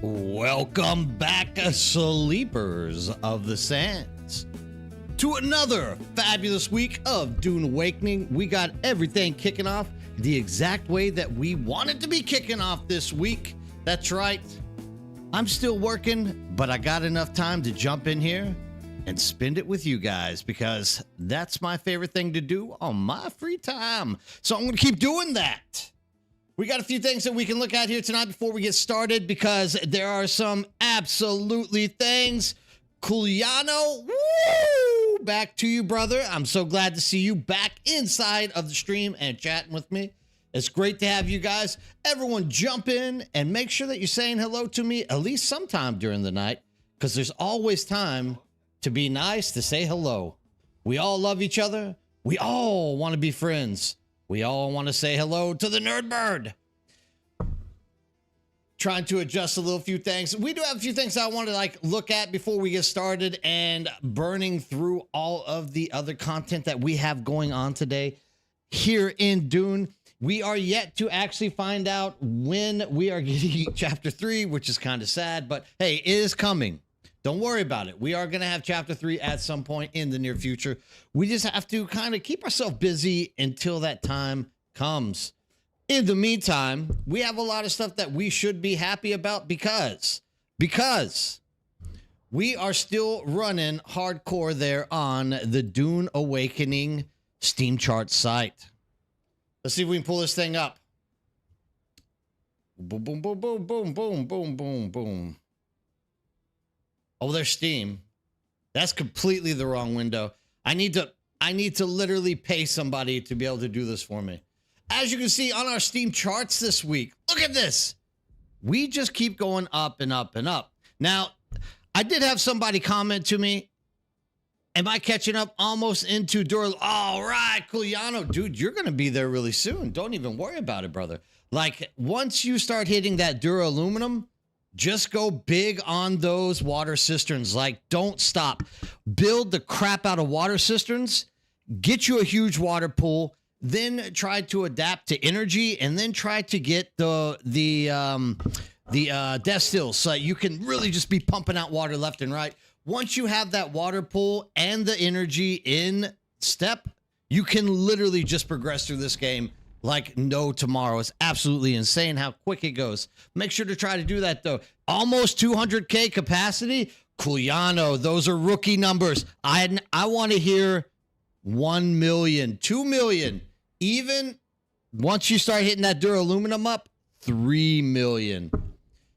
Welcome back, Sleepers of the Sands, to another fabulous week of Dune Awakening. We got everything kicking off the exact way that we wanted to be kicking off this week. That's right. I'm still working, but I got enough time to jump in here and spend it with you guys because that's my favorite thing to do on my free time. So I'm going to keep doing that. We got a few things that we can look at here tonight before we get started because there are some absolutely things. Culiano, woo! Back to you, brother. I'm so glad to see you back inside of the stream and chatting with me. It's great to have you guys. Everyone jump in and make sure that you're saying hello to me at least sometime during the night because there's always time to be nice, to say hello. We all love each other. We all want to be friends. We all want to say hello to the Nerdbird. Trying to adjust a little few things. We do have a few things I want to look at before we get started and burning through all of the other content that we have going on today here in Dune. We are yet to actually find out when we are getting chapter 3, which is kind of sad, but hey, it is coming. Don't worry about it. We are going to have chapter 3 at some point in the near future. We just have to kind of keep ourselves busy until that time comes. In the meantime, we have a lot of stuff that we should be happy about because we are still running hardcore there on the Dune Awakening Steam chart site. Let's see if we can pull this thing up. Boom, boom, boom, boom, boom, boom, boom, boom, boom. Oh, there's Steam. That's completely the wrong window. I need to literally pay somebody to be able to do this for me. As you can see on our Steam charts this week, look at this. We just keep going up and up and up. Now, I did have somebody comment to me. Am I catching up almost into Dura? All right, Culiano. Dude, you're going to be there really soon. Don't even worry about it, brother. Like, once you start hitting that Dura aluminum, just go big on those water cisterns. Like, don't stop. Build the crap out of water cisterns. Get you a huge water pool. Then try to adapt to energy, and then try to get the death stills so that you can really just be pumping out water left and right. Once you have that water pool and the energy in step, you can literally just progress through this game like no tomorrow. It's absolutely insane how quick it goes. Make sure to try to do that, though. Almost 200K capacity. Culiano, those are rookie numbers. I want to hear 1 million, 2 million. Even once you start hitting that duraluminum up, 3 million.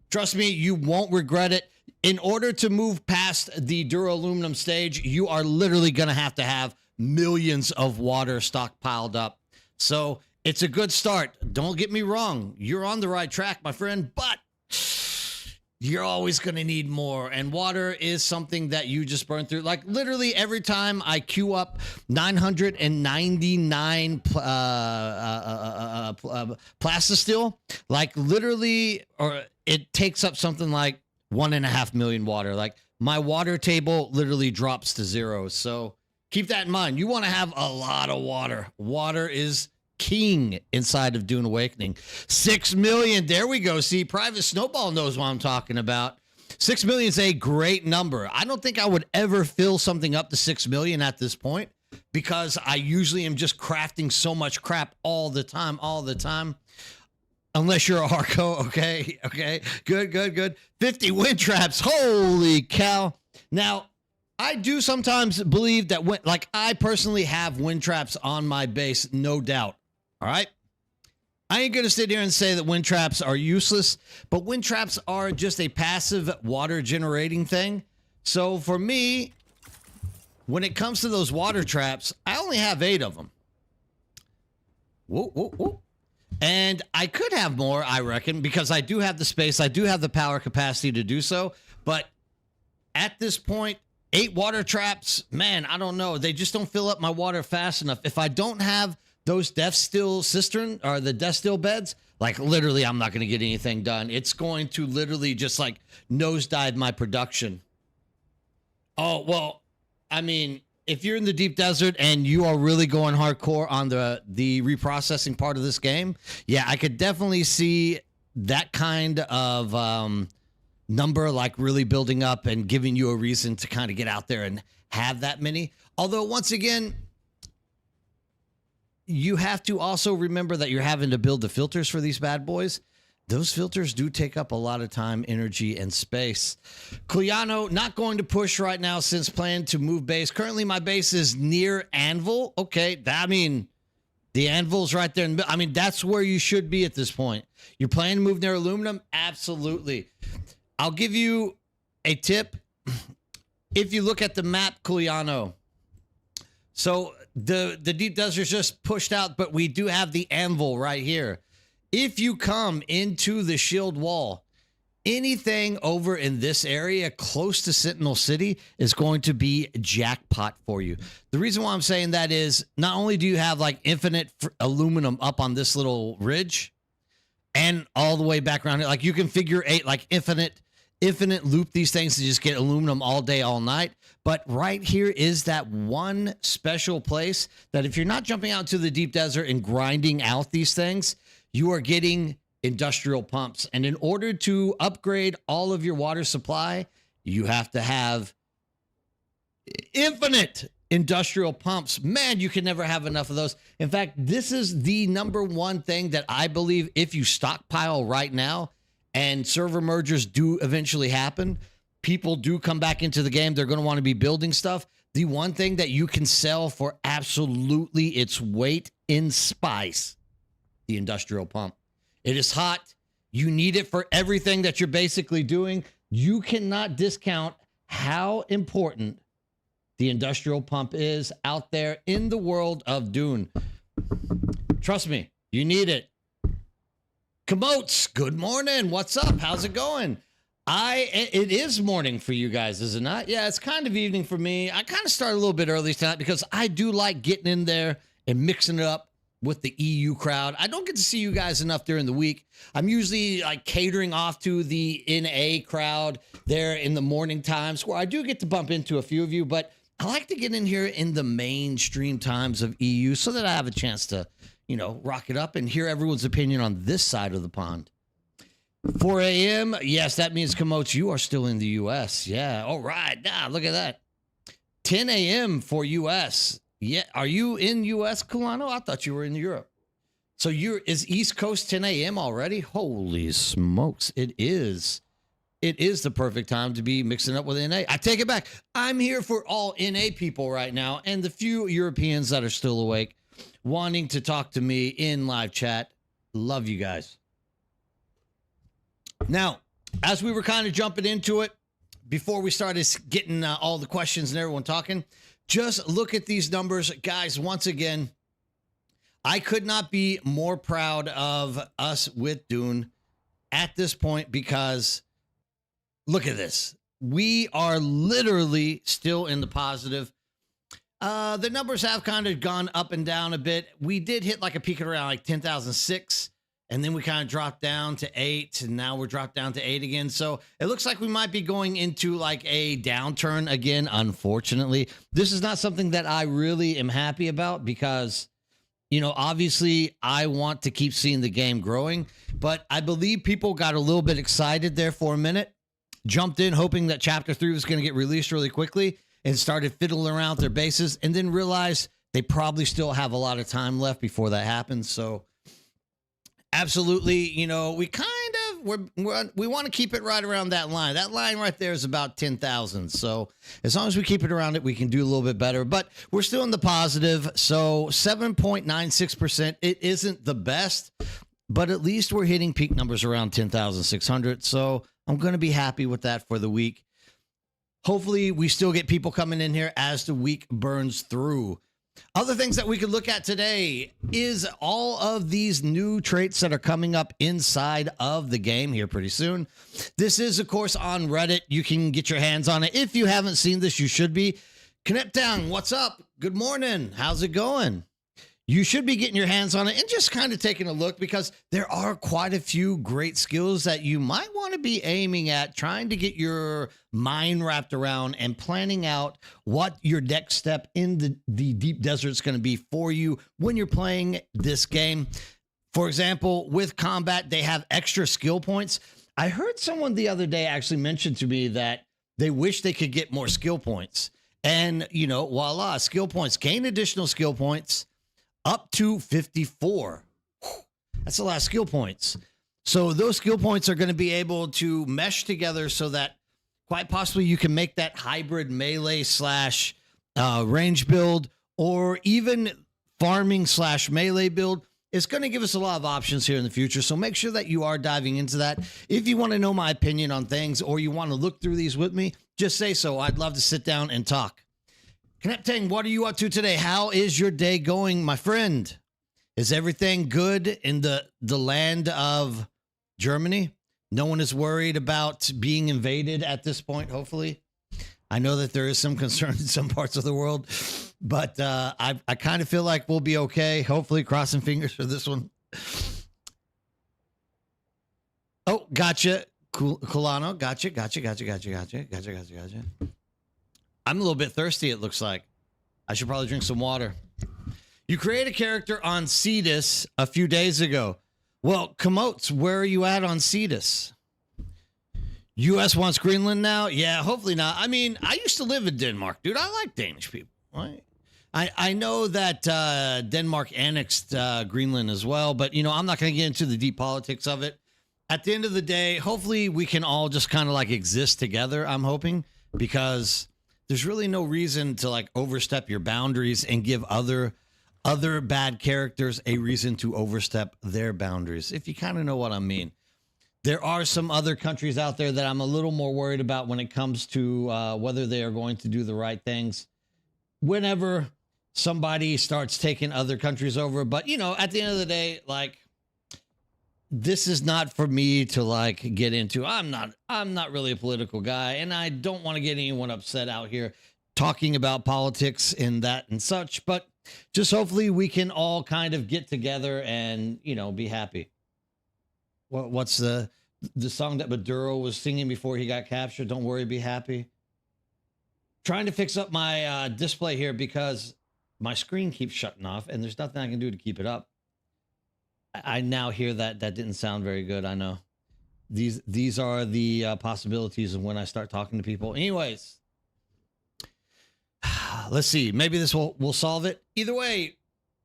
Trust me, you won't regret it. In order to move past the duraluminum stage, you are literally going to have millions of water stockpiled up. So it's a good start. Don't get me wrong. You're on the right track, my friend, but you're always going to need more. And water is something that you just burn through. Like literally every time I queue up 999 plastisteel, like literally, or it takes up something like 1.5 million water. Like my water table literally drops to 0. So keep that in mind. You want to have a lot of water. Water is king inside of Dune Awakening. 6 million. There we go. See, Private Snowball knows what I'm talking about. 6 million is a great number. I don't think I would ever fill something up to 6 million at this point because I usually am just crafting so much crap all the time. Unless you're a hardcore, okay? Good. 50 wind traps, holy cow. Now, I do sometimes believe that, I personally have wind traps on my base, no doubt, all right? I ain't going to sit here and say that wind traps are useless, but wind traps are just a passive water generating thing. So for me, when it comes to those water traps, I only have 8 of them. Whoa. And I could have more, I reckon, because I do have the space. I do have the power capacity to do so. But at this point, 8 water traps, man, I don't know. They just don't fill up my water fast enough. If I don't have those death still cistern or the death still beds, like literally, I'm not going to get anything done. It's going to literally just like nosedive my production. Oh, well, I mean, if you're in the deep desert and you are really going hardcore on the reprocessing part of this game, yeah, I could definitely see that kind of number like really building up and giving you a reason to kind of get out there and have that many. Although, once again, you have to also remember that you're having to build the filters for these bad boys. Those filters do take up a lot of time, energy, and space. Cuyano, not going to push right now since plan to move base. Currently, my base is near Anvil. Okay, I mean, the Anvil's right there. I mean, that's where you should be at this point. You're planning to move near aluminum? Absolutely. I'll give you a tip. If you look at the map, Cuyano, so the deep desert's just pushed out, but we do have the Anvil right here. If you come into the shield wall, anything over in this area close to Sentinel City is going to be jackpot for you. The reason why I'm saying that is not only do you have like infinite aluminum up on this little ridge and all the way back around here, like you can figure eight, like infinite loop these things to just get aluminum all day, all night. But right here is that one special place that if you're not jumping out to the deep desert and grinding out these things, you are getting industrial pumps. And in order to upgrade all of your water supply, you have to have infinite industrial pumps. Man, you can never have enough of those. In fact, this is the number one thing that I believe if you stockpile right now and server mergers do eventually happen, people do come back into the game, they're going to want to be building stuff. The one thing that you can sell for absolutely its weight in spice, the industrial pump. It is hot. You need it for everything that you're basically doing. You cannot discount how important the industrial pump is out there in the world of Dune. Trust me, you need it. Camotes, good morning. What's up? How's it going? It is morning for you guys, is it not? Yeah, it's kind of evening for me. I kind of started a little bit early tonight because I do like getting in there and mixing it up with the EU crowd. I don't get to see you guys enough during the week. I'm usually like catering off to the NA crowd there in the morning times where I do get to bump into a few of you, but I like to get in here in the mainstream times of EU so that I have a chance to, you know, rock it up and hear everyone's opinion on this side of the pond. 4 a.m. Yes, that means Camotes, you are still in the U.S. Yeah. All right. Nah, look at that. 10 a.m. for U.S. Yeah, are you in U.S., Kulano? I thought you were in Europe. So is East Coast 10 a.m. already? Holy smokes, it is. It is the perfect time to be mixing up with NA. I take it back. I'm here for all NA people right now and the few Europeans that are still awake, wanting to talk to me in live chat. Love you guys. Now, as we were kind of jumping into it, before we started getting all the questions and everyone talking, just look at these numbers. Guys, once again, I could not be more proud of us with Dune at this point because look at this. We are literally still in the positive. The numbers have kind of gone up and down a bit. We did hit like a peak at around like 10,006. And then we kind of dropped down to 8, and now we're dropped down to 8 again. So it looks like we might be going into like a downturn again, unfortunately. This is not something that I really am happy about because, you know, obviously I want to keep seeing the game growing. But I believe people got a little bit excited there for a minute, jumped in hoping that Chapter 3 was going to get released really quickly and started fiddling around with their bases and then realized they probably still have a lot of time left before that happens. So absolutely, you know, we kind of we want to keep it right around that line. That line right there is about 10,000. So as long as we keep it around it, we can do a little bit better. But we're still in the positive. So 7.96%. It isn't the best, but at least we're hitting peak numbers around 10,600. So I'm going to be happy with that for the week. Hopefully, we still get people coming in here as the week burns through. Other things that we could look at today is all of these new traits that are coming up inside of the game here pretty soon. This is, of course, on Reddit. You can get your hands on it. If you haven't seen this, you should be. Connect Down, what's up? Good morning. How's it going? You should be getting your hands on it and just kind of taking a look because there are quite a few great skills that you might want to be aiming at, trying to get your mind wrapped around and planning out what your next step in the deep desert is going to be for you when you're playing this game. For example, with combat, they have extra skill points. I heard someone the other day actually mention to me that they wish they could get more skill points. And, voila, skill points, gain additional skill points up to 54. That's a lot of skill points. So those skill points are going to be able to mesh together so that quite possibly you can make that hybrid melee slash range build, or even farming slash melee build. It's going to give us a lot of options here in the future. So make sure that you are diving into that. If you want to know my opinion on things, or you want to look through these with me, just say so. I'd love to sit down and talk. Kneptang, what are you up to today? How is your day going, my friend? Is everything good in the land of Germany? No one is worried about being invaded at this point, hopefully. I know that there is some concern in some parts of the world, but I kind of feel like we'll be okay. Hopefully, crossing fingers for this one. Oh, gotcha. Culano, gotcha. I'm a little bit thirsty, it looks like. I should probably drink some water. You created a character on Cetus a few days ago. Well, Komotes, where are you at on Cetus? U.S. wants Greenland now? Yeah, hopefully not. I mean, I used to live in Denmark, dude. I like Danish people. Right? I know that Denmark annexed Greenland as well, but, I'm not going to get into the deep politics of it. At the end of the day, hopefully we can all just kind of like exist together, I'm hoping, because there's really no reason to like overstep your boundaries and give other bad characters a reason to overstep their boundaries, if you kind of know what I mean. There are some other countries out there that I'm a little more worried about when it comes to whether they are going to do the right things whenever somebody starts taking other countries over. But, at the end of the day, like, this is not for me to like get into. I'm not really a political guy, and I don't want to get anyone upset out here talking about politics and that and such, but just hopefully we can all kind of get together and, be happy. What's the song that Maduro was singing before he got captured? Don't worry, be happy. Trying to fix up my display here because my screen keeps shutting off and there's nothing I can do to keep it up. I now hear that didn't sound very good. I know. These are the possibilities of when I start talking to people. Anyways, let's see. Maybe this will solve it. Either way,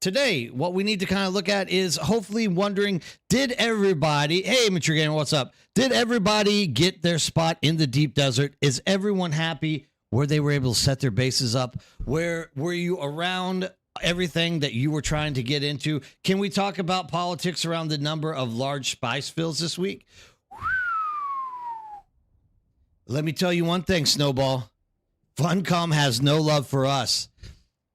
today, what we need to kind of look at is hopefully wondering, did everybody, hey, Mature Gamer, what's up? Did everybody get their spot in the deep desert? Is everyone happy where they were able to set their bases up? Where were you around everything that you were trying to get into? Can we talk about politics around the number of large spice fields this week? Let me tell you one thing, Snowball. Funcom has no love for us.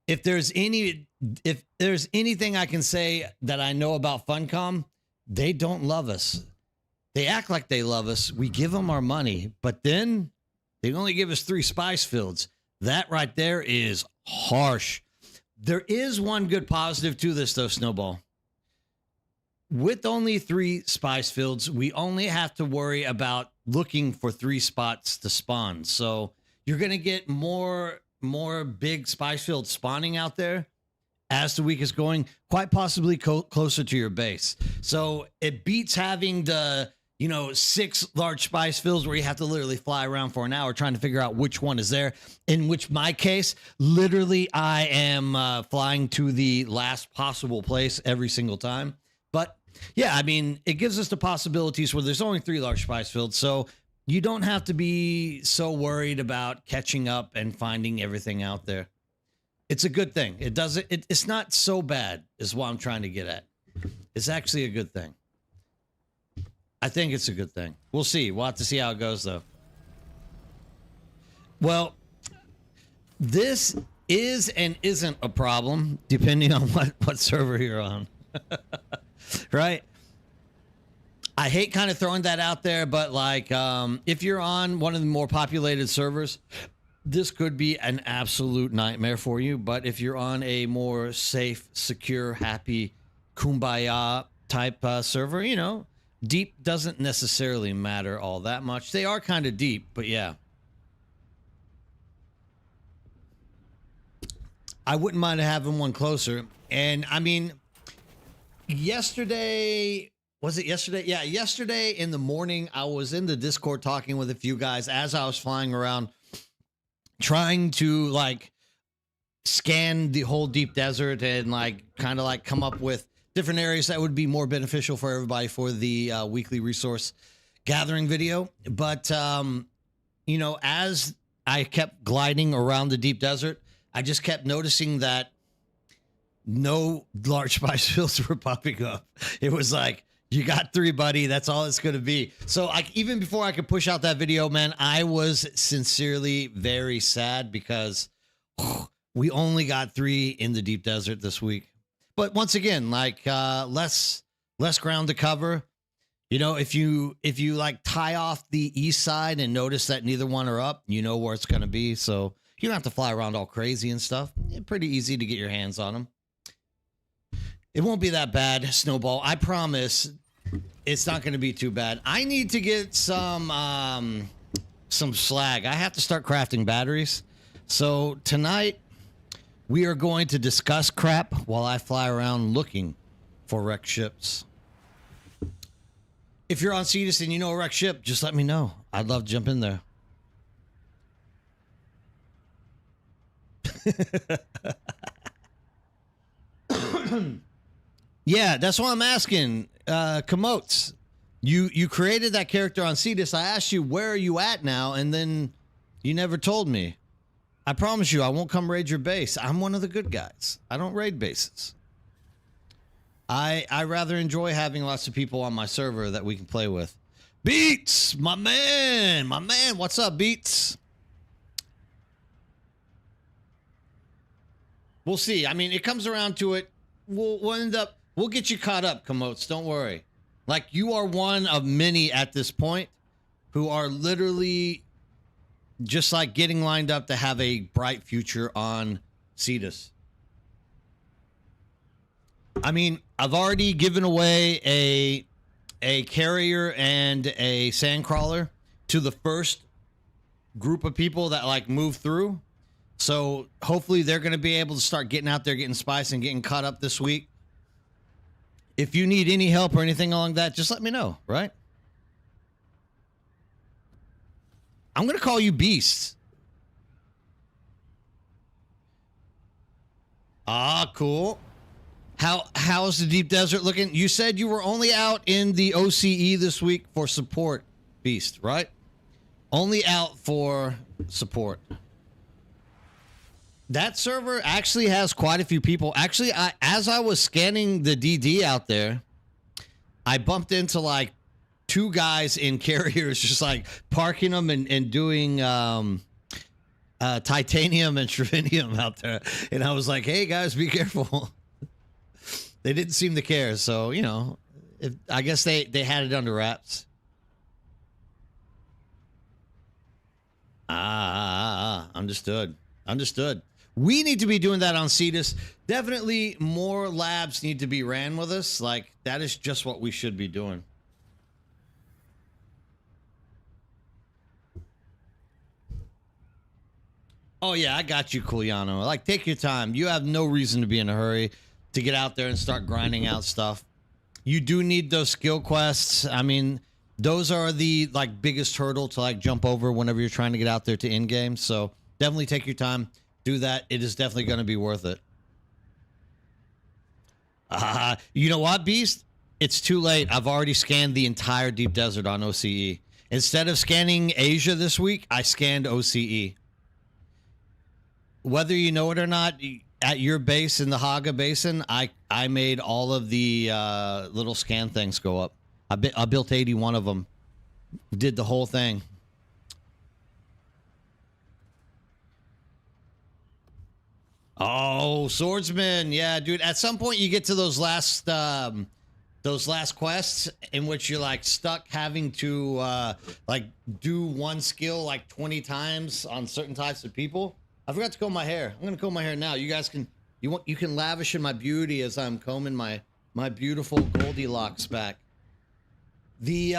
If there's anything I can say that I know about Funcom, they don't love us. They act like they love us. We give them our money, but then they only give us 3 spice fields. That right there is harsh. There is one good positive to this, though, Snowball. With only 3 spice fields, we only have to worry about looking for 3 spots to spawn. So you're going to get more big spice fields spawning out there as the week is going, quite possibly closer to your base. So it beats having the 6 large spice fields where you have to literally fly around for an hour trying to figure out which one is there. In which my case, literally I am flying to the last possible place every single time. But yeah, I mean, it gives us the possibilities where there's only 3 large spice fields. So you don't have to be so worried about catching up and finding everything out there. It's a good thing. It's not so bad is what I'm trying to get at. It's actually a good thing. I think it's a good thing. We'll see. We'll have to see how it goes, though. Well, this is and isn't a problem, depending on what server you're on. Right? I hate kind of throwing that out there, but like, if you're on one of the more populated servers, this could be an absolute nightmare for you. But if you're on a more safe, secure, happy, kumbaya type server, deep doesn't necessarily matter all that much. They are kind of deep, but yeah. I wouldn't mind having one closer. And I mean, yesterday, Was it yesterday? Yeah, yesterday in the morning, I was in the Discord talking with a few guys as I was flying around, trying to like scan the whole deep desert and like kind of like come up with different areas that would be more beneficial for everybody for the weekly resource gathering video. But you know, as I kept gliding around the deep desert, I just kept noticing that no large spice fields were popping up. It was like, you got 3, buddy. That's all it's going to be. So even before I could push out that video, man, I was sincerely very sad because we only got 3 in the deep desert this week. But once again, like less ground to cover. You know, if you like tie off the east side and notice that neither one are up, you know where it's going to be. So you don't have to fly around all crazy and stuff. Pretty easy to get your hands on them. It won't be that bad, Snowball. I promise it's not going to be too bad. I need to get some slag. I have to start crafting batteries. So tonight we are going to discuss crap while I fly around looking for wrecked ships. If you're on Cetus and you know a wrecked ship, just let me know. I'd love to jump in there. Yeah, that's what I'm asking. Komotes, you created that character on Cetus. I asked you, where are you at now? And then you never told me. I promise you, I won't come raid your base. I'm one of the good guys. I don't raid bases. I rather enjoy having lots of people on my server that we can play with. Beats, my man. What's up, Beats? We'll see. I mean, it comes around to it. We'll get you caught up, Komotes. Don't worry. Like, you are one of many at this point who are literally just like getting lined up to have a bright future on Cetus. I mean, I've already given away a carrier and a sandcrawler to the first group of people that like move through. So hopefully they're going to be able to start getting out there, getting spice and getting caught up this week. If you need any help or anything along that, just let me know, right? I'm going to call you Beast. Ah, cool. How's the deep desert looking? You said you were only out in the OCE this week for support, Beast, right? Only out for support. That server actually has quite a few people. Actually, as I was scanning the DD out there, I bumped into like 2 guys in carriers just like parking them and doing titanium and trivinium out there. And I was like, hey, guys, be careful. They didn't seem to care. So, you know, I guess they had it under wraps. Understood. We need to be doing that on Cetus. Definitely more labs need to be ran with us. Like, that is just what we should be doing. Oh, yeah, I got you, Culiano. Like, take your time. You have no reason to be in a hurry to get out there and start grinding out stuff. You do need those skill quests. I mean, those are the, like, biggest hurdle to, like, jump over whenever you're trying to get out there to in-game. So, definitely take your time. Do that. It is definitely going to be worth it. You know what, Beast? It's too late. I've already scanned the entire deep desert on OCE. Instead of scanning Asia this week, I scanned OCE. Whether you know it or not, at your base in the Haga Basin, I made all of the little scan things go up. I built 81 of them. Did the whole thing. Oh, swordsman. Yeah, dude. At some point you get to those last quests in which you're like stuck having to like do one skill like 20 times on certain types of people. I forgot to comb my hair. I'm going to comb my hair now. You guys can you can lavish in my beauty as I'm combing my beautiful Goldilocks back. The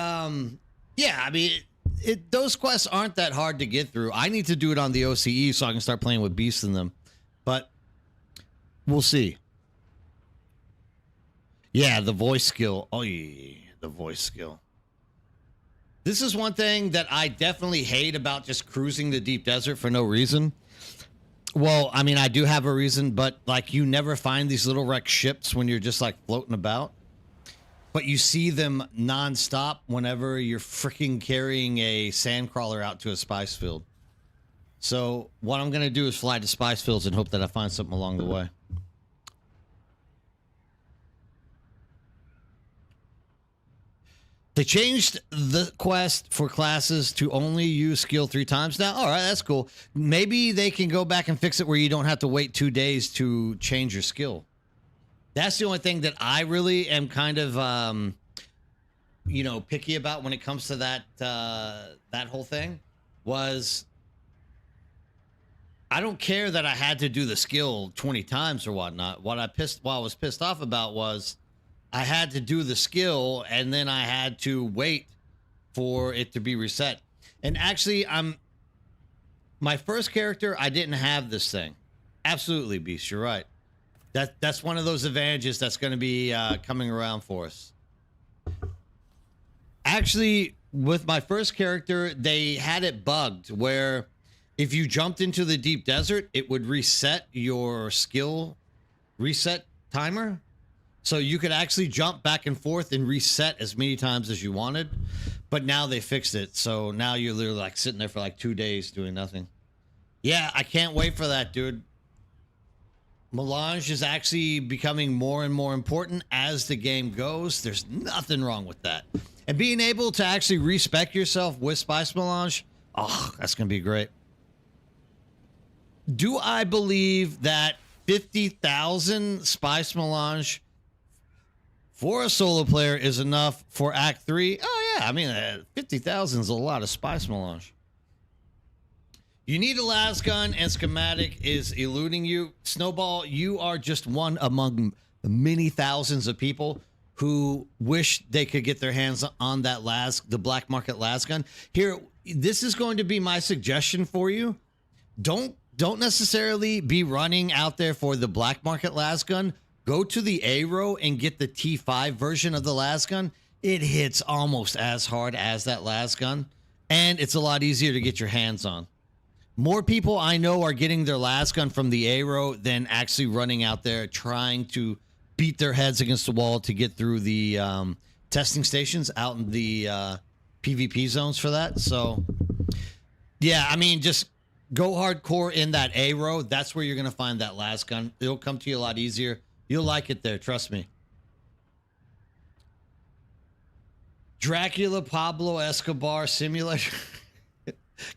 yeah, I mean those quests aren't that hard to get through. I need to do it on the OCE so I can start playing with beasts in them. But we'll see. Yeah, the voice skill. Oh, yeah. the voice skill. This is one thing that I definitely hate about just cruising the deep desert for no reason. Well, I mean, I do have a reason, but like you never find these little wrecked ships when you're just like floating about. But you see them nonstop whenever you're freaking carrying a sandcrawler out to a spice field. So what I'm going to do is fly to spice fields and hope that I find something along the way. They changed the quest for classes to only use skill 3 times now. All right, that's cool. Maybe they can go back and fix it where you don't have to wait 2 days to change your skill. That's the only thing that I really am kind of, you know, picky about when it comes to that that whole thing. Was I don't care that I had to do the skill 20 times or whatnot. What I was pissed off about was I had to do the skill and then I had to wait for it to be reset. And actually, my first character, I didn't have this thing. Absolutely, Beast, you're right. That's one of those advantages that's going to be coming around for us. Actually, with my first character, they had it bugged where if you jumped into the deep desert, it would reset your skill reset timer. So you could actually jump back and forth and reset as many times as you wanted. But now they fixed it. So now you're literally like sitting there for like 2 days doing nothing. Yeah, I can't wait for that, dude. Melange is actually becoming more and more important as the game goes. There's nothing wrong with that. And being able to actually respec yourself with Spice Melange, oh, that's going to be great. Do I believe that 50,000 Spice Melange for a solo player is enough for Act 3? Oh, yeah. I mean, 50,000 is a lot of Spice Melange. You need a las gun and schematic is eluding you. Snowball, you are just one among many thousands of people who wish they could get their hands on that the black market las gun. Here, this is going to be my suggestion for you. Don't necessarily be running out there for the black market las gun. Go to the Aero and get the T5 version of the las gun. It hits almost as hard as that las gun, and it's a lot easier to get your hands on. More people I know are getting their las gun from the Aero than actually running out there trying to beat their heads against the wall to get through the testing stations out in the PvP zones for that. So, yeah, I mean, just go hardcore in that Aero. That's where you're going to find that las gun. It'll come to you a lot easier. You'll like it there, trust me. Dracula Pablo Escobar simulator.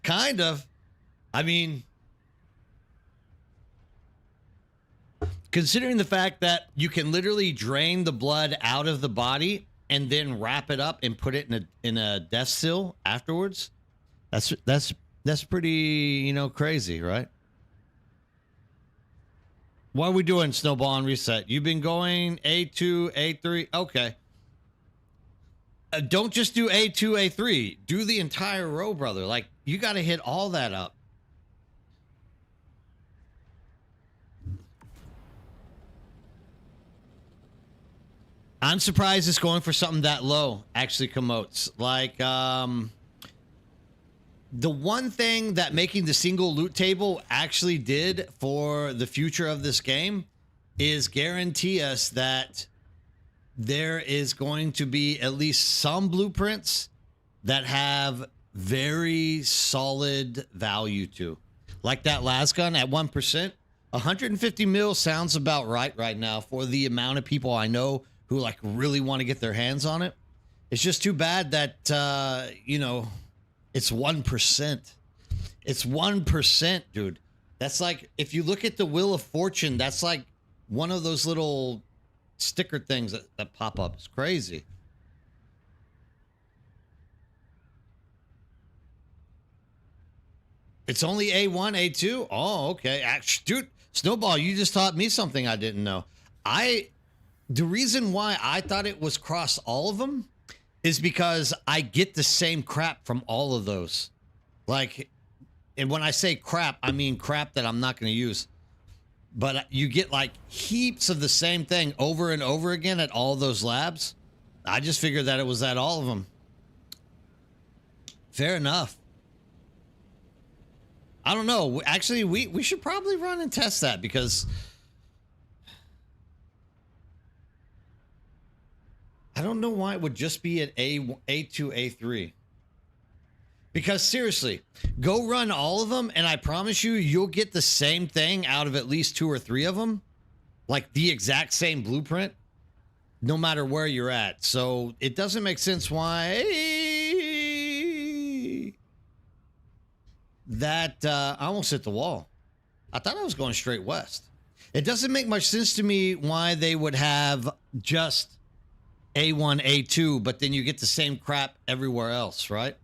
Kind of. I mean, considering the fact that you can literally drain the blood out of the body and then wrap it up and put it in a death seal afterwards, that's pretty, you know, crazy, right? What are we doing, Snowball and Reset? You've been going A2, A3. Okay. Don't just do A2, A3. Do the entire row, brother. Like, you got to hit all that up. I'm surprised it's going for something that low, actually, Komotes. Like, the one thing that making the single loot table actually did for the future of this game is guarantee us that there is going to be at least some blueprints that have very solid value to. Like that las gun at 1%. 150 mil sounds about right now for the amount of people I know who like really want to get their hands on it. It's just too bad that, you know, it's 1%. It's 1%, dude. That's like, if you look at the Wheel of Fortune, that's like one of those little sticker things that pop up. It's crazy. It's only A1, A2? Oh, okay. Dude, Snowball, you just taught me something I didn't know. The reason why I thought it was cross all of them is because I get the same crap from all of those. Like, and when I say crap, I mean crap that I'm not going to use. But you get like heaps of the same thing over and over again at all those labs. I just figured that it was at all of them. Fair enough. I don't know. Actually, we should probably run and test that because I don't know why it would just be at A2, A3. Because seriously, go run all of them and I promise you, you'll get the same thing out of at least 2 or 3 of them. Like the exact same blueprint, no matter where you're at. So it doesn't make sense why that I almost hit the wall. I thought I was going straight west. It doesn't make much sense to me why they would have just A1, A2, but then you get the same crap everywhere else, right?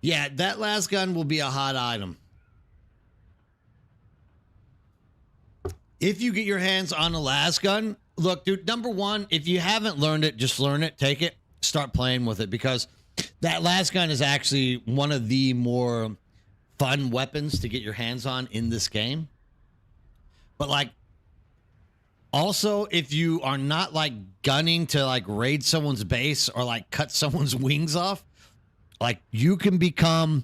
Yeah, that last gun will be a hot item. If you get your hands on a las gun, look, dude, number one, if you haven't learned it, just learn it, take it, start playing with it, because that las gun is actually one of the more fun weapons to get your hands on in this game. But like, also, if you are not like gunning to like raid someone's base or like cut someone's wings off, like you can become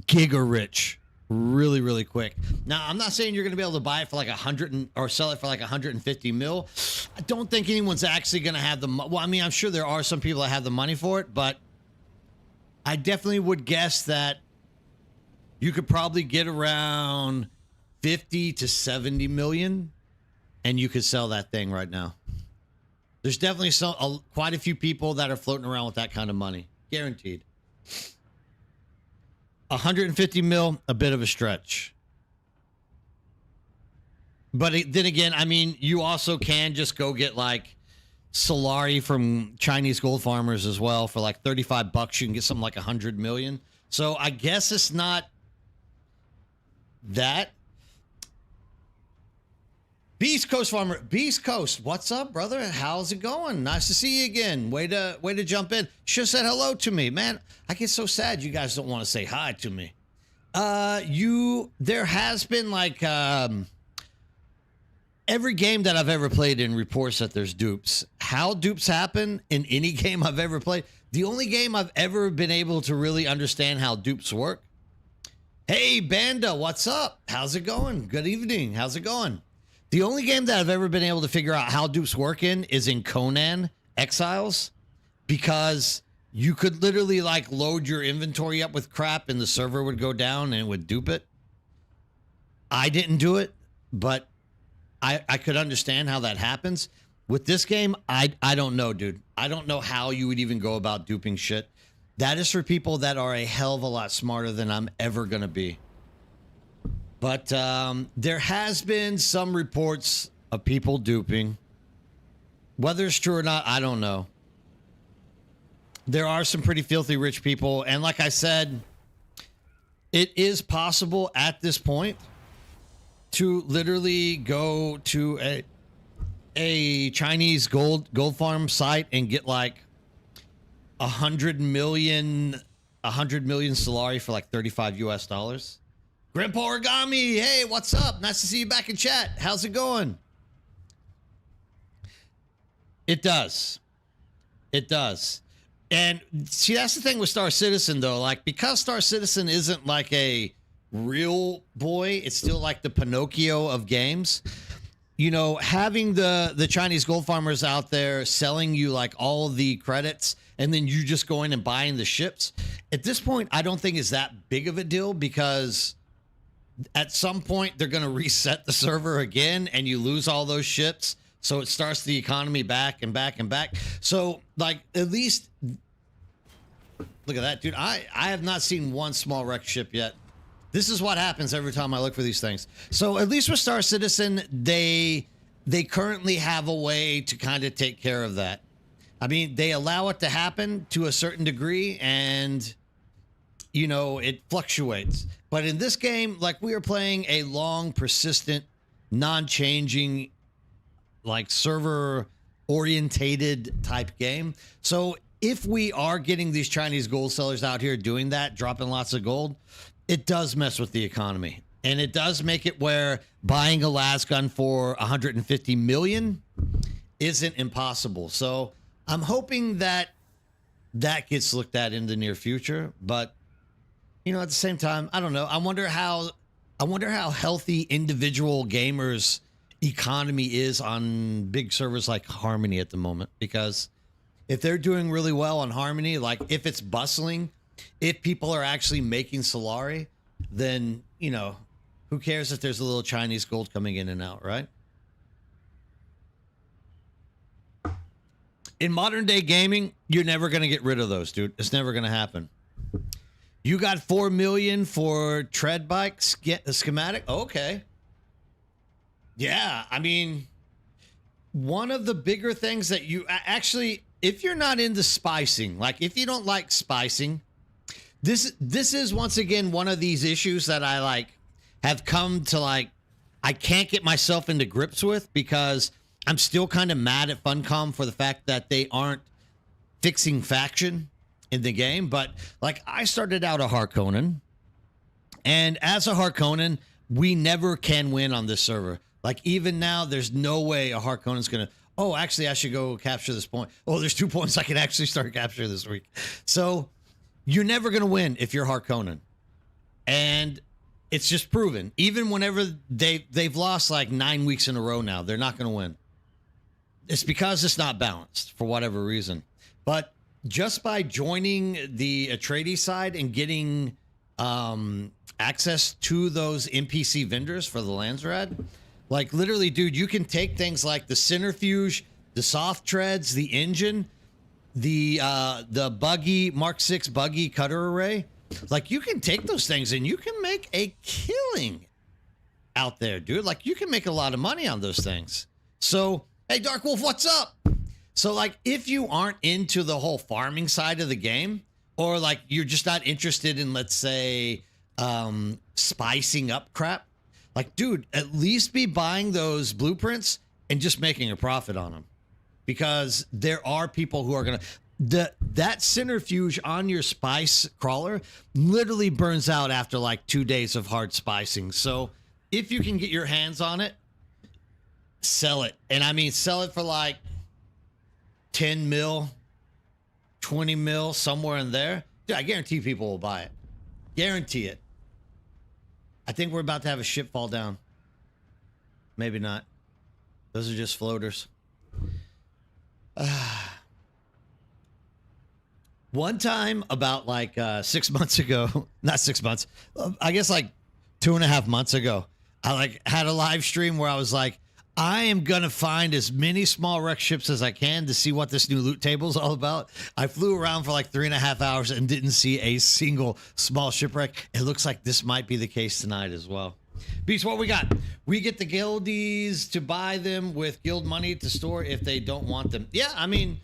giga rich really, really quick. Now, I'm not saying you're going to be able to buy it for like 100 or sell it for like 150 mil. I don't think anyone's actually going to have the, well, I mean, I'm sure there are some people that have the money for it, but I definitely would guess that you could probably get around 50 to 70 million and you could sell that thing right now. There's definitely quite a few people that are floating around with that kind of money. Guaranteed. 150 mil, a bit of a stretch. But then again, I mean, you also can just go get like Solari from Chinese gold farmers as well for like 35 bucks. You can get something like 100 million. So I guess it's not that. Beast Coast Farmer, Beast Coast, what's up, brother? How's it going? Nice to see you again. Way to jump in. Should have said hello to me, man. I get so sad you guys don't want to say hi to me. There has been like every game that I've ever played in reports that there's dupes. How dupes happen in any game I've ever played. The only game I've ever been able to really understand how dupes work. Hey, Banda, what's up? How's it going? Good evening. How's it going? The only game that I've ever been able to figure out how dupes work in is in Conan Exiles, because you could literally like load your inventory up with crap and the server would go down and it would dupe it. I didn't do it, but I could understand how that happens. With this game, I don't know, dude. I don't know how you would even go about duping shit. That is for people that are a hell of a lot smarter than I'm ever going to be. But there has been some reports of people duping. Whether it's true or not, I don't know. There are some pretty filthy rich people. And like I said, it is possible at this point to literally go to a Chinese gold farm site and get like 100 million Solari for like 35 US dollars. Grandpa Origami, hey, what's up? Nice to see you back in chat. How's it going? It does. It does. And see, that's the thing with Star Citizen, though. Like, because Star Citizen isn't like a real boy, it's still like the Pinocchio of games. You know, having the Chinese gold farmers out there selling you like all the credits and then you just going and buying the ships. At this point, I don't think it's that big of a deal, because at some point they're going to reset the server again and you lose all those ships. So it starts the economy back and back and back. So like, at least look at that, dude. I have not seen one small wreck ship yet. This is what happens every time I look for these things. So at least with Star Citizen, they currently have a way to kind of take care of that. I mean, they allow it to happen to a certain degree, and you know, it fluctuates. But in this game, like, we are playing a long, persistent, non-changing, like server orientated type game. So if we are getting these Chinese gold sellers out here doing that, dropping lots of gold, it does mess with the economy. And it does make it where buying a las gun for 150 million isn't impossible. So I'm hoping that that gets looked at in the near future. But, you know, at the same time, I don't know. I wonder how healthy individual gamers economy is on big servers like Harmony at the moment, because if they're doing really well on Harmony, like if it's bustling, if people are actually making Solari, then, you know, who cares if there's a little Chinese gold coming in and out, right? In modern day gaming, you're never going to get rid of those, dude. It's never going to happen. You got 4 million for tread bike schematic? Okay. Yeah, I mean, one of the bigger things that you actually, if you're not into spicing, like if you don't like spicing, this is once again one of these issues that I like have come to like, I can't get myself into grips with, because I'm still kind of mad at Funcom for the fact that they aren't fixing faction in the game. But like, I started out a Harkonnen, and as a Harkonnen, we never can win on this server. Like even now, there's no way a Harkonnen's gonna, oh, actually I should go capture this point. Oh, there's 2 points I can actually start capture this week. So you're never gonna win if you're Harkonnen. And it's just proven. Even whenever they've lost like 9 weeks in a row now, they're not gonna win. It's because it's not balanced for whatever reason. But just by joining the Atreides side and getting access to those NPC vendors for the Landsrad, like literally, dude, you can take things like the centrifuge, the soft treads, the engine, the buggy, Mark 6 buggy cutter array. Like you can take those things and you can make a killing out there, dude. Like you can make a lot of money on those things. So, hey, Dark Wolf, what's up? So like, if you aren't into the whole farming side of the game, or like you're just not interested in, let's say, spicing up crap, like, dude, at least be buying those blueprints and just making a profit on them, because there are people who are gonna, that centrifuge on your spice crawler literally burns out after like 2 days of hard spicing. So if you can get your hands on it, sell it. And I mean, sell it for like 10 mil, 20 mil, somewhere in there. Dude, I guarantee people will buy it. Guarantee it. I think we're about to have a ship fall down. Maybe not. Those are just floaters. One time about like 6 months ago, not 6 months, I guess like 2.5 months ago, I like had a live stream where I was like, I am going to find as many small wreck ships as I can to see what this new loot table is all about. I flew around for like 3.5 hours and didn't see a single small shipwreck. It looks like this might be the case tonight as well. Beast, what we got? We get the guildies to buy them with guild money to store if they don't want them. Yeah, I mean,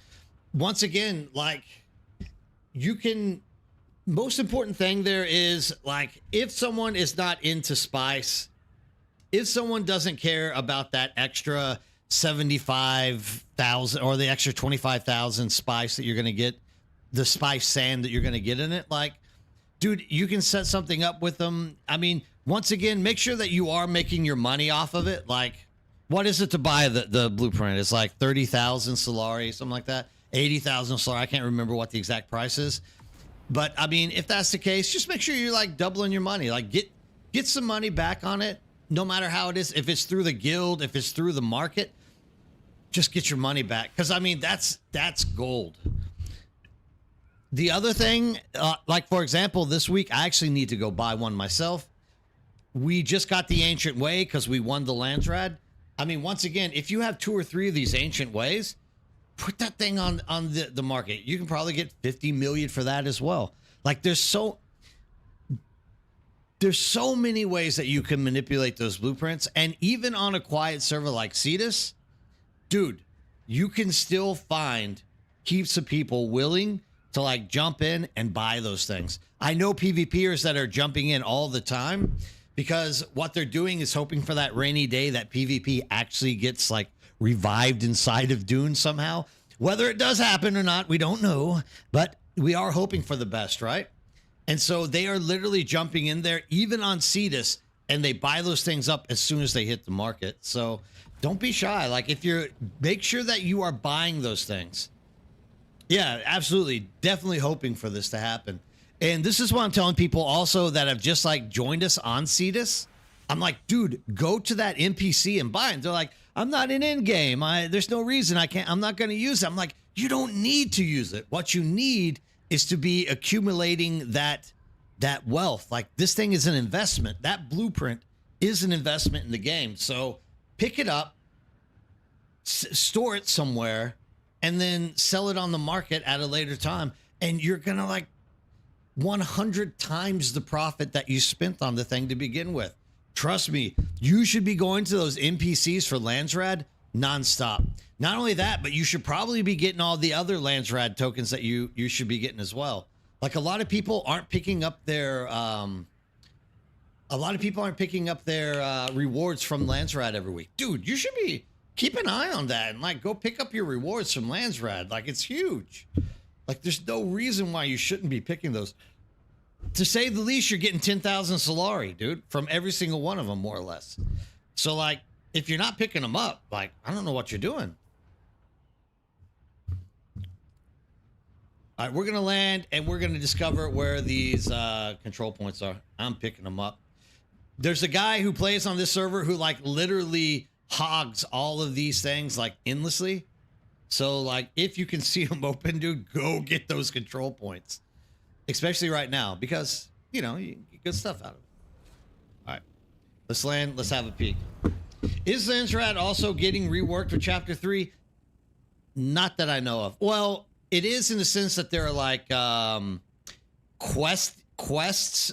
once again, like, you can, most important thing there is, like, if someone is not into spice, if someone doesn't care about that extra 75,000 or the extra 25,000 spice that you're going to get, the spice sand that you're going to get in it, like, dude, you can set something up with them. I mean, once again, make sure that you are making your money off of it. Like, what is it to buy the blueprint? It's like 30,000 Solari, something like that. 80,000 Solari. I can't remember what the exact price is. But, I mean, if that's the case, just make sure you're, like, doubling your money. Like, get some money back on it. No matter how it is, if it's through the guild, if it's through the market, just get your money back. Because, I mean, that's gold. The other thing, like, for example, this week, I actually need to go buy one myself. We just got the Ancient Way because we won the Landsrad. I mean, once again, if you have 2 or 3 of these Ancient Ways, put that thing on the market. You can probably get 50 million for that as well. Like, there's so many ways that you can manipulate those blueprints. And even on a quiet server like Cetus, dude, you can still find heaps of people willing to like jump in and buy those things. I know PvPers that are jumping in all the time because what they're doing is hoping for that rainy day that PvP actually gets like revived inside of Dune somehow. Whether it does happen or not, we don't know, but we are hoping for the best, right? And so they are literally jumping in there, even on Cetus, and they buy those things up as soon as they hit the market. So don't be shy. Like if you're, make sure that you are buying those things. Yeah, absolutely. Definitely hoping for this to happen. And this is what I'm telling people also that have just like joined us on Cetus. I'm like, dude, go to that NPC and buy it. They're like, I'm not in in-game. There's no reason I'm not going to use it. I'm like, you don't need to use it. What you need is to be accumulating that wealth. Like this thing is an investment. That blueprint is an investment in the game. So pick it up, store it somewhere, and then sell it on the market at a later time. And you're going to like 100 times the profit that you spent on the thing to begin with. Trust me, you should be going to those NPCs for Landsrad nonstop. Not only that, but you should probably be getting all the other Landsrad tokens that you should be getting as well. Like a lot of people aren't picking up their rewards from Landsrad every week. Dude, you should be keep an eye on that and like go pick up your rewards from Landsrad. Like it's huge. Like there's no reason why you shouldn't be picking those. To say the least, you're getting 10,000 Solari, dude, from every single one of them, more or less. So like, if you're not picking them up, like, I don't know what you're doing. All right, we're going to land and we're going to discover where these control points are. I'm picking them up. There's a guy who plays on this server who like literally hogs all of these things like endlessly. So like, if you can see them open, dude, go get those control points. Especially right now, because, you know, you get good stuff out of it. All right, let's land. Let's have a peek. Is Landsrad also getting reworked for Chapter 3? Not that I know of. Well, it is in the sense that there are like quests.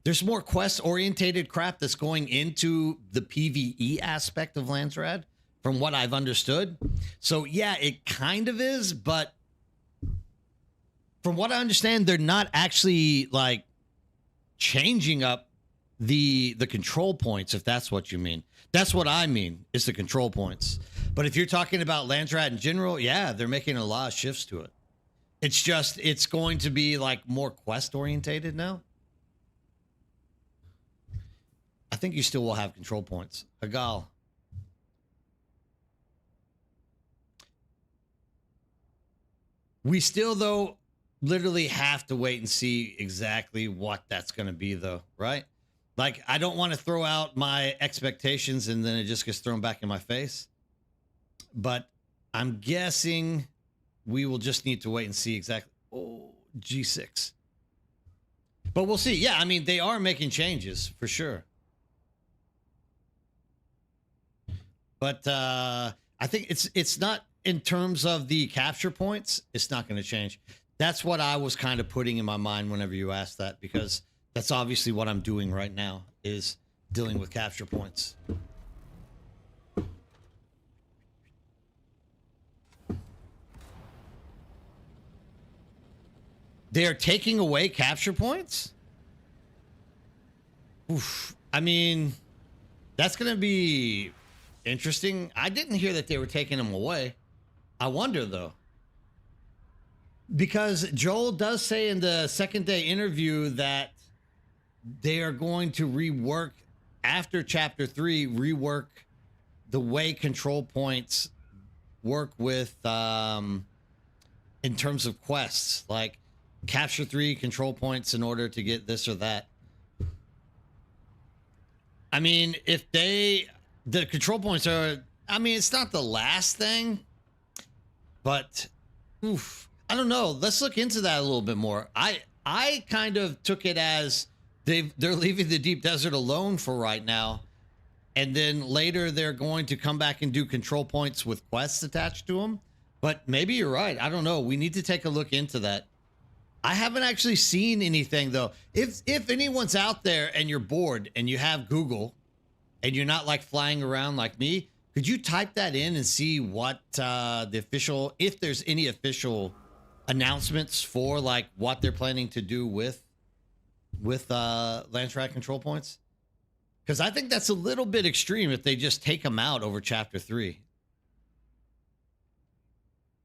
There's more quest-orientated crap that's going into the PvE aspect of Landsrad, from what I've understood. So, yeah, it kind of is, but from what I understand, they're not actually like changing up the control points, if that's what you mean. That's what I mean, is the control points. But if you're talking about Landsrad in general, yeah, they're making a lot of shifts to it. It's just, it's going to be like more quest orientated now. I think you still will have control points. Agal. We still, though, literally have to wait and see exactly what that's going to be, though, right? Like, I don't want to throw out my expectations and then it just gets thrown back in my face. But I'm guessing we will just need to wait and see exactly. Oh, G6. But we'll see. Yeah, I mean, they are making changes for sure. But I think it's not in terms of the capture points. It's not going to change. That's what I was kind of putting in my mind whenever you asked that, because that's obviously what I'm doing right now, is dealing with capture points. They're taking away capture points? Oof. I mean, that's going to be interesting. I didn't hear that they were taking them away. I wonder, though. Because Joel does say in the second day interview that they are going to rework, after Chapter 3, rework the way control points work with, in terms of quests. Like, capture 3 control points in order to get this or that. I mean, if the control points are, I mean, it's not the last thing, but, oof. I don't know. Let's look into that a little bit more. I kind of took it as they're leaving the deep desert alone for right now, and then later they're going to come back and do control points with quests attached to them. But maybe you're right. I don't know. We need to take a look into that. I haven't actually seen anything, though. If anyone's out there and you're bored and you have Google and you're not like flying around like me, could you type that in and see what the official, if there's any official announcements for like what they're planning to do with Landsrad control points? Because I think that's a little bit extreme if they just take them out over Chapter 3.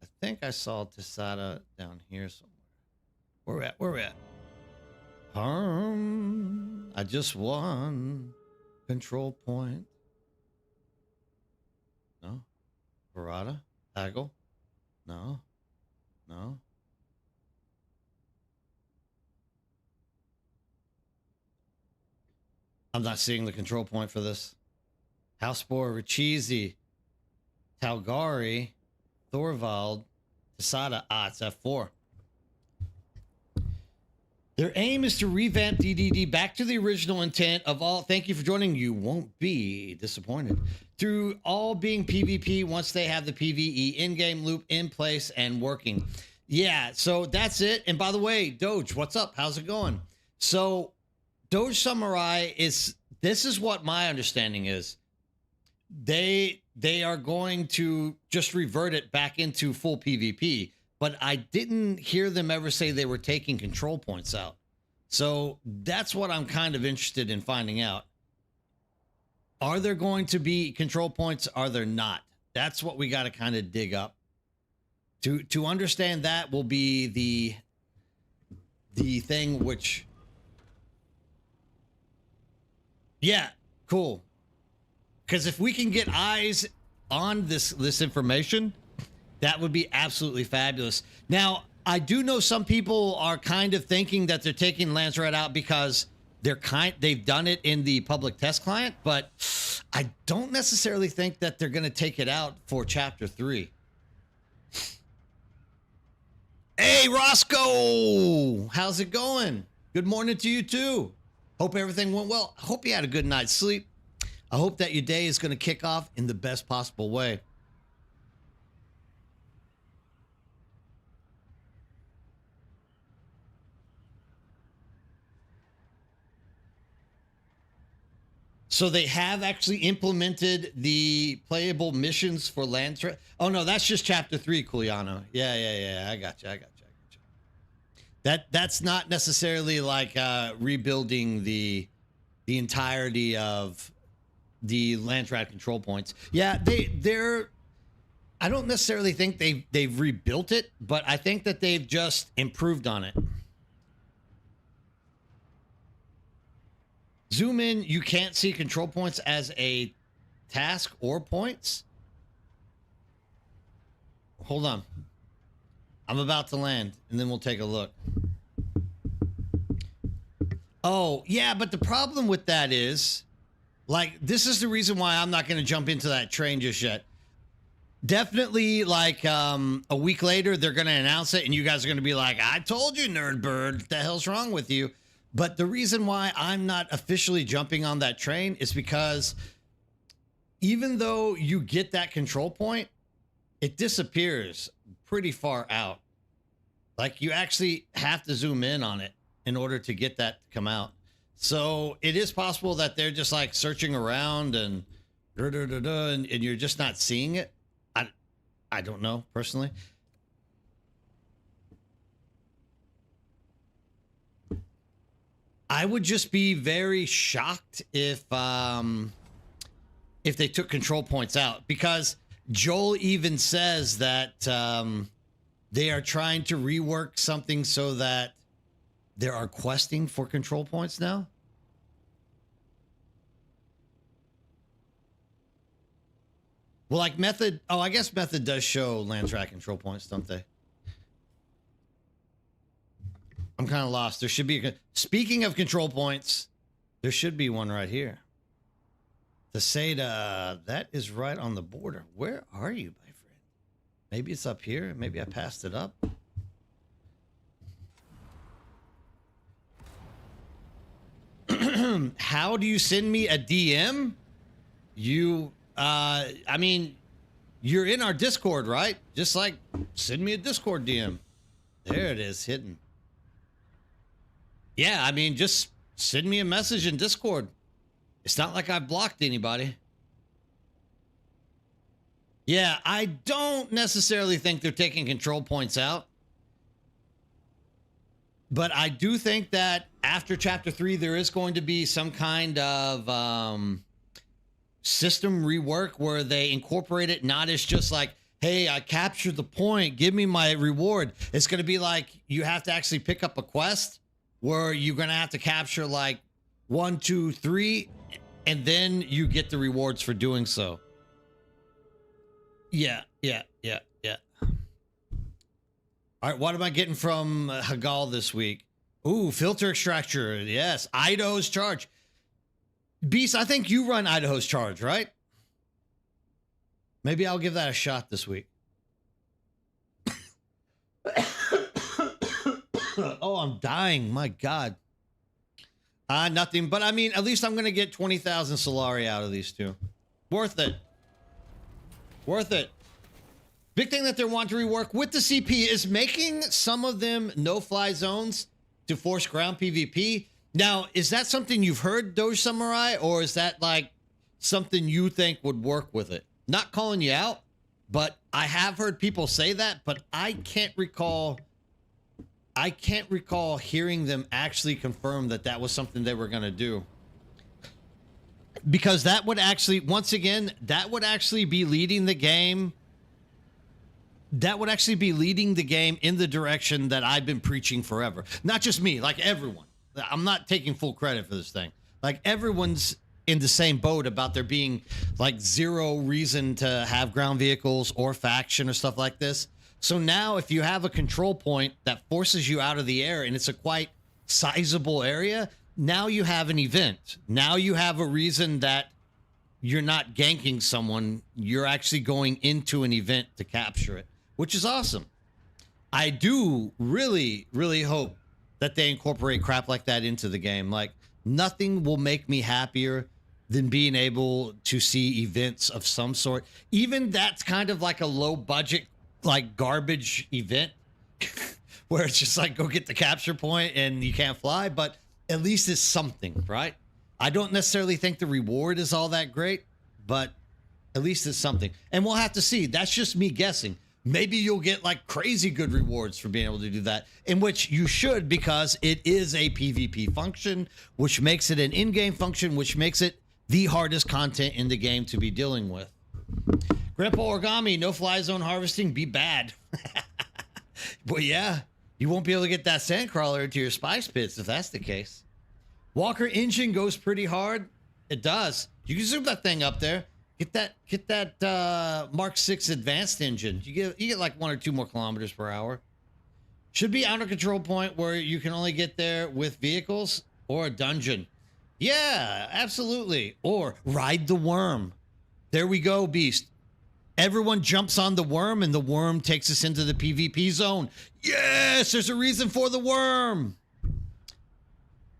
I think I saw Tisada down here somewhere. Where we at? I just won. control point. No. Parada? Taggle? No. No. I'm not seeing the control point for this. Houseboar, Richizi, Talgari, Thorvald, Tasada. Ah, it's F4. Their aim is to revamp DDD back to the original intent of all. Thank you for joining. You won't be disappointed. Through all being PvP once they have the PvE in-game loop in place and working. Yeah, so that's it. And by the way, Doge, what's up? How's it going? So Doge Samurai this is what my understanding is. They are going to just revert it back into full PvP, but I didn't hear them ever say they were taking control points out. So that's what I'm kind of interested in finding out. Are there going to be control points? Are there not? That's what we got to kind of dig up. To understand that will be the thing which, yeah, cool. Because if we can get eyes on this information, that would be absolutely fabulous. Now, I do know some people are kind of thinking that they're taking Lanzaret out because they've done it in the public test client, but I don't necessarily think that they're going to take it out for Chapter 3. Hey, Roscoe! How's it going? Good morning to you, too. Hope everything went well. I hope you had a good night's sleep. I hope that your day is going to kick off in the best possible way. So they have actually implemented the playable missions for Lanzaret. Oh no, that's just Chapter 3, Culiano. Yeah. I got you. That's not necessarily like rebuilding the entirety of the Lanzaret control points. Yeah, they're. I don't necessarily think they've rebuilt it, but I think that they've just improved on it. Zoom in, you can't see control points as a task or points. Hold on. I'm about to land, and then we'll take a look. Oh, yeah, but the problem with that is, like, this is the reason why I'm not going to jump into that train just yet. Definitely, like, a week later, they're going to announce it, and you guys are going to be like, I told you, Nerdbird, what the hell's wrong with you? But the reason why I'm not officially jumping on that train is because even though you get that control point, it disappears pretty far out. Like, you actually have to zoom in on it in order to get that to come out. So it is possible that they're just like searching around and you're just not seeing it. I don't know personally. I would just be very shocked if they took control points out, because Joel even says that they are trying to rework something so that there are questing for control points now. Well, like Method. Oh, I guess Method does show Lanzaret control points, don't they? I'm kind of lost. There should be speaking of control points, there should be one right here. The Seda, that is right on the border. Where are you, my friend? Maybe it's up here. Maybe I passed it up. How do you send me a DM? I mean, you're in our Discord, right? Just like send me a Discord DM. There it is, hidden. Yeah, I mean, just send me a message in Discord. It's not like I've blocked anybody. Yeah, I don't necessarily think they're taking control points out. But I do think that after Chapter 3, there is going to be some kind of system rework where they incorporate it not as just like, hey, I captured the point, give me my reward. It's going to be like you have to actually pick up a quest where you're going to have to capture like 1, 2, 3 and then you get the rewards for doing so. Yeah. All right, what am I getting from Hagal this week? Ooh, filter extractor. Yes, Idaho's charge. Beast, I think you run Idaho's charge, right? Maybe I'll give that a shot this week. Oh, I'm dying. My God. Nothing. But I mean, at least I'm going to get 20,000 Solari out of these two. Worth it. Worth it. Big thing that they're wanting to rework with the CP is making some of them no-fly zones to force ground PvP. Now, is that something you've heard, Doge Samurai, or is that like something you think would work with it? Not calling you out, but I have heard people say that, but I can't recall hearing them actually confirm that that was something they were going to do. Because that would actually, once again, that would actually be leading the game. That would actually be leading the game in the direction that I've been preaching forever. Not just me, like everyone. I'm not taking full credit for this thing. Like everyone's in the same boat about there being like zero reason to have ground vehicles or faction or stuff like this. So now if you have a control point that forces you out of the air and it's a quite sizable area, now you have an event. Now you have a reason that you're not ganking someone. You're actually going into an event to capture it, which is awesome. I do really, really hope that they incorporate crap like that into the game. Like nothing will make me happier than being able to see events of some sort. Even that's kind of like a low budget, like garbage event where it's just like, go get the capture point and you can't fly, but at least it's something, right? I don't necessarily think the reward is all that great, but at least it's something. And we'll have to see. That's just me guessing. Maybe you'll get like crazy good rewards for being able to do that, in which you should, because it is a PvP function, which makes it an in-game function, which makes it the hardest content in the game to be dealing with. Grandpa Origami, no fly zone harvesting, be bad. But yeah, you won't be able to get that sandcrawler into your spice pits if that's the case. Walker engine goes pretty hard. It does. You can zoom that thing up there. Get that Mark 6 advanced engine. You get like 1 or 2 more kilometers per hour. Should be on a control point where you can only get there with vehicles or a dungeon. Yeah, absolutely. Or ride the worm. There we go, Beast. Everyone jumps on the worm and the worm takes us into the PvP zone. Yes, there's a reason for the worm.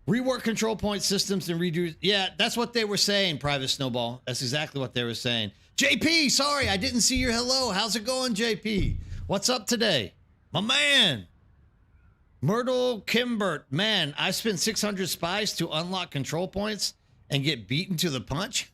Rework control point systems and redo. Yeah, that's what they were saying, Private Snowball. That's exactly what they were saying. JP, sorry, I didn't see your hello. How's it going, JP? What's up today? My man. Myrtle Kimbert. Man, I spent 600 spies to unlock control points and get beaten to the punch.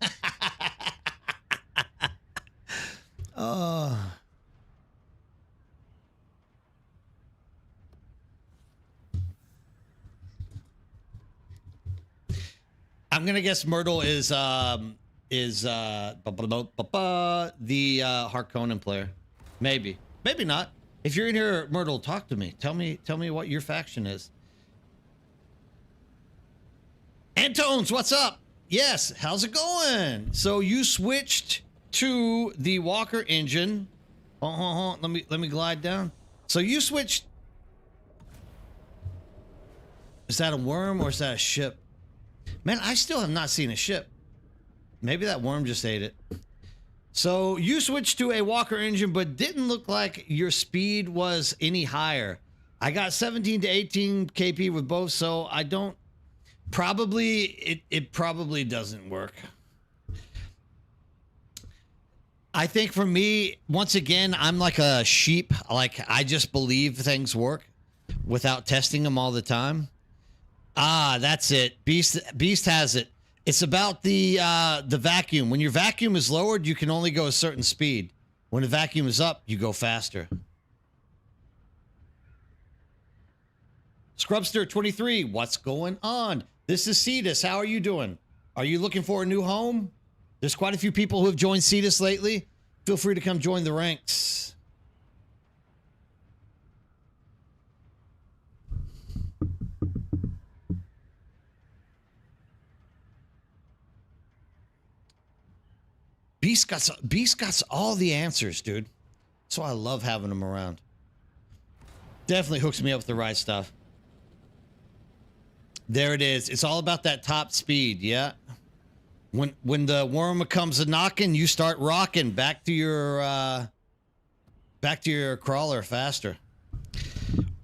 I'm gonna guess Myrtle is the Harkonnen player. Maybe not. If you're in here, Myrtle, talk to me. Tell me what your faction is. Antones, what's up? Yes, how's it going? So you switched to the Walker engine. Let me glide down. So you switched. Is that a worm or is that a ship? Man, I still have not seen a ship. Maybe that worm just ate it. So you switched to a Walker engine, but didn't look like your speed was any higher. I got 17 to 18 KP with both, so I don't. Probably, it probably doesn't work. I think for me, once again, I'm like a sheep. Like I just believe things work without testing them all the time. Ah, that's it. Beast has it. It's about the vacuum. When your vacuum is lowered, you can only go a certain speed. When the vacuum is up, you go faster. Scrubster 23, what's going on? This is Cetus. How are you doing? Are you looking for a new home? There's quite a few people who have joined Cetus lately. Feel free to come join the ranks. Beast got all the answers, dude. That's why I love having him around. Definitely hooks me up with the right stuff. There it is. It's all about that top speed, yeah. When the worm comes a knocking, you start rocking back to your crawler faster.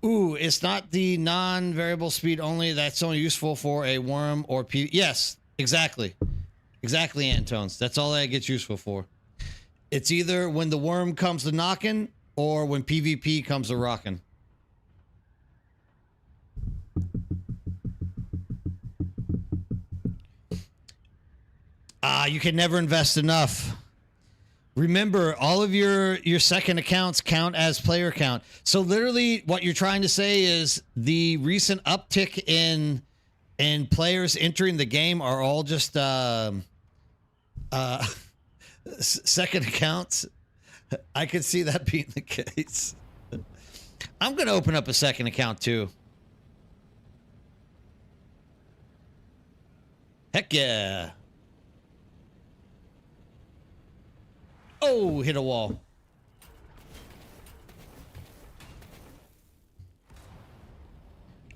Ooh, it's not the non-variable speed only. That's only useful for a worm or yes, exactly. Exactly, Antones. That's all that gets useful for. It's either when the worm comes to knocking or when PvP comes to rocking. You can never invest enough. Remember, all of your second accounts count as player count. So literally what you're trying to say is the recent uptick in players entering the game are all just second accounts. I could see that being the case. I'm going to open up a second account too. Heck yeah. Oh, hit a wall.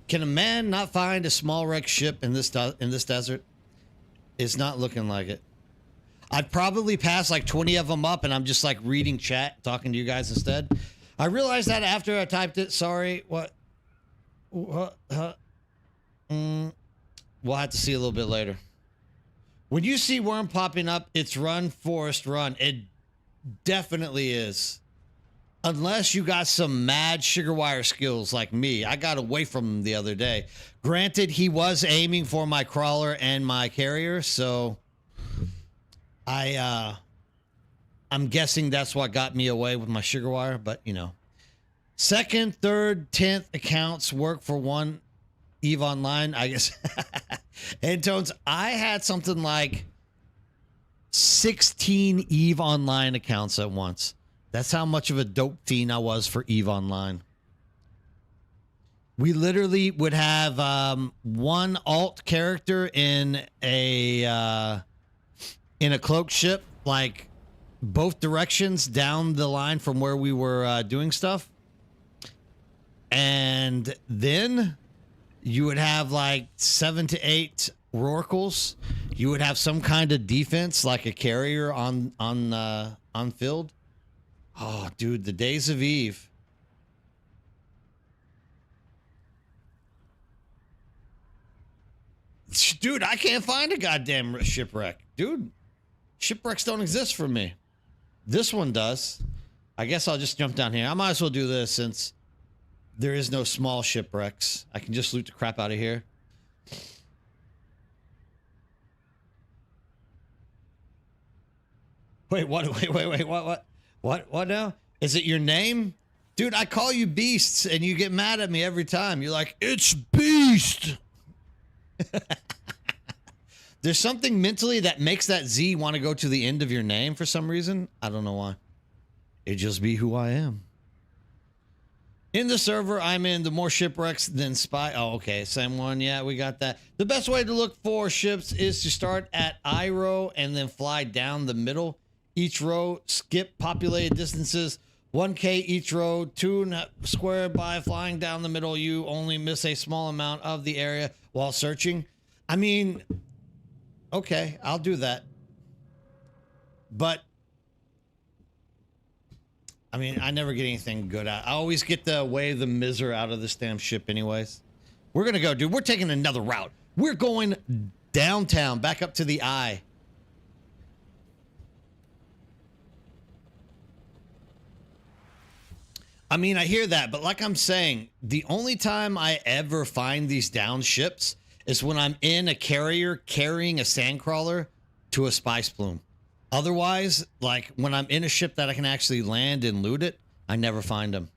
Can a man not find a small wrecked ship in this desert? It's not looking like it. I'd probably pass like 20 of them up, and I'm just like reading chat, talking to you guys instead. I realized that after I typed it. Sorry. What? We'll have to see a little bit later. When you see worm popping up, it's run, Forrest, run. It definitely is. Unless you got some mad sugar wire skills like me. I got away from him the other day. Granted, he was aiming for my crawler and my carrier, so I'm guessing that's what got me away with my sugar wire, but you know. Second, third, 10th accounts work for one EVE Online, I guess. Antones, I had something like 16 EVE Online accounts at once. That's how much of a dope fiend I was for EVE Online. We literally would have one alt character in a cloak ship, like both directions down the line from where we were doing stuff. And then you would have like 7 to 8 Rorquals. You would have some kind of defense, like a carrier on field. Oh, dude, the days of EVE. Dude, I can't find a goddamn shipwreck. Dude, shipwrecks don't exist for me. This one does. I guess I'll just jump down here. I might as well do this since there is no small shipwrecks. I can just loot the crap out of here. Wait, what? Wait, what now? Is it your name? Dude, I call you Beasts and you get mad at me every time. You're like, it's Beast. There's something mentally that makes that Z want to go to the end of your name for some reason. I don't know why. It just be who I am. In the server I'm in, the more shipwrecks than spy. Oh, okay. Same one. Yeah, we got that. The best way to look for ships is to start at I row and then fly down the middle. Each row, skip populated distances. 1K each row, 2 squared by flying down the middle. You only miss a small amount of the area while searching. I mean, okay, I'll do that. But I mean, I never get anything good out. I always get the wave the miser out of this damn ship anyways. We're going to go, dude. We're taking another route. We're going downtown, back up to the eye. I mean, I hear that, but like I'm saying, the only time I ever find these down ships is when I'm in a carrier carrying a sandcrawler to a spice plume. Otherwise, like when I'm in a ship that I can actually land and loot it, I never find them.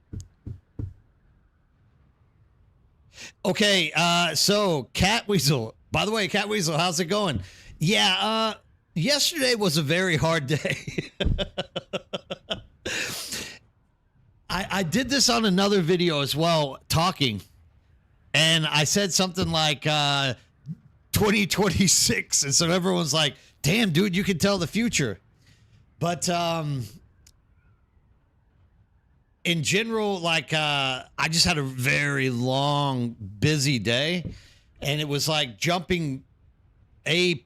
Okay, so Cat Weasel. By the way, Cat Weasel, how's it going? Yeah, yesterday was a very hard day. I did this on another video as well, talking, and I said something like 2026, and so everyone's like, damn, dude, you can tell the future. But in general, like I just had a very long, busy day, and it was like jumping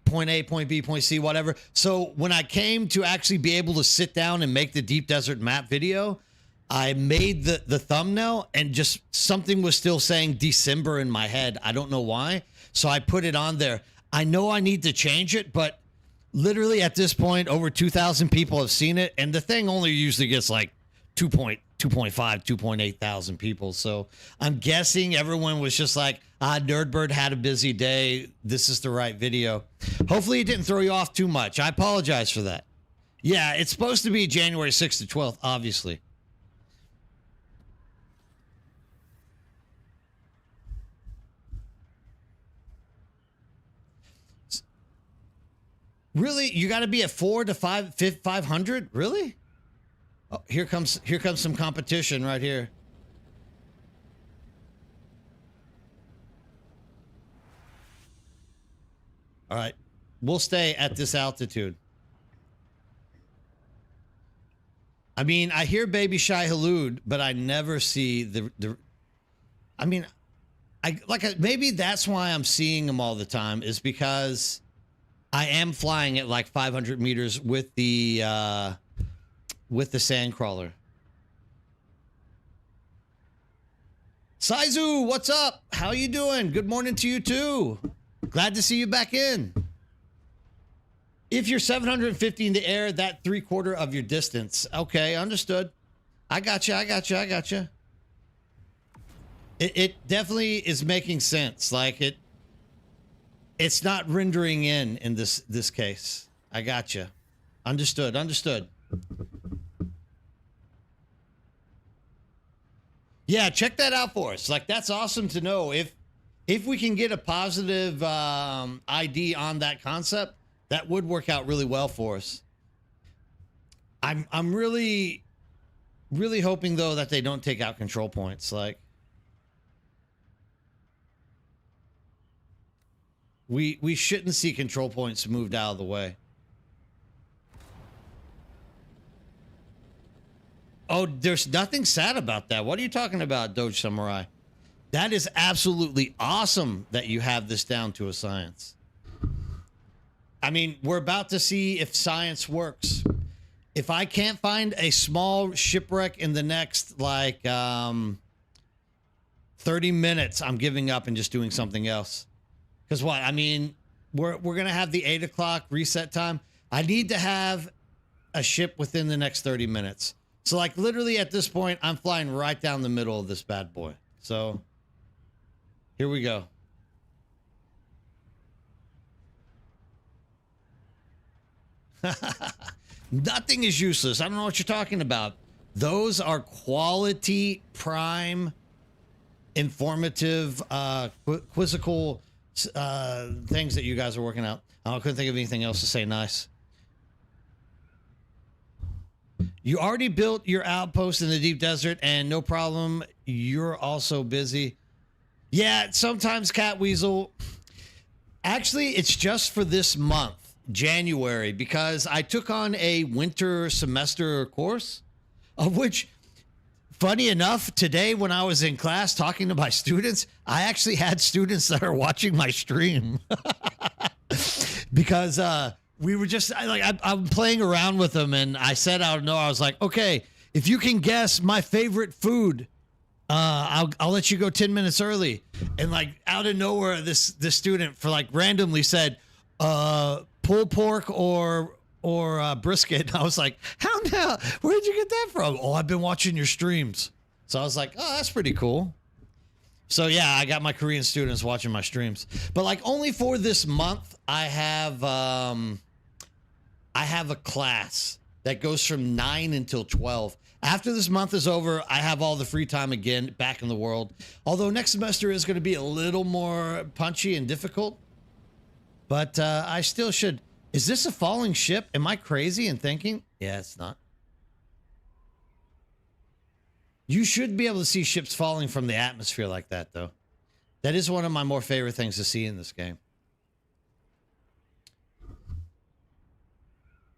point A, point B, point C, whatever. So when I came to actually be able to sit down and make the deep desert map video, I made the thumbnail and just something was still saying December in my head. I don't know why. So I put it on there. I know I need to change it, but literally at this point, over 2,000 people have seen it. And the thing only usually gets like 2.5, 2.8 thousand people. So I'm guessing everyone was just like, Nerdbird had a busy day. This is the right video. Hopefully it didn't throw you off too much. I apologize for that. Yeah, it's supposed to be January 6th to 12th, obviously. Really? You got to be at 4 to 500? Really? Oh, here comes some competition right here. All right. We'll stay at this altitude. I mean, I hear Baby Shy Halud, but I never see the I mean, maybe that's why I'm seeing them all the time, is because I am flying at like 500 meters with the sandcrawler. Saizu, what's up? How you doing? Good morning to you too. Glad to see you back in. If you're 750 in the air, that 3/4 of your distance. Okay, understood. I got you. It definitely is making sense. Like it's not rendering in this case. I got you. Understood. Yeah, check that out for us. Like, that's awesome to know. If we can get a positive ID on that concept, that would work out really well for us. I'm really hoping though that they don't take out control points. Like, we shouldn't see control points moved out of the way. Oh, there's nothing sad about that. What are you talking about, Doge Samurai? That is absolutely awesome that you have this down to a science. I mean, we're about to see if science works. If I can't find a small shipwreck in the next, like, 30 minutes, I'm giving up and just doing something else. Because what? I mean, we're going to have the 8 o'clock reset time. I need to have a ship within the next 30 minutes. So, like, literally at this point, I'm flying right down the middle of this bad boy. So, here we go. Nothing is useless. I don't know what you're talking about. Those are quality, prime, informative, quizzical things that you guys are working out. I couldn't think of anything else to say nice. You already built your outpost in the deep desert, and no problem. You're also busy. Yeah, sometimes, Cat Weasel. Actually, it's just for this month. January, because I took on a winter semester course, of which, funny enough, today when I was in class talking to my students, I actually had students that are watching my stream because we were just I'm playing around with them, and I said out of nowhere, I was like, okay, if you can guess my favorite food, I'll let you go 10 minutes early. And like out of nowhere, this student for like randomly said, pulled pork or brisket. And I was like, how now? Where did you get that from? Oh, I've been watching your streams. So I was like, oh, that's pretty cool. So yeah, I got my Korean students watching my streams. But like only for this month, I have a class that goes from 9 until 12. After this month is over, I have all the free time again back in the world. Although next semester is going to be a little more punchy and difficult. But I still should. Is this a falling ship? Am I crazy in thinking? Yeah, it's not. You should be able to see ships falling from the atmosphere like that, though. That is one of my more favorite things to see in this game.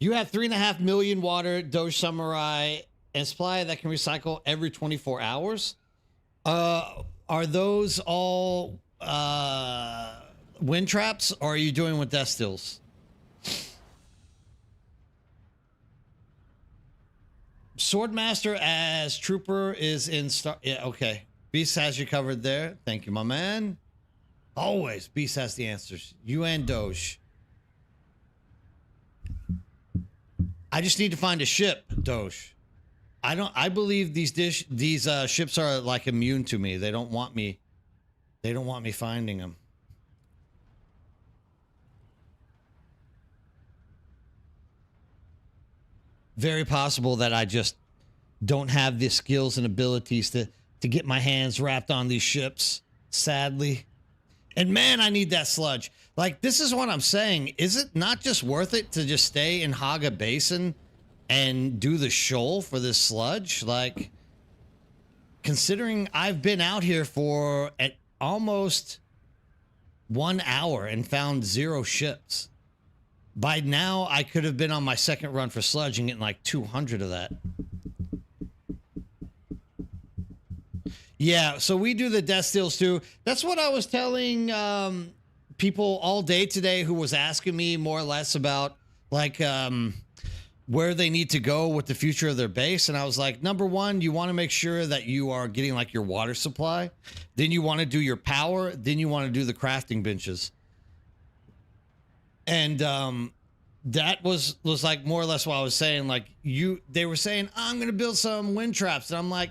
You have 3.5 million water, Doge Samurai, and supply that can recycle every 24 hours. Are those all wind traps, or are you doing with death stills? Swordmaster as trooper is in star. Yeah, okay. Beast has you covered there. Thank you, my man. Always, Beast has the answers. You and Doge. I just need to find a ship, Doge. I believe these ships are like immune to me. They don't want me. They don't want me finding them. Very possible that I just don't have the skills and abilities to get my hands wrapped on these ships, sadly. And man, I need that sludge. Like, this is what I'm saying. Is it not just worth it to just stay in Haga Basin and do the shoal for this sludge? Like, considering I've been out here for almost 1 hour and found 0 ships. By now, I could have been on my second run for sludge and getting like 200 of that. Yeah, so we do the death stills too. That's what I was telling people all day today who was asking me more or less about like where they need to go with the future of their base. And I was like, number one, you want to make sure that you are getting like your water supply. Then you want to do your power. Then you want to do the crafting benches. And that was like more or less what I was saying. Like they were saying, I'm going to build some wind traps. And I'm like,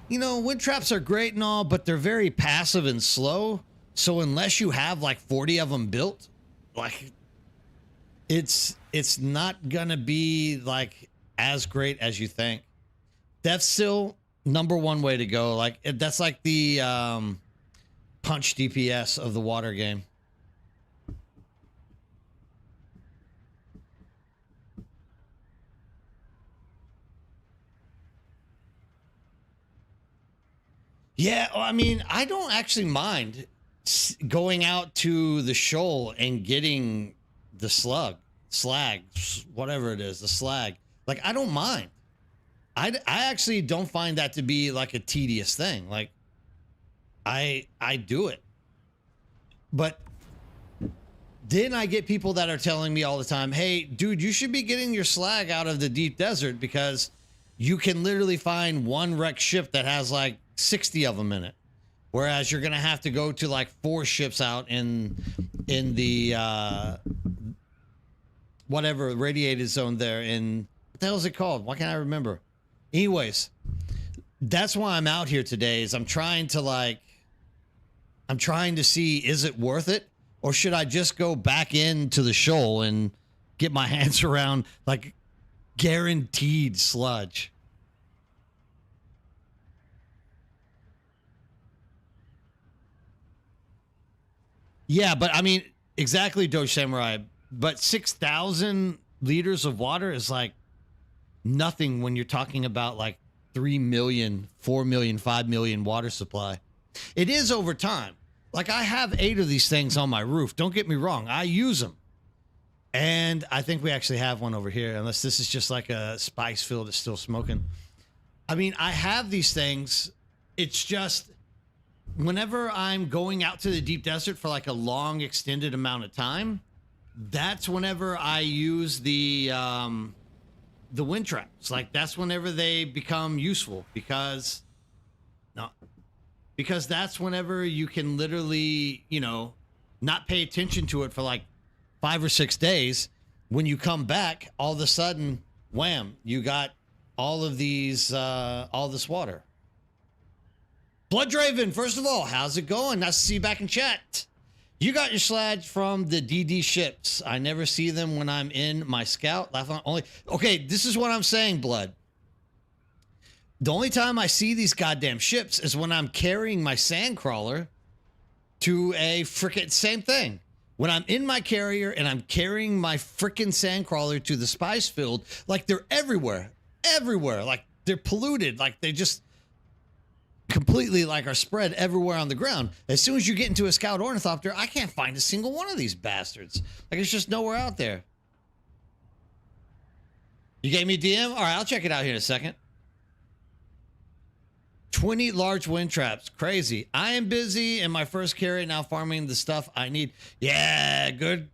you know, wind traps are great and all, but they're very passive and slow. So unless you have like 40 of them built, like it's not going to be like as great as you think. That's still number one way to go. Like that's like the punch DPS of the water game. Yeah, I mean, I don't actually mind going out to the shoal and getting the slag, whatever it is, the slag. Like, I don't mind. I actually don't find that to be like a tedious thing. Like, I do it. But then I get people that are telling me all the time, hey, dude, you should be getting your slag out of the deep desert because you can literally find one wrecked ship that has like 60 of them in it, whereas you're gonna have to go to like 4 ships out in the whatever radiated zone there in what the hell is it called? Why can't I remember? Anyways, that's why I'm out here today. Is I'm trying to see, is it worth it, or should I just go back into the shoal and get my hands around like guaranteed sludge? Yeah, but I mean, exactly, Doge Samurai. But 6,000 liters of water is like nothing when you're talking about like 3 million, 4 million, 5 million water supply. It is over time. Like I have 8 of these things on my roof. Don't get me wrong. I use them. And I think we actually have one over here, unless this is just like a spice field that's still smoking. I mean, I have these things. It's just whenever I'm going out to the deep desert for like a long extended amount of time, that's whenever I use the wind traps. Like that's whenever they become useful because that's whenever you can literally, you know, not pay attention to it for like 5 or 6 days. When you come back, all of a sudden, wham, you got all of these, all this water. Bloodraven, first of all, how's it going? Nice to see you back in chat. You got your sludge from the DD ships. I never see them when I'm in my scout. Laugh on only. Okay, this is what I'm saying, Blood. The only time I see these goddamn ships is when I'm carrying my sandcrawler to a frickin' same thing. When I'm in my carrier and I'm carrying my frickin' sandcrawler to the spice field, like they're everywhere. Like they're polluted. Like they just completely like are spread everywhere on the ground. As soon as you get into a scout ornithopter, I can't find a single one of these bastards. Like it's just nowhere out there. You gave me DM? All right, I'll check it out here in a second. 20 large wind traps. Crazy. I am busy in my first carry now farming the stuff I need. Yeah, good.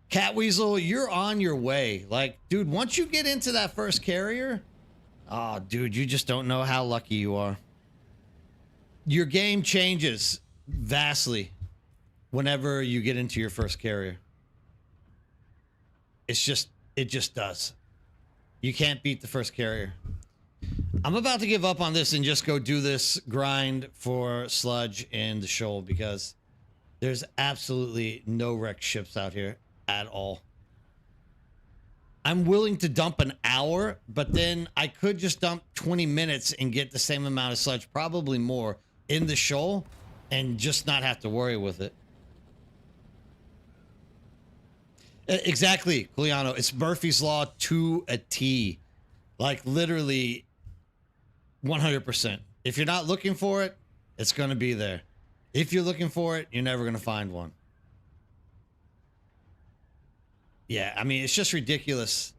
Cat Weasel, you're on your way. Like, dude, once you get into that first carrier, oh, dude, you just don't know how lucky you are. Your game changes vastly whenever you get into your first carrier. It just does. You can't beat the first carrier. I'm about to give up on this and just go do this grind for sludge in the shoal because there's absolutely no wrecked ships out here at all. I'm willing to dump an hour, but then I could just dump 20 minutes and get the same amount of sludge, probably more, in the shoal and just not have to worry with it. Exactly, Giuliano. It's Murphy's Law to a T. Like, literally 100%. If you're not looking for it, it's going to be there. If you're looking for it, you're never going to find one. Yeah, I mean, it's just ridiculous.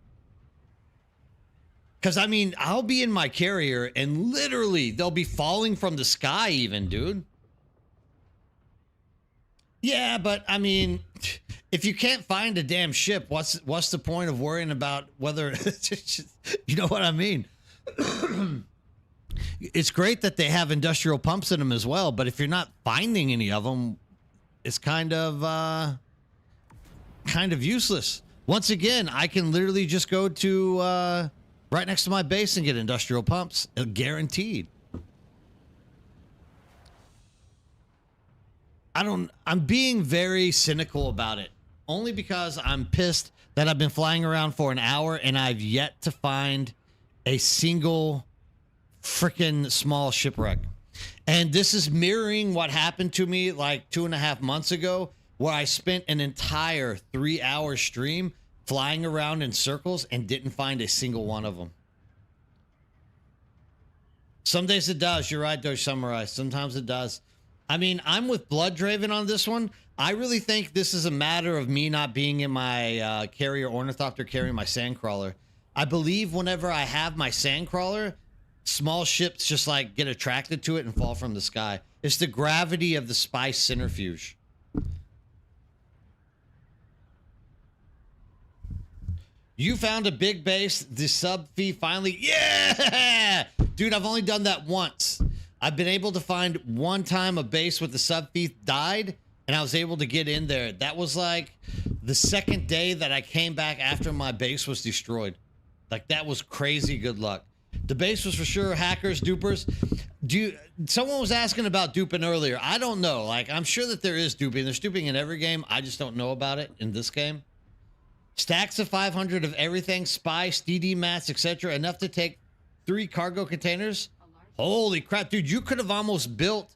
Because, I mean, I'll be in my carrier and literally they'll be falling from the sky even, dude. Yeah, but, I mean, if you can't find a damn ship, what's the point of worrying about whether... You know what I mean? It's great that they have industrial pumps in them as well, but if you're not finding any of them, it's kind of useless. Once again, I can literally just go to right next to my base and get industrial pumps, guaranteed. I'm being very cynical about it, only because I'm pissed that I've been flying around for an hour and I've yet to find a single freaking small shipwreck. And this is mirroring what happened to me like 2.5 months ago, where I spent an entire 3-hour stream flying around in circles and didn't find a single one of them. Some days it does. You're right, Doge Samurai. Sometimes it does. I mean, I'm with Blooddraven on this one. I really think this is a matter of me not being in my carrier ornithopter carrying my sandcrawler. I believe whenever I have my sandcrawler, small ships just like get attracted to it and fall from the sky. It's the gravity of the spice centrifuge. You found a big base, the sub fee finally. Yeah! Dude, I've only done that once. I've been able to find one time a base with the sub fee died, and I was able to get in there. That was like the second day that I came back after my base was destroyed. Like, that was crazy good luck. The base was for sure hackers, dupers. Someone was asking about duping earlier. I don't know. Like, I'm sure that there is duping. There's duping in every game. I just don't know about it in this game. Stacks of 500 of everything, spice, DD mats, etc. Enough to take 3 cargo containers. Holy crap, dude. You could have almost built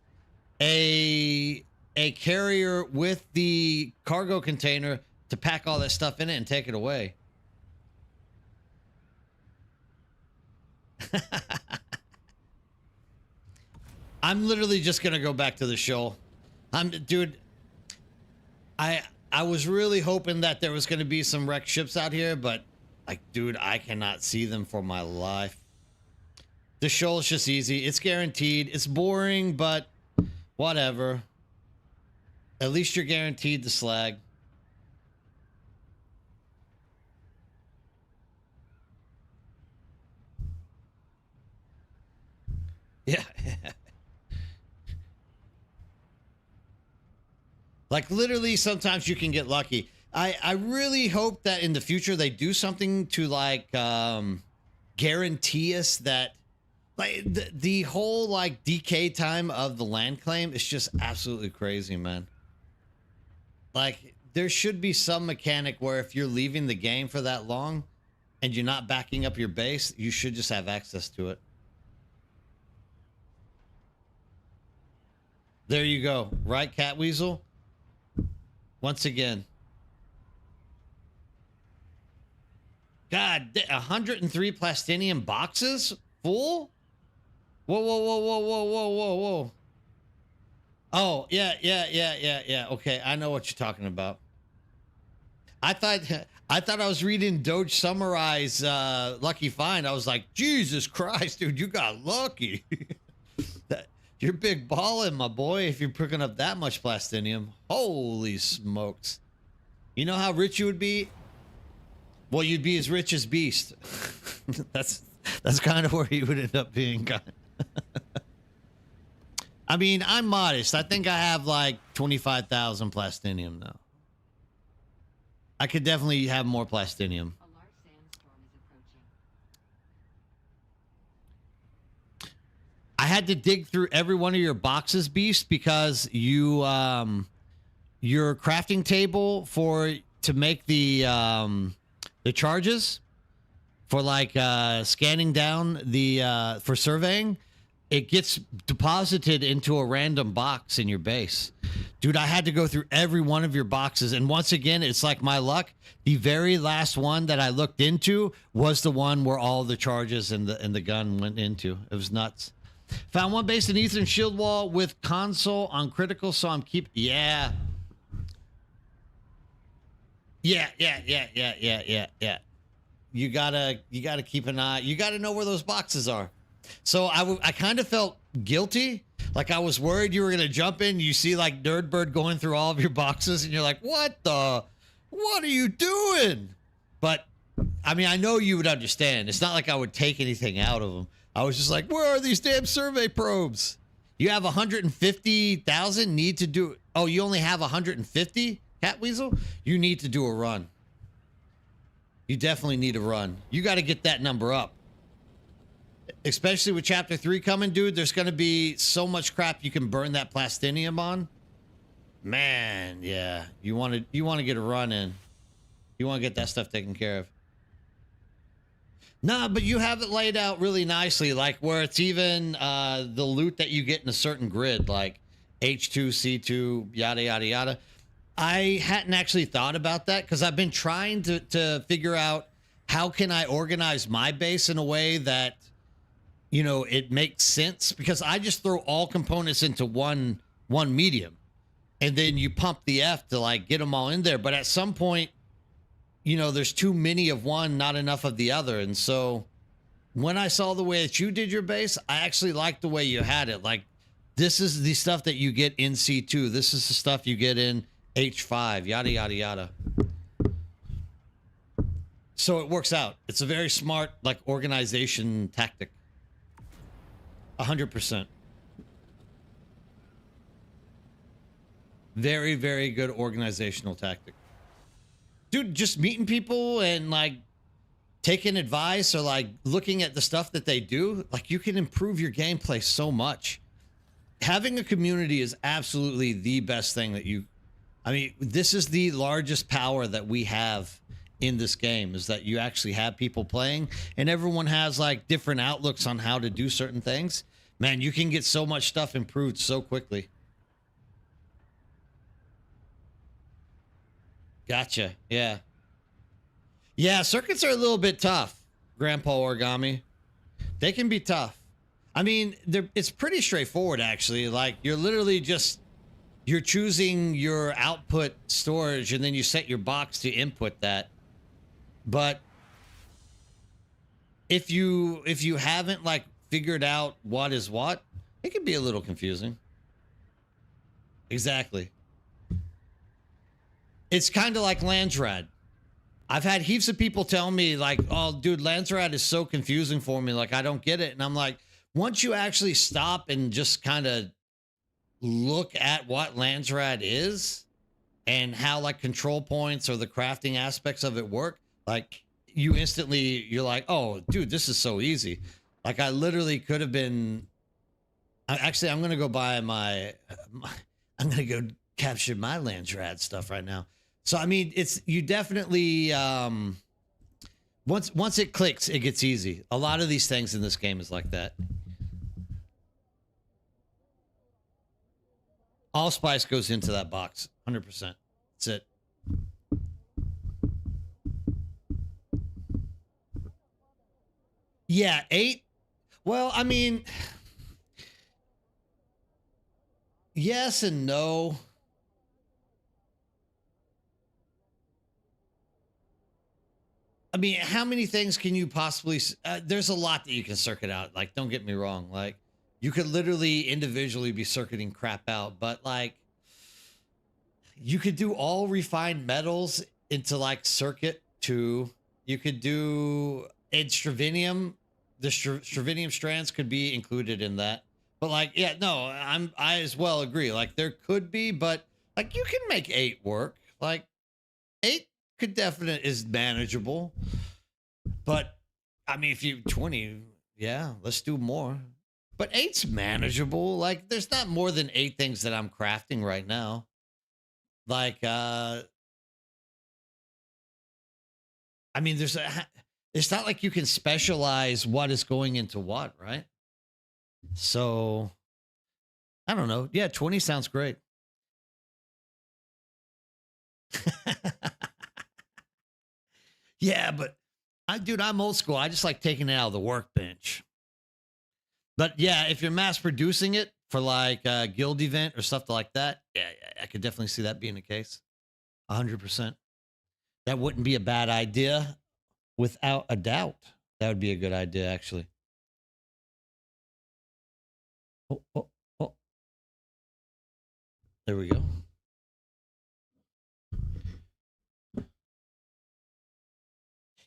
a carrier with the cargo container to pack all that stuff in it and take it away. I'm literally just gonna go back to the show. Dude, I was really hoping that there was gonna be some wrecked ships out here, but like, dude, I cannot see them for my life. The shoal is just easy. It's guaranteed. It's boring, but whatever. At least you're guaranteed the slag. Yeah. Like, literally, sometimes you can get lucky. I really hope that in the future they do something to, like, guarantee us that, like, the whole, like, decay time of the land claim is just absolutely crazy, man. Like, there should be some mechanic where if you're leaving the game for that long and you're not backing up your base, you should just have access to it. There you go. Right, Cat Weasel? Once again. God, 103 plastinium boxes? Full? Whoa, whoa, whoa, whoa, whoa, whoa, whoa, whoa. Oh, yeah. Okay, I know what you're talking about. I thought I thought I was reading Doge summarize Lucky Find. I was like, Jesus Christ, dude, you got lucky. That, you're big balling, my boy, if you're picking up that much plastinium. Holy smokes. You know how rich you would be? Well, you'd be as rich as Beast. that's kind of where you would end up being. I mean, I'm modest. I think I have like 25,000 plastinium now. I could definitely have more plastinium. A large sandstorm is approaching. I had to dig through every one of your boxes, Beast, because you your crafting table to make the charges for like scanning down the for surveying, it gets deposited into a random box in your base. Dude, I had to go through every one of your boxes, and once again, it's like my luck. The very last one that I looked into was the one where all the charges and the gun went into. It was nuts. Found one based in Ethan shield wall with console on critical, so I'm yeah. Yeah. You gotta keep an eye. You gotta know where those boxes are. So I kind of felt guilty. Like I was worried you were gonna jump in. You see like Nerdbird going through all of your boxes, and you're like, what are you doing? But I mean, I know you would understand. It's not like I would take anything out of them. I was just like, where are these damn survey probes? You have 150,000 need to do. Oh, you only have 150, Cat Weasel? You need to do a run. You definitely need a run. You got to get that number up. Especially with chapter 3 coming, dude. There's going to be so much crap you can burn that plastinium on. Man, yeah. You want to get a run in. You want to get that stuff taken care of. Nah, but you have it laid out really nicely, like where it's even the loot that you get in a certain grid, like H2, C2, yada, yada, yada. I hadn't actually thought about that because I've been trying to figure out how can I organize my base in a way that, you know, it makes sense, because I just throw all components into one medium, and then you pump the F to like get them all in there. But at some point, you know, there's too many of one, not enough of the other. And so when I saw the way that you did your base, I actually liked the way you had it. Like, this is the stuff that you get in C2. This is the stuff you get in H5, yada, yada, yada. So it works out. It's a very smart, like, organization tactic. 100%. Very, very good organizational tactic. Dude, just meeting people and like taking advice or like looking at the stuff that they do, like you can improve your gameplay so much. Having a community is absolutely the best thing that I mean, this is the largest power that we have in this game, is that you actually have people playing and everyone has like different outlooks on how to do certain things. Man, you can get so much stuff improved so quickly. Gotcha. Yeah. Yeah, circuits are a little bit tough, Grandpa Origami. They can be tough. I mean, it's pretty straightforward, actually. Like, you're literally you're choosing your output storage, and then you set your box to input that. But if you haven't, like, figured out what is what, it can be a little confusing. Exactly. It's kind of like Landsrad. I've had heaps of people tell me like, oh, dude, Landsrad is so confusing for me. Like, I don't get it. And I'm like, once you actually stop and just kind of look at what Landsrad is and how like control points or the crafting aspects of it work, like you're like, oh, dude, this is so easy. Like, I literally could have been, actually, I'm going to go buy I'm going to go capture my Landsrad stuff right now. So, I mean, you definitely, once it clicks, it gets easy. A lot of these things in this game is like that. Allspice goes into that box, 100%. That's it. Yeah, 8. Well, I mean, yes and no. I mean, how many things can you possibly? There's a lot that you can circuit out. Like, don't get me wrong. Like, you could literally individually be circuiting crap out, but like, you could do all refined metals into like circuit two. You could do in Stravinium. The Stravinium strands could be included in that. But like, yeah, no, I as well agree. Like, there could be, but like, you can make 8 work. Like, 8 could definitely is manageable. But I mean, if you 20, yeah, let's do more. But 8's manageable. Like, there's not more than 8 things that I'm crafting right now. Like, I mean, it's not like you can specialize what is going into what, right? So I don't know. Yeah, 20 sounds great. Yeah, but dude, I'm old school. I just like taking it out of the workbench. But yeah, if you're mass producing it for like a guild event or stuff like that, yeah, I could definitely see that being the case. 100%. That wouldn't be a bad idea without a doubt. That would be a good idea, actually. Oh, oh, oh. There we go.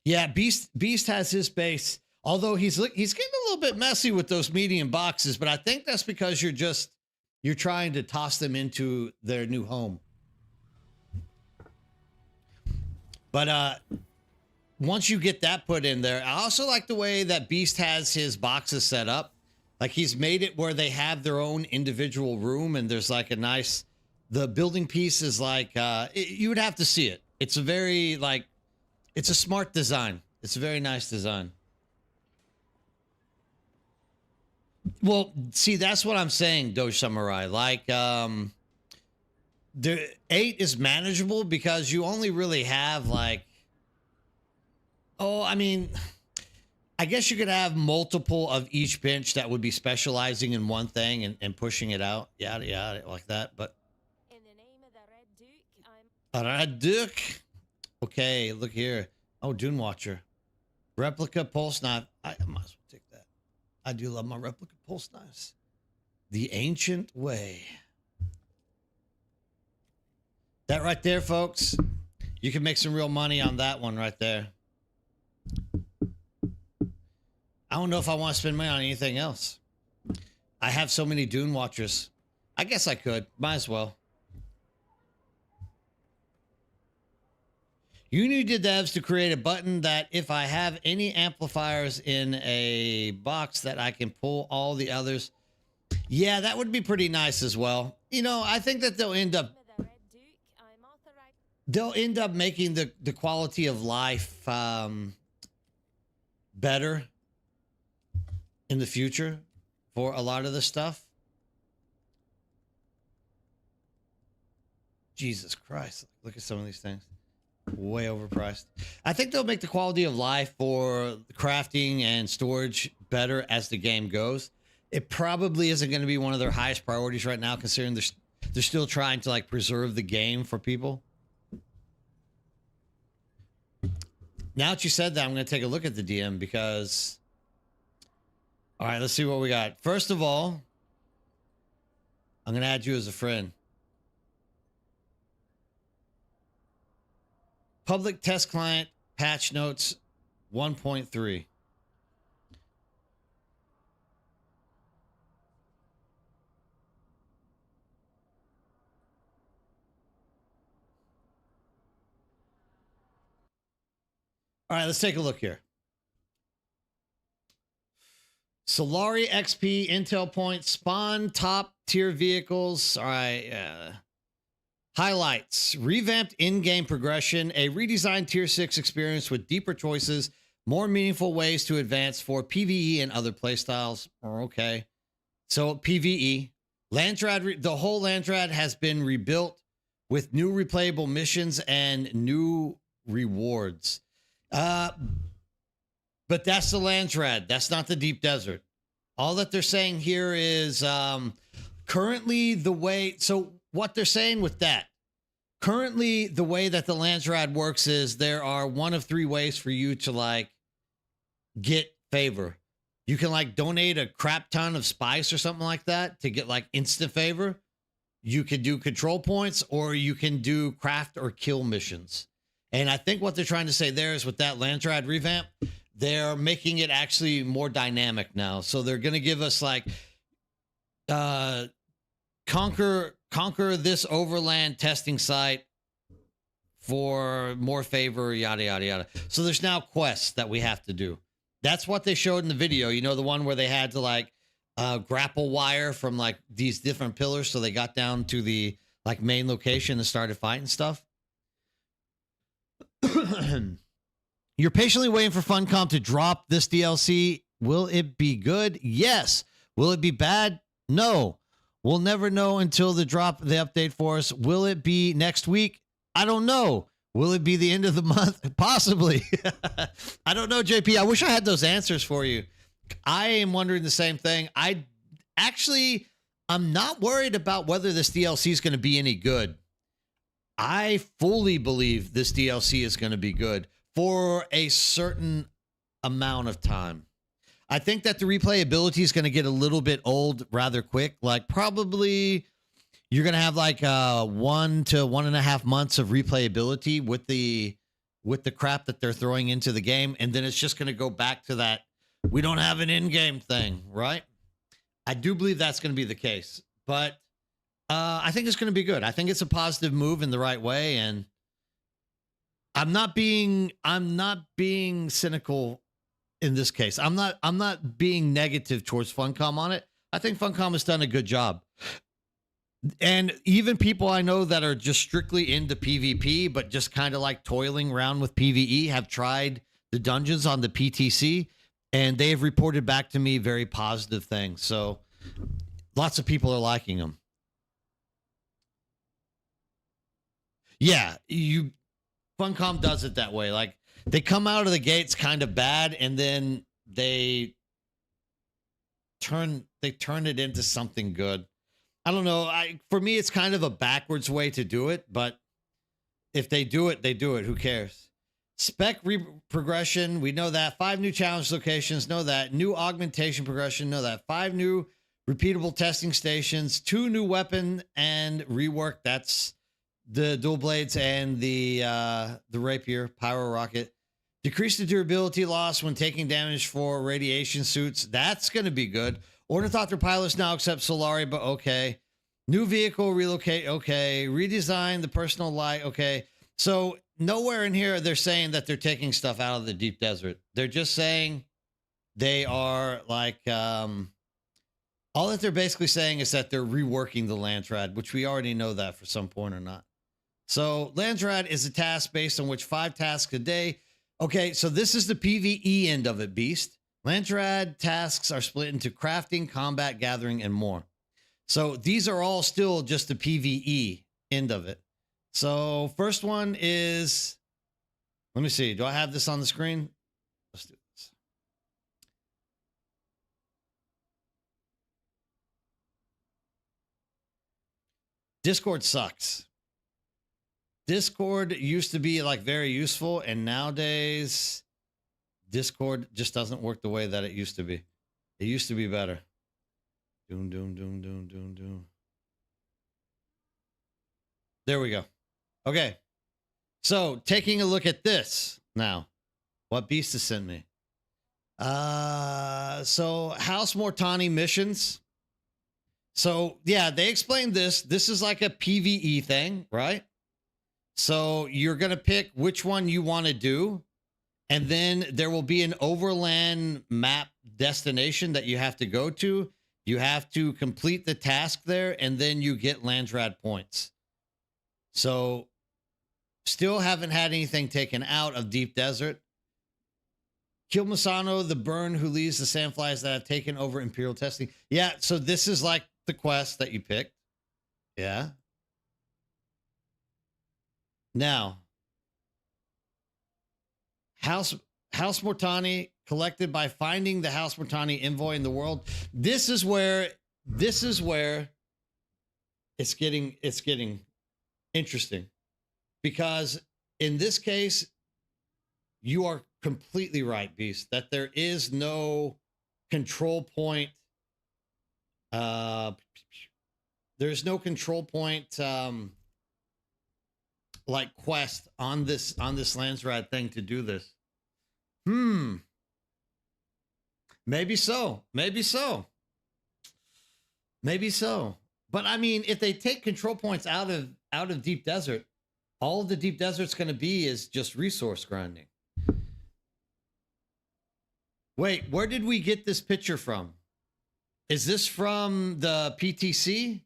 Yeah, Beast has his base. Although he's getting a little bit messy with those medium boxes, but I think that's because you're trying to toss them into their new home. But once you get that put in there, I also like the way that Beast has his boxes set up. Like, he's made it where they have their own individual room, and there's like a nice, the building piece is like, you would have to see it. It's a very like, it's a smart design. It's a very nice design. Well, see, that's what I'm saying, Doge Samurai. Like, the 8 is manageable because you only really have like, oh, I mean, I guess you could have multiple of each bench that would be specializing in one thing and pushing it out, yada yada, like that. But in the name of the Red Duke, I'm a Red Duke. Okay, look here. Oh, Dune Watcher, replica pulse knife. I might as well take that. I do love my replica pulse knives. The ancient way. That right there, folks. You can make some real money on that one right there. I don't know if I want to spend money on anything else. I have so many Dune Watchers. I guess I could. Might as well. You need the devs to create a button that if I have any amplifiers in a box that I can pull all the others. Yeah, that would be pretty nice as well. You know, I think that they'll end up making the quality of life better in the future for a lot of the stuff. Jesus Christ. Look at some of these things. Way overpriced. I think they'll make the quality of life for crafting and storage better as the game goes. It probably isn't going to be one of their highest priorities right now, considering they're still trying to like preserve the game for people. Now that you said that, I'm going to take a look at the DM because... All right, let's see what we got. First of all, I'm going to add you as a friend. Public test client patch notes 1.3. All right, let's take a look here. Solari XP, Intel points, spawn top tier vehicles. All right. Highlights, revamped in-game progression, a redesigned tier 6 experience with deeper choices, more meaningful ways to advance for PvE and other playstyles. Okay. So PvE, Landrad, the whole Landrad has been rebuilt with new replayable missions and new rewards. But that's the Landrad. That's not the Deep Desert. All that they're saying here is currently the way... So what they're saying with that, currently the way that the Landsrad works is there are one of three ways for you to like get favor. You can like donate a crap ton of spice or something like that to get like instant favor. You can do control points, or you can do craft or kill missions. And I think what they're trying to say there is with that Landsrad revamp, they're making it actually more dynamic now. So they're going to give us like conquer this overland testing site for more favor, yada, yada, yada. So there's now quests that we have to do. That's what they showed in the video. You know, the one where they had to like grapple wire from like these different pillars. So they got down to the like main location and started fighting stuff. You're patiently waiting for Funcom to drop this DLC. Will it be good? Yes. Will it be bad? No. We'll never know until the drop the update for us. Will it be next week? I don't know. Will it be the end of the month? Possibly. I don't know, JP. I wish I had those answers for you. I am wondering the same thing. I'm not worried about whether this DLC is going to be any good. I fully believe this DLC is going to be good for a certain amount of time. I think that the replayability is going to get a little bit old rather quick. Like probably you're going to have like 1 to 1.5 months of replayability with the crap that they're throwing into the game. And then it's just going to go back to that. We don't have an in-game thing, right? I do believe that's going to be the case, but I think it's going to be good. I think it's a positive move in the right way. And I'm not being cynical in this case. I'm not being negative towards Funcom on it. I think Funcom has done a good job. And even people I know that are just strictly into PvP, but just kind of like toiling around with PvE, have tried the dungeons on the PTC, and they've reported back to me very positive things. So lots of people are liking them. Yeah, Funcom does it that way. Like they come out of the gates kind of bad, and then they turn it into something good. I don't know. For me, it's kind of a backwards way to do it, but if they do it, they do it. Who cares? Spec progression, we know that. 5 new challenge locations, know that. New augmentation progression, know that. 5 new repeatable testing stations, 2 new weapon and rework. That's the dual blades and the rapier, pyro rocket. Decrease the durability loss when taking damage for radiation suits. That's going to be good. Ornithopter pilots now accept Solari, but okay. New vehicle relocate, okay. Redesign the personal light, okay. So nowhere in here they're saying that they're taking stuff out of the deep desert. They're just saying they are like, all that they're basically saying is that they're reworking the Landsrad, which we already know that for some point or not. So Landsrad is a task based on which 5 tasks a day. Okay, so this is the PvE end of it, Beast. Landsrad tasks are split into crafting, combat, gathering, and more. So these are all still just the PvE end of it. So first one is, let me see. Do I have this on the screen? Let's do this. Discord sucks. Discord used to be like very useful, and nowadays Discord just doesn't work the way that it used to be. It used to be better. Doom, doom, doom, doom, doom, doom. There we go. Okay. So taking a look at this now, what Beast has sent me. So House Mortani missions. So yeah, they explained this. This is like a PvE thing, right? So you're going to pick which one you want to do. And then there will be an overland map destination that you have to go to. You have to complete the task there, and then you get Landsrad points. So still haven't had anything taken out of Deep Desert. Kill Masano, the burn who leads the sandflies that have taken over Imperial testing. Yeah, so this is like the quest that you picked. Yeah. Now, House Mortani collected by finding the House Mortani envoy in the world. This is where it's getting interesting. because in this case, you are completely right, Beast, that there is no control point. There's no control point like quest on this Landsrad thing to do this. Maybe so. Maybe so. Maybe so. But I mean, if they take control points out of Deep Desert, all of the Deep Desert's going to be is just resource grinding. Wait, where did we get this picture from? Is this from the PTC?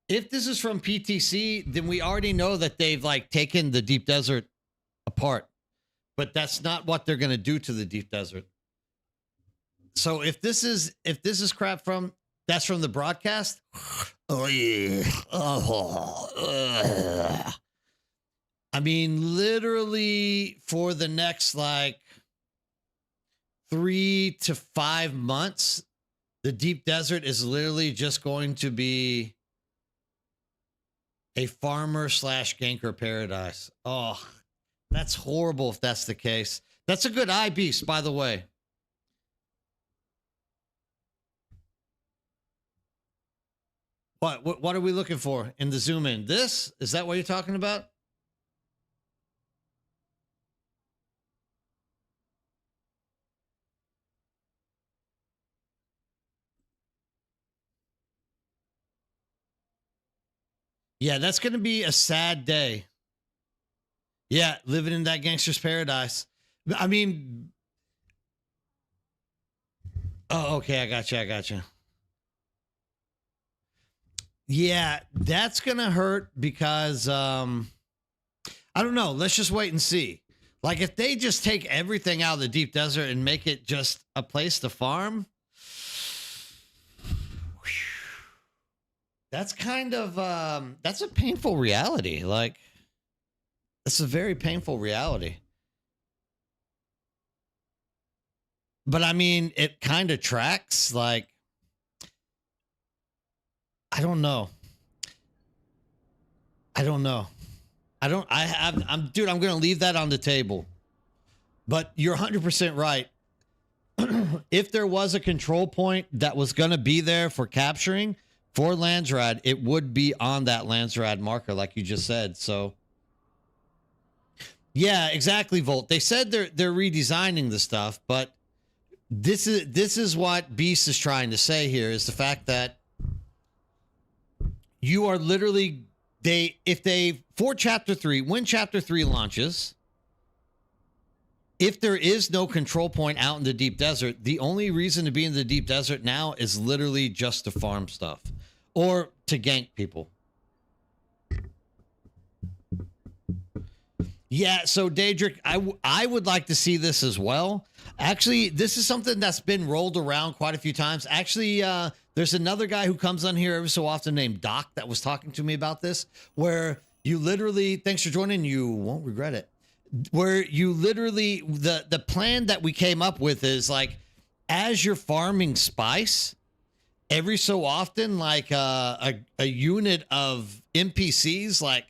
If this is from PTC, then we already know that they've like taken the Deep Desert apart. But that's not what they're going to do to the Deep Desert. So if this is crap from, that's from the broadcast. Oh yeah. I mean, literally for the next like 3 to 5 months, the Deep Desert is literally just going to be a farmer / ganker paradise. Oh, that's horrible if that's the case. That's a good eye, Beast, by the way. What are we looking for in the zoom in? This? Is that what you're talking about? Yeah, that's going to be a sad day. Yeah, living in that gangster's paradise. I mean, oh, okay, I got you. Yeah, that's going to hurt because I don't know. Let's just wait and see. Like if they just take everything out of the Deep Desert and make it just a place to farm, that's kind of that's a painful reality. Like it's a very painful reality. But I mean, it kind of tracks. Like I don't know. I'm going to leave that on the table. But you're 100% right. If there was a control point that was going to be there for capturing for Landsrad, it would be on that Landsrad marker, like you just said. So, yeah, exactly, Volt. They said they're redesigning the stuff, but this is what Beast is trying to say here is the fact that you are literally for chapter 3, when chapter 3 launches, if there is no control point out in the Deep Desert, the only reason to be in the Deep Desert now is literally just to farm stuff or to gank people. Yeah, so Daedric, I would like to see this as well. Actually, this is something that's been rolled around quite a few times. Actually, there's another guy who comes on here every so often named Doc that was talking to me about this, where you literally, thanks for joining, you won't regret it, where you literally, the plan that we came up with is like, as you're farming spice, every so often, like a unit of NPCs like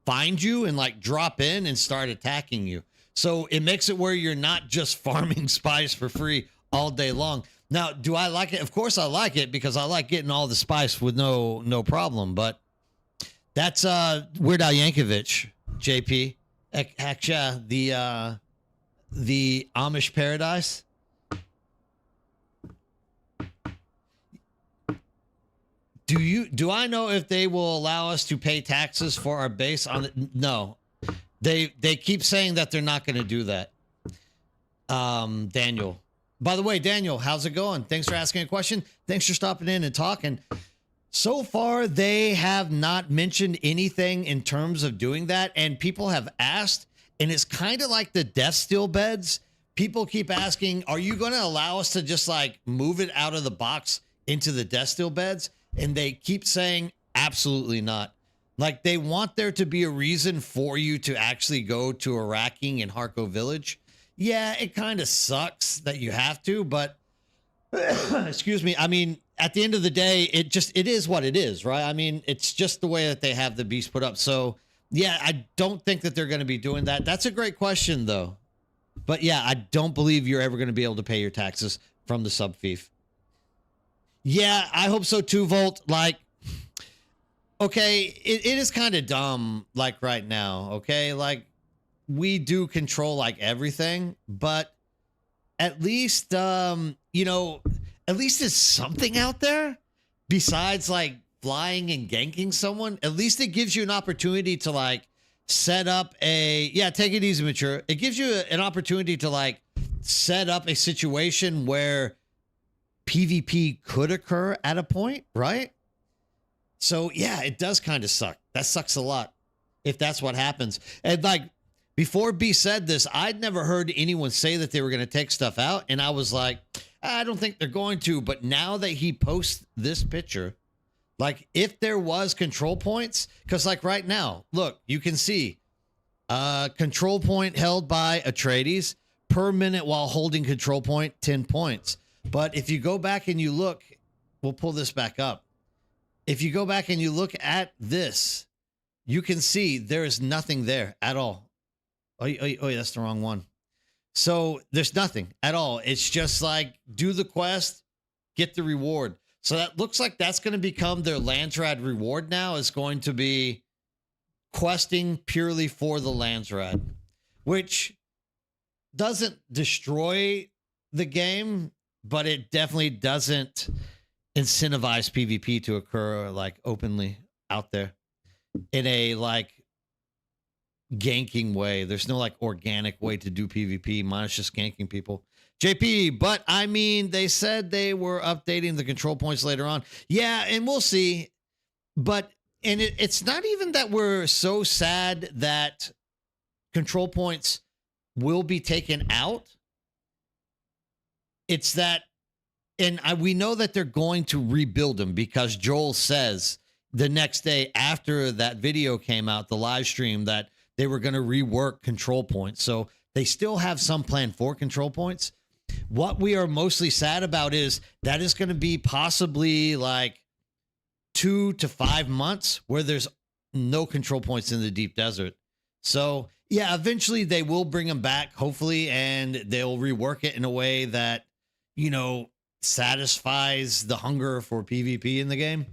find you and like drop in and start attacking you. So it makes it where you're not just farming spice for free all day long. Now, do I like it? Of course I like it because I like getting all the spice with no problem. But that's Weird Al Yankovic, JP. Heck yeah, the Amish paradise. Do I know if they will allow us to pay taxes for our base on it? No. They keep saying that they're not going to do that. Daniel. By the way, Daniel, how's it going? Thanks for asking a question. Thanks for stopping in and talking. So far, they have not mentioned anything in terms of doing that, and people have asked, and it's kind of like the death steel beds. People keep asking, are you going to allow us to just like move it out of the box into the death steel beds? And they keep saying, absolutely not. Like they want there to be a reason for you to actually go to Iraqing in Harko Village. Yeah, it kind of sucks that you have to, but excuse me. I mean, at the end of the day, it is what it is, right? I mean, it's just the way that they have the beast put up. So yeah, I don't think that they're going to be doing that. That's a great question though. But yeah, I don't believe you're ever going to be able to pay your taxes from the sub fief. Yeah, I hope so too, Volt. Like, okay, it is kind of dumb, like right now, okay? Like, we do control like everything, but at least, you know, at least there's something out there besides like flying and ganking someone. At least it gives you an opportunity to like set up take it easy, mature. It gives you an opportunity to like set up a situation where PvP could occur at a point, right? So yeah, it does kind of suck. That sucks a lot if that's what happens. And like before B said this, I'd never heard anyone say that they were going to take stuff out. And I was like, I don't think they're going to. But now that he posts this picture, like if there was control points, because like right now, look, you can see control point held by Atreides per minute while holding control point, 10 points. But if you go back and you look, we'll pull this back up. If you go back and you look at this, you can see there is nothing there at all. Oh, that's the wrong one. So there's nothing at all. It's just like do the quest, get the reward. So that looks like that's going to become their Landsrad reward now, is going to be questing purely for the Landsrad, which doesn't destroy the game, but it definitely doesn't incentivize PvP to occur like openly out there in a like ganking way. There's no like organic way to do PvP minus just ganking people. JP, but I mean, they said they were updating the control points later on. Yeah, and we'll see. But, and it's not even that we're so sad that control points will be taken out. It's that, and we know that they're going to rebuild them because Joel says the next day after that video came out, the live stream, that they were going to rework control points. So they still have some plan for control points. What we are mostly sad about is that is going to be possibly like 2 to 5 months where there's no control points in the deep desert. So yeah, eventually they will bring them back, hopefully, and they'll rework it in a way that, you know, satisfies the hunger for PvP in the game.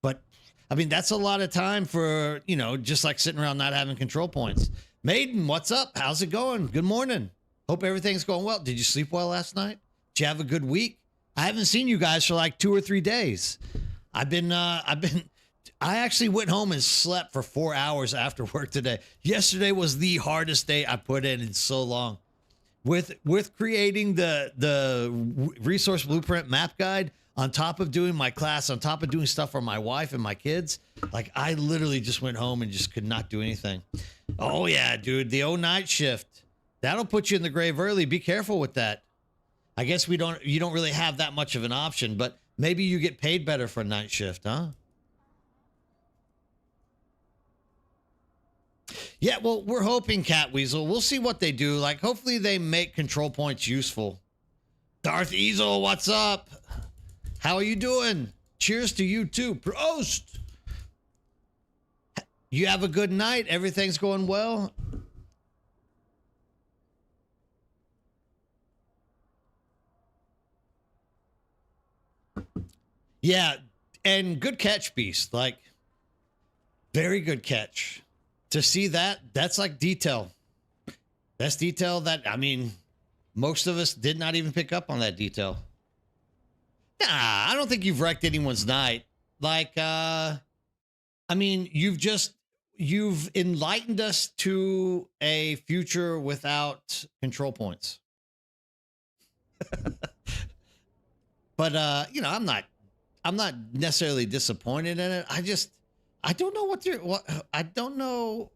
But I mean, that's a lot of time for, you know, just like sitting around not having control points. Maiden, what's up? How's it going? Good morning. Hope everything's going well. Did you sleep well last night? Did you have a good week? I haven't seen you guys for like 2 or 3 days. I actually went home and slept for 4 hours after work today. Yesterday was the hardest day I put in so long. With creating the resource blueprint map guide, on top of doing my class, on top of doing stuff for my wife and my kids, like I literally just went home and just could not do anything. Oh yeah, dude, the old night shift. That'll put you in the grave early. Be careful with that. I guess you don't really have that much of an option, but maybe you get paid better for a night shift, huh? Yeah, well, we're hoping, Cat Weasel. We'll see what they do. Like, hopefully they make control points useful. Darth Easel, what's up? How are you doing? Cheers to you too. Prost! You have a good night? Everything's going well? Yeah, and good catch, Beast. Like, very good catch. To see that, that's like detail. That's detail that, I mean, most of us did not even pick up on that detail. Nah, I don't think you've wrecked anyone's night. Like, I mean, you've enlightened us to a future without control points. But, you know, I'm not necessarily disappointed in it. I don't know I don't know.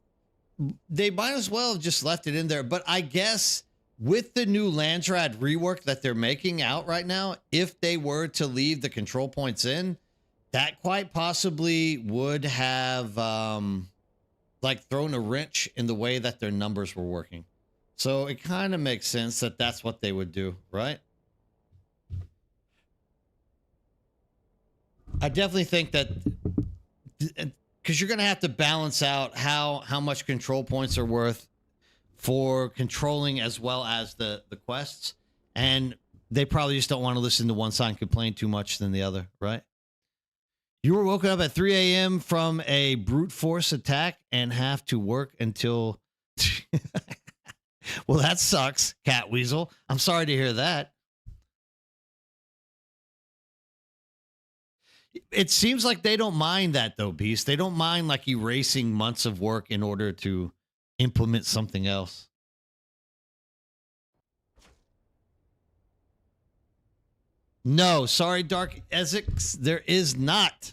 They might as well have just left it in there. But I guess with the new Landsrad rework that they're making out right now, if they were to leave the control points in, that quite possibly would have like thrown a wrench in the way that their numbers were working. So it kind of makes sense that that's what they would do, right? I definitely think that because you're going to have to balance out how much control points are worth for controlling as well as the quests, and they probably just don't want to listen to one side and complain too much than the other, right? You were woken up at 3 a.m. from a brute force attack and have to work until. Well, that sucks, Cat Weasel. I'm sorry to hear that. It seems like they don't mind that, though, Beast. They don't mind like erasing months of work in order to implement something else. No, sorry, Dark Essex, there is not.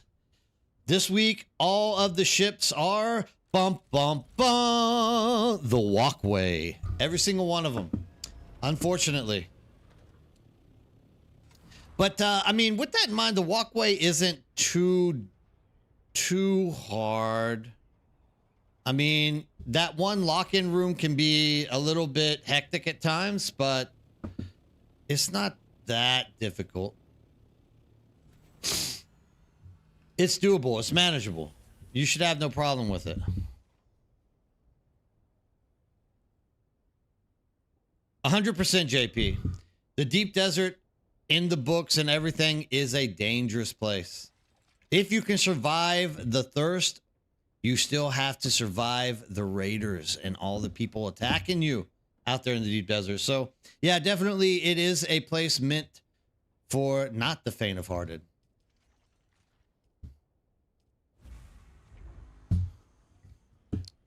This week, all of the ships are bum bum bum the walkway. Every single one of them, unfortunately. But I mean, with that in mind, the walkway isn't too hard. I mean, that one lock-in room can be a little bit hectic at times, but it's not that difficult. It's doable. It's manageable. You should have no problem with it. 100% JP. The deep desert in the books and everything is a dangerous place. If you can survive the thirst, you still have to survive the raiders and all the people attacking you out there in the deep desert. So, yeah, definitely it is a place meant for not the faint of hearted.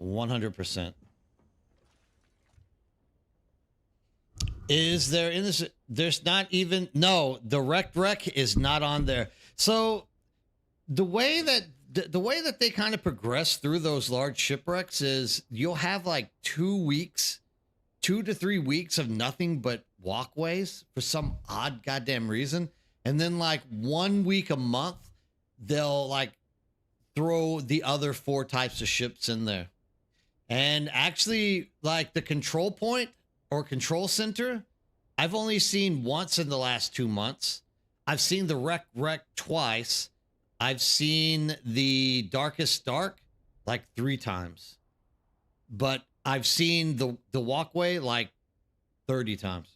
$100%. Is there in this? There's not even, no, the wreck is not on there. So the way that they kind of progress through those large shipwrecks is you'll have like 2 weeks, 2 to 3 weeks of nothing but walkways for some odd goddamn reason. And then like 1 week a month, they'll like throw the other 4 types of ships in there. And actually, like the control point or control center, I've only seen once in the last 2 months. I've seen the wreck twice. I've seen the darkest dark like 3 times. But I've seen the walkway like 30 times.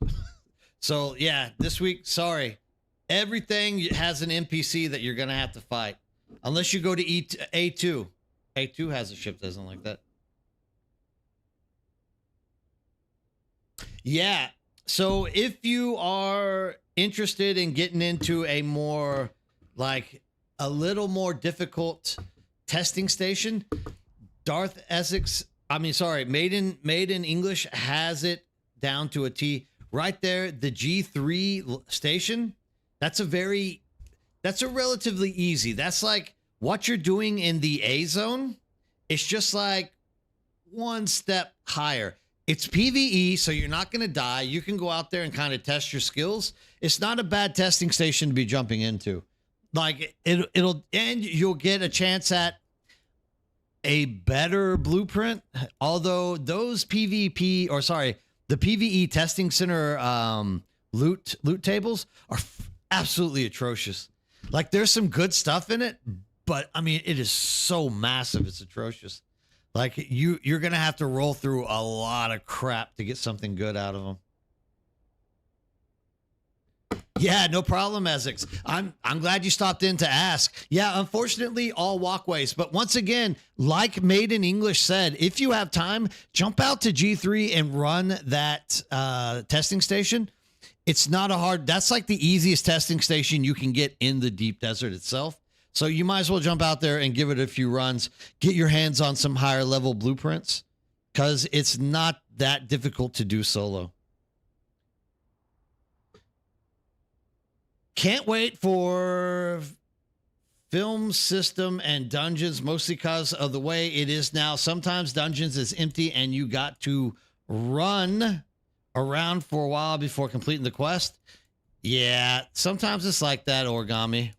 So yeah, this week, sorry. Everything has an NPC that you're going to have to fight. Unless you go to A2. A2 has a ship that doesn't like that. Yeah. So if you are interested in getting into a more, like, a little more difficult testing station, Made in English has it down to a T. Right there, the G3 station, that's a relatively easy. That's like what you're doing in the A zone. It's just like one step higher. It's PvE, so you're not going to die. You can go out there and kind of test your skills. It's not a bad testing station to be jumping into. Like you'll get a chance at a better blueprint. Although those the PvE testing center loot tables are absolutely atrocious. Like there's some good stuff in it, but I mean it is so massive, it's atrocious. Like you're gonna have to roll through a lot of crap to get something good out of them. Yeah, no problem, Essex. I'm glad you stopped in to ask. Yeah, unfortunately, all walkways. But once again, like Made in English said, if you have time, jump out to G3 and run that testing station. It's not a hard. That's like the easiest testing station you can get in the deep desert itself. So you might as well jump out there and give it a few runs. Get your hands on some higher level blueprints because it's not that difficult to do solo. Can't wait for film system and dungeons, mostly because of the way it is now. Sometimes dungeons is empty and you got to run around for a while before completing the quest. Yeah, sometimes it's like that, Origami.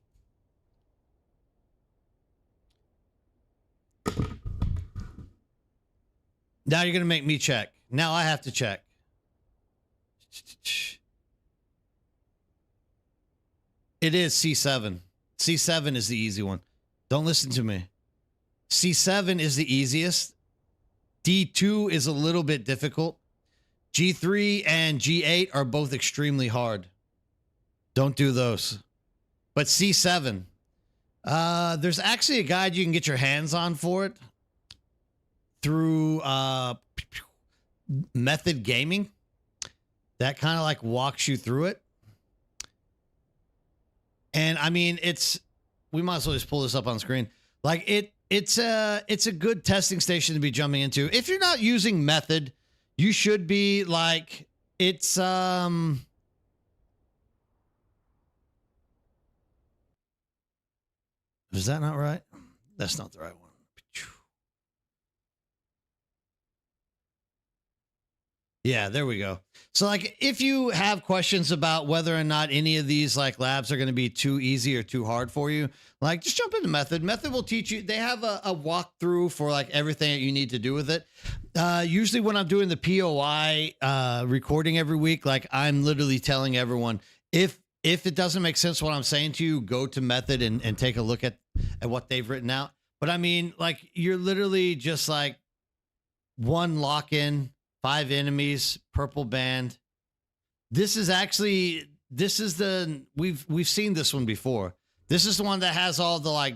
Now you're going to make me check. Now I have to check. It is C7. C7 is the easy one. Don't listen to me. C7 is the easiest. D2 is a little bit difficult. G3 and G8 are both extremely hard. Don't do those. But C7, there's actually a guide you can get your hands on for it through Method Gaming. That kind of like walks you through it. And I mean, we might as well just pull this up on screen. Like it's a good testing station to be jumping into. If you're not using Method, you should be like, it's is that not right? That's not the right one. Yeah, there we go. So like if you have questions about whether or not any of these like labs are going to be too easy or too hard for you, like just jump into Method. Method will teach you. They have a walkthrough for like everything that you need to do with it. Usually when I'm doing the POI recording every week, like I'm literally telling everyone, if it doesn't make sense what I'm saying to you, go to Method and take a look at what they've written out. But I mean, like you're literally just like one lock-in, 5 enemies, purple band. This is the we've seen this one before. This is the one that has all the like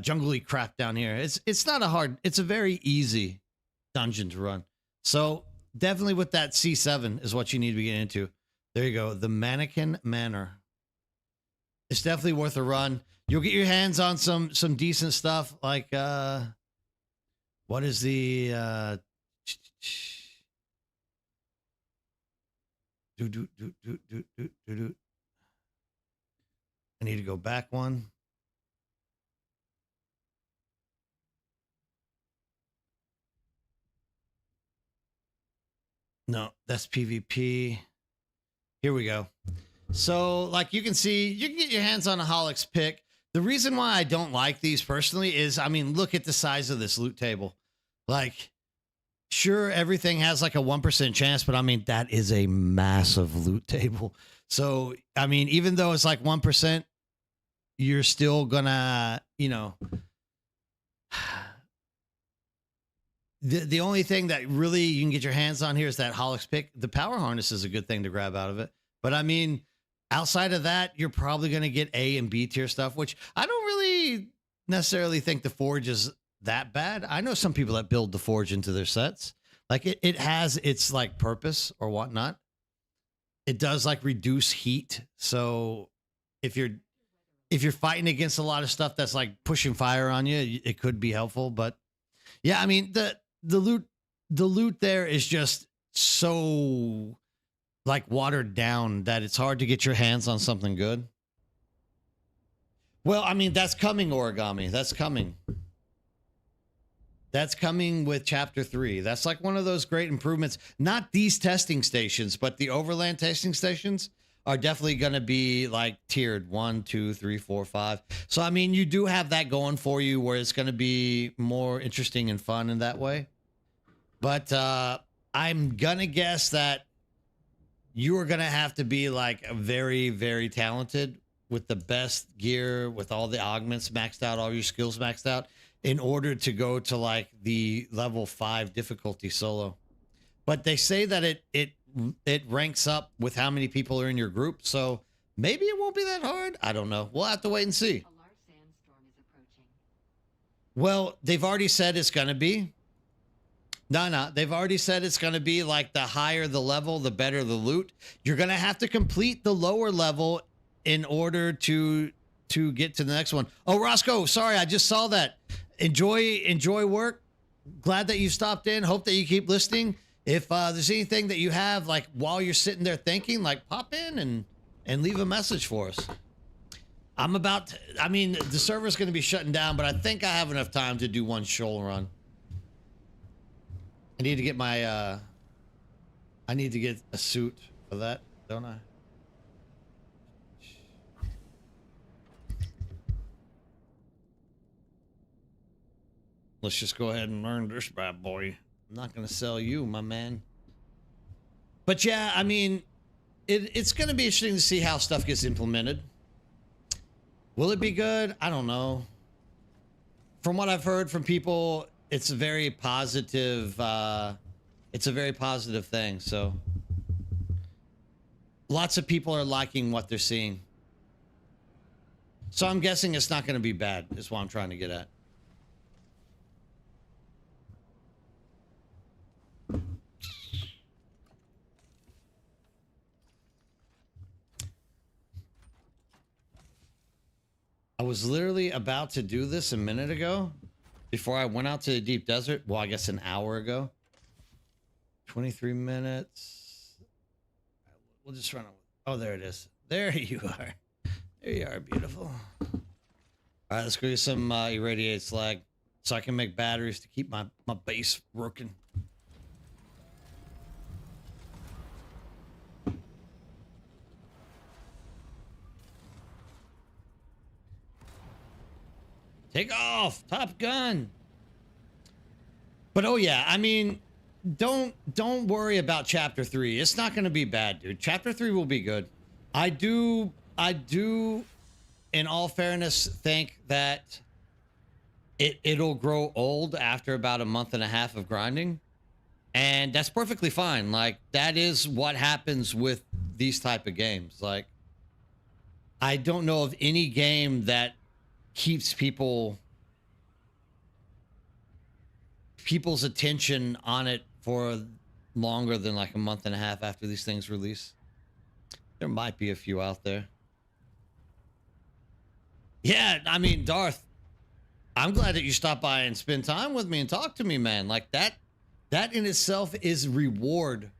jungly crap down here. It's not a hard, it's a very easy dungeon to run. So definitely with that C7 is what you need to be getting into. There you go. The Mannequin Manor. It's definitely worth a run. You'll get your hands on some decent stuff like what is the I need to go back one. No, that's PvP. Here we go. So like you can see, you can get your hands on a Holix pick. The reason why I don't like these personally is, I mean, look at the size of this loot table. Like, sure, everything has like a 1% chance, but I mean, that is a massive loot table. So, I mean, even though it's like 1%, you're still gonna, you know, the only thing that really you can get your hands on here is that Holix pick. The power harness is a good thing to grab out of it. But I mean, outside of that, you're probably going to get A and B tier stuff, which I don't really necessarily think the Forge is that bad. I know some people that build the Forge into their sets. Like it has its like purpose or whatnot. It does like reduce heat. So if you're fighting against a lot of stuff that's like pushing fire on you, it could be helpful. But yeah, I mean, the loot there is just so like watered down that it's hard to get your hands on something good. Well, I mean, that's coming, Origami. That's coming. That's coming with Chapter 3. That's like one of those great improvements. Not these testing stations, but the Overland testing stations are definitely going to be like tiered 1, 2, 3, 4, 5. So, I mean, you do have that going for you where it's going to be more interesting and fun in that way. But I'm going to guess that you are going to have to be like very, very talented with the best gear, with all the augments maxed out, all your skills maxed out, in order to go to like the level 5 difficulty solo. But they say that it ranks up with how many people are in your group. So maybe it won't be that hard. I don't know. We'll have to wait and see. A large sandstorm is approaching. Well, they've already said it's going to be. No. They've already said it's going to be like the higher the level, the better the loot. You're going to have to complete the lower level in order to get to the next one. Oh, Roscoe, sorry, I just saw that. Enjoy work. Glad that you stopped in. Hope that you keep listening. If there's anything that you have, like while you're sitting there thinking, like pop in and leave a message for us. I mean, the server's going to be shutting down, but I think I have enough time to do one shoal run. I need to get my, I need to get a suit for that, don't I? Let's just go ahead and learn this bad boy. I'm not going to sell you, my man. But yeah, I mean, it's going to be interesting to see how stuff gets implemented. Will it be good? I don't know. From what I've heard from people, it's a very positive. It's a very positive thing. So lots of people are liking what they're seeing. So I'm guessing it's not going to be bad. Is what I'm trying to get at. I was literally about to do this a minute ago before I went out to the deep desert. Well, I guess an hour ago. 23 minutes. We'll just run. Oh, there it is. There you are. There you are, beautiful. All right, let's go get some irradiated slag so I can make batteries to keep my base working. Take off, Top Gun. But oh yeah, I mean, don't worry about chapter 3. It's not going to be bad, dude. Chapter 3 will be good. I do in all fairness think that it'll grow old after about a month and a half of grinding. And that's perfectly fine. Like, that is what happens with these type of games. Like, I don't know of any game that keeps people's attention on it for longer than like a month and a half after these things release. There might be a few out there. Yeah, I mean, Darth, I'm glad that you stopped by and spend time with me and talk to me, man. Like that in itself is reward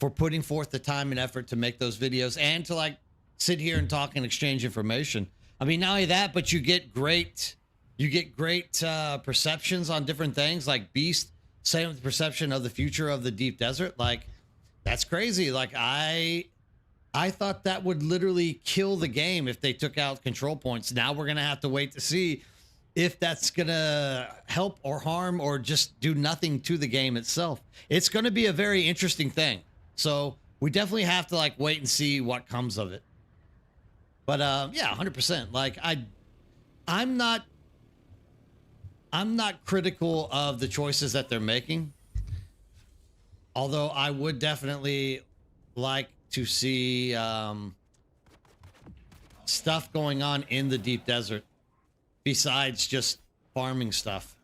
for putting forth the time and effort to make those videos and to like sit here and talk and exchange information. I mean, not only that, but you get great perceptions on different things. Like Beast saying with the perception of the future of the deep desert. Like, that's crazy. Like, I thought that would literally kill the game if they took out control points. Now we're gonna have to wait to see if that's gonna help or harm or just do nothing to the game itself. It's gonna be a very interesting thing. So we definitely have to like wait and see what comes of it. But yeah, 100%. Like I'm not critical of the choices that they're making. Although I would definitely like to see stuff going on in the deep desert besides just farming stuff.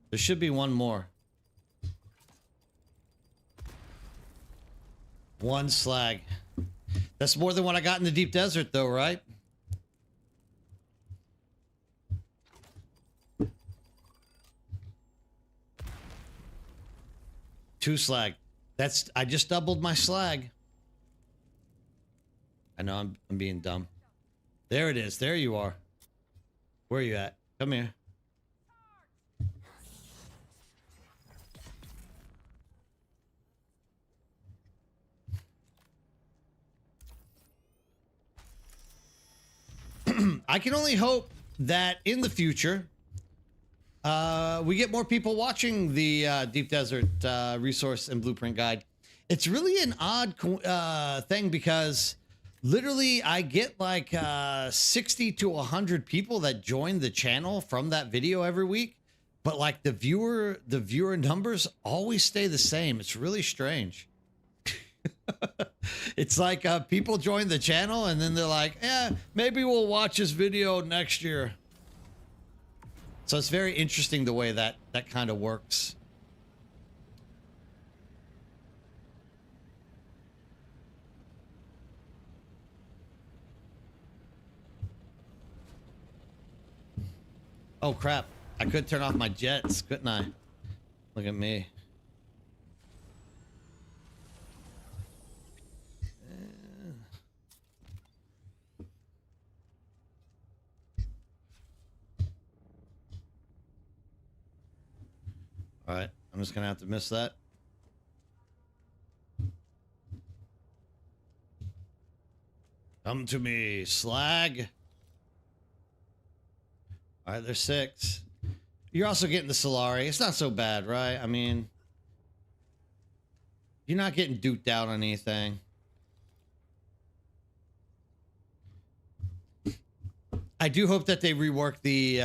There should be one more. One slag. That's more than what I got in the deep desert though, right? Two slag. I just doubled my slag. I know I'm being dumb. There it is. There you are. Where are you at? Come here. I can only hope that in the future we get more people watching the Deep Desert Resource and Blueprint Guide. It's really an odd thing because literally I get like 60 to 100 people that join the channel from that video every week, but like the viewer numbers always stay the same. It's really strange. It's like people join the channel and then they're like, yeah, maybe we'll watch this video next year. So it's very interesting the way that kind of works. Oh crap, I could turn off my jets, couldn't I? Look at me. All right, I'm just gonna have to miss that. Come to me, slag. All right, there's 6. You're also getting the Solari. It's not so bad, right? I mean, You're not getting duped out on anything. I do hope that they rework the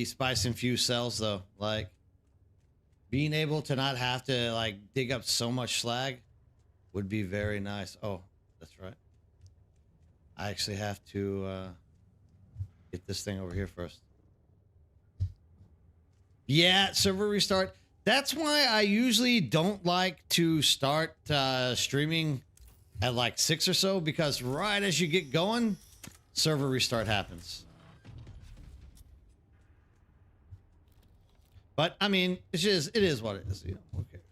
spice infused cells though. Like being able to not have to like dig up so much slag would be very nice. Oh, that's right. I actually have to get this thing over here first. Yeah, server restart. That's why I usually don't like to start streaming at like 6 or so, because right as you get going, server restart happens. But I mean, it is what it is. You know, who cares?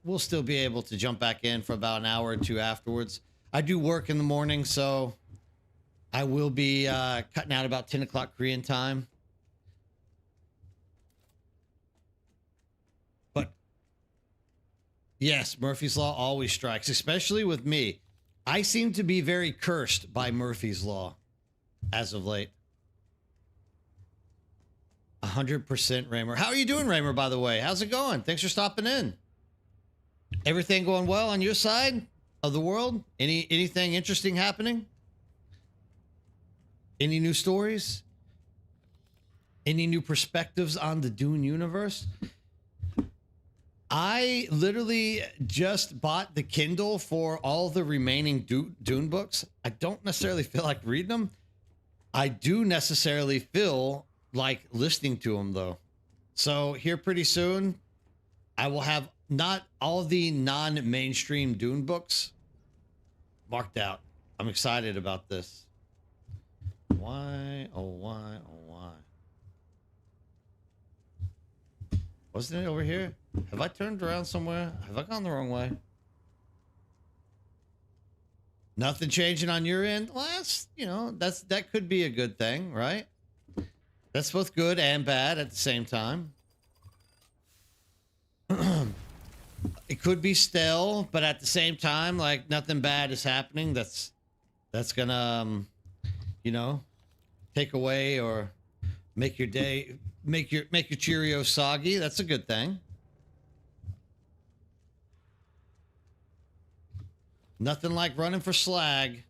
We'll still be able to jump back in for about an hour or two afterwards. I do work in the morning, so I will be cutting out about 10 o'clock Korean time. But yes, Murphy's Law always strikes, especially with me. I seem to be very cursed by Murphy's Law as of late. 100% Raymer. How are you doing, Raymer, by the way? How's it going? Thanks for stopping in. Everything going well on your side of the world? Anything interesting happening? Any new stories? Any new perspectives on the Dune universe? I literally just bought the Kindle for all the remaining Dune books. I don't necessarily feel like reading them. I do necessarily feel like listening to them, though. So here pretty soon, I will have not all the non-mainstream Dune books marked out. I'm excited about this. Why? Oh, why? Oh, why? Wasn't it over here? Have I turned around somewhere? Have I gone the wrong way? Nothing changing on your end? Well, that could be a good thing, right? That's both good and bad at the same time. It could be still, but at the same time, like nothing bad is happening. That's gonna, take away or make your day, make your Cheerios soggy. That's a good thing. Nothing like running for slag.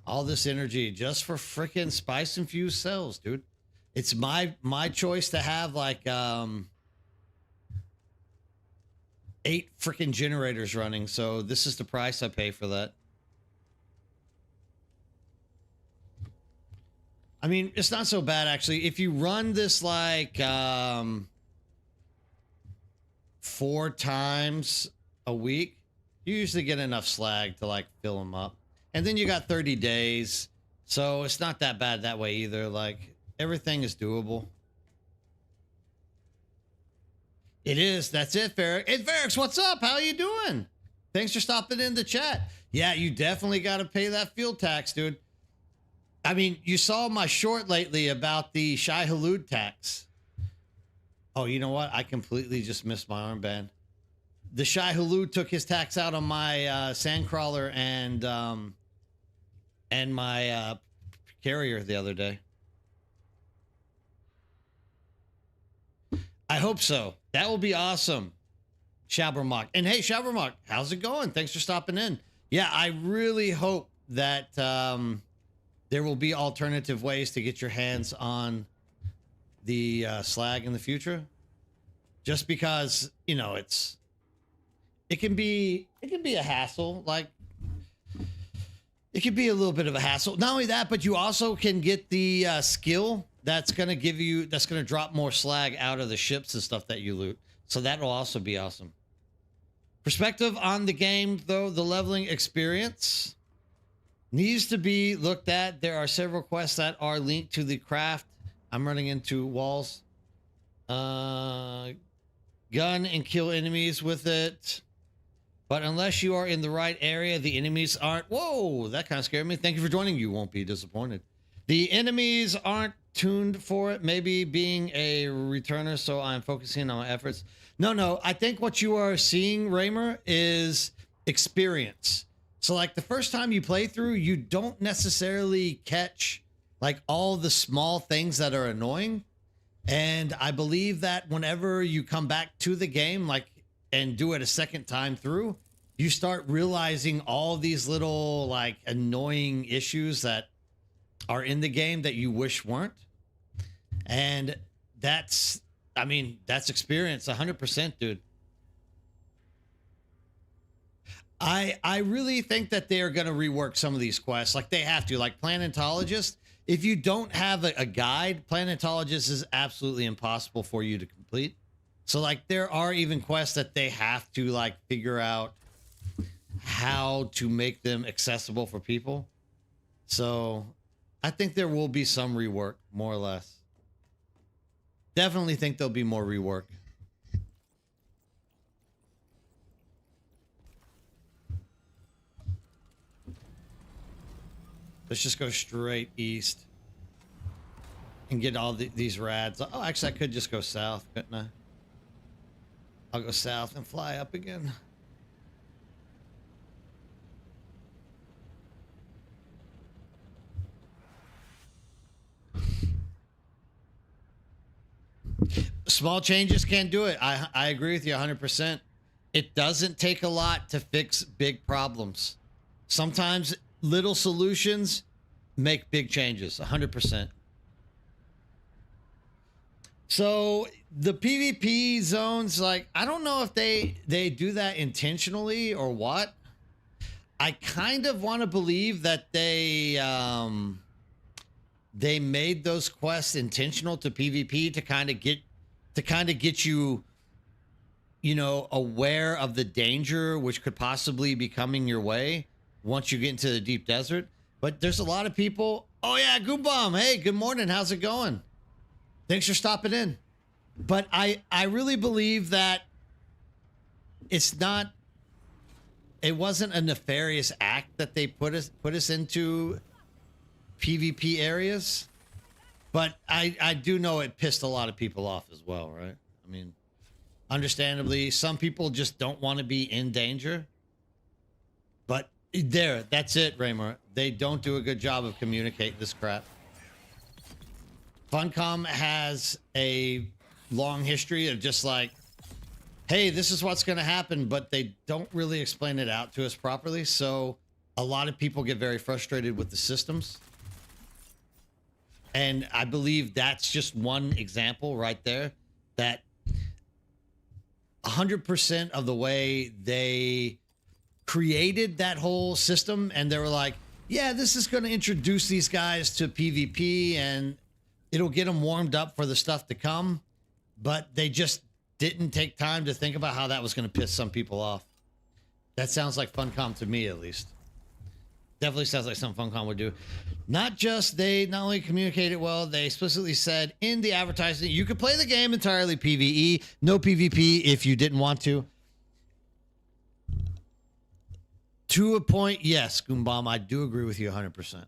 All this energy just for freaking spice infused cells, dude. It's my choice to have like 8 freaking generators running. So this is the price I pay for that. I mean, it's not so bad actually. If you run this like 4 times a week, you usually get enough slag to like fill them up. And then you got 30 days. So it's not that bad that way either. Like everything is doable. It is. That's it, Ferric. Hey, Ferrix, what's up? How you doing? Thanks for stopping in the chat. Yeah, you definitely got to pay that fuel tax, dude. I mean, you saw my short lately about the Shai Hulud tax. Oh, you know what? I completely just missed my armband. The Shai Hulud took his tax out on my Sandcrawler and my carrier the other day. I hope so. That will be awesome. Shabbermock. And hey, Shabbermock, how's it going? Thanks for stopping in. Yeah, I really hope that there will be alternative ways to get your hands on the slag in the future. Just because, it can be a hassle. Like, it can be a little bit of a hassle. Not only that, but you also can get the skill that's going to drop more slag out of the ships and stuff that you loot. So that will also be awesome. Perspective on the game, though, the leveling experience needs to be looked at. There are several quests that are linked to the craft. I'm running into walls. Gun and kill enemies with it. But unless you are in the right area, the enemies aren't... Whoa, that kind of scared me. Thank you for joining. You won't be disappointed. The enemies aren't tuned for it. Maybe being a returner, so I'm focusing on my efforts. No. I think what you are seeing, Raymer, is experience. So, like, the first time you play through, you don't necessarily catch, like, all the small things that are annoying. And I believe that whenever you come back to the game, like, and do it a second time through, you start realizing all these little like annoying issues that are in the game that you wish weren't. And that's experience 100%, dude. I really think that they are going to rework some of these quests. Like they have to, like Planetologist. If you don't have a guide, Planetologist is absolutely impossible for you to complete. So like there are even quests that they have to like figure out how to make them accessible for people. So I think there will be some rework, more or less. Definitely think there'll be more rework. Let's just go straight east and get all these rads. Oh, actually, I could just go south, couldn't I? I'll go south and fly up again. Small changes can't do it. I agree with you 100%. It doesn't take a lot to fix big problems. Sometimes little solutions make big changes, 100%. So the PvP zones, like, I don't know if they do that intentionally or what. I kind of want to believe that they made those quests intentional to PvP to kind of get you, you know, aware of the danger which could possibly be coming your way once you get into the deep desert. But there's a lot of people. Oh yeah, Goombomb. Hey, good morning. How's it going? Thanks for stopping in. But I really believe that it wasn't a nefarious act that they put us into PvP areas. But I do know it pissed a lot of people off as well, right? I mean, understandably, some people just don't want to be in danger. But that's it, Raymer. They don't do a good job of communicating this crap. Funcom has a long history of just like, hey, this is what's going to happen, but they don't really explain it out to us properly. So a lot of people get very frustrated with the systems. And I believe that's just one example right there, that 100% of the way they created that whole system, and they were like, yeah, this is going to introduce these guys to PvP and it'll get them warmed up for the stuff to come. But they just didn't take time to think about how that was going to piss some people off. That sounds like Funcom to me, at least. Definitely sounds like something Funcom would do. Not only communicated well, they explicitly said in the advertising, you could play the game entirely PvE, no PvP if you didn't want to. To a point, yes, Goombomb, I do agree with you 100%.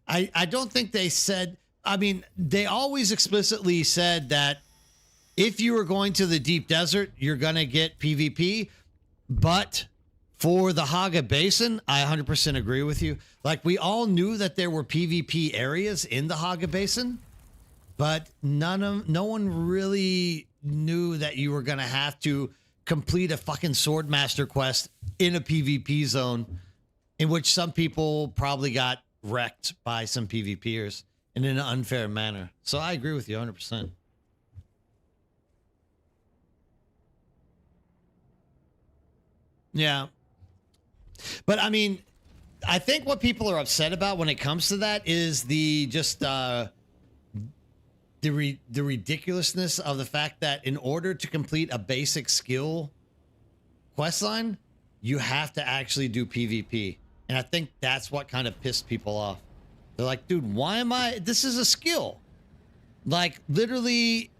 I don't think they said, I mean, they always explicitly said that if you were going to the deep desert, you're going to get PvP. But for the Haga Basin, I 100% agree with you. Like, we all knew that there were PvP areas in the Haga Basin, but no one really knew that you were going to have to complete a fucking Swordmaster quest in a PvP zone, in which some people probably got wrecked by some PvPers in an unfair manner. So I agree with you 100%. Yeah. But I mean, I think what people are upset about when it comes to that is the ridiculousness of the fact that in order to complete a basic skill questline, you have to actually do PvP. And I think that's what kind of pissed people off. They're like, dude, this is a skill. Like, literally,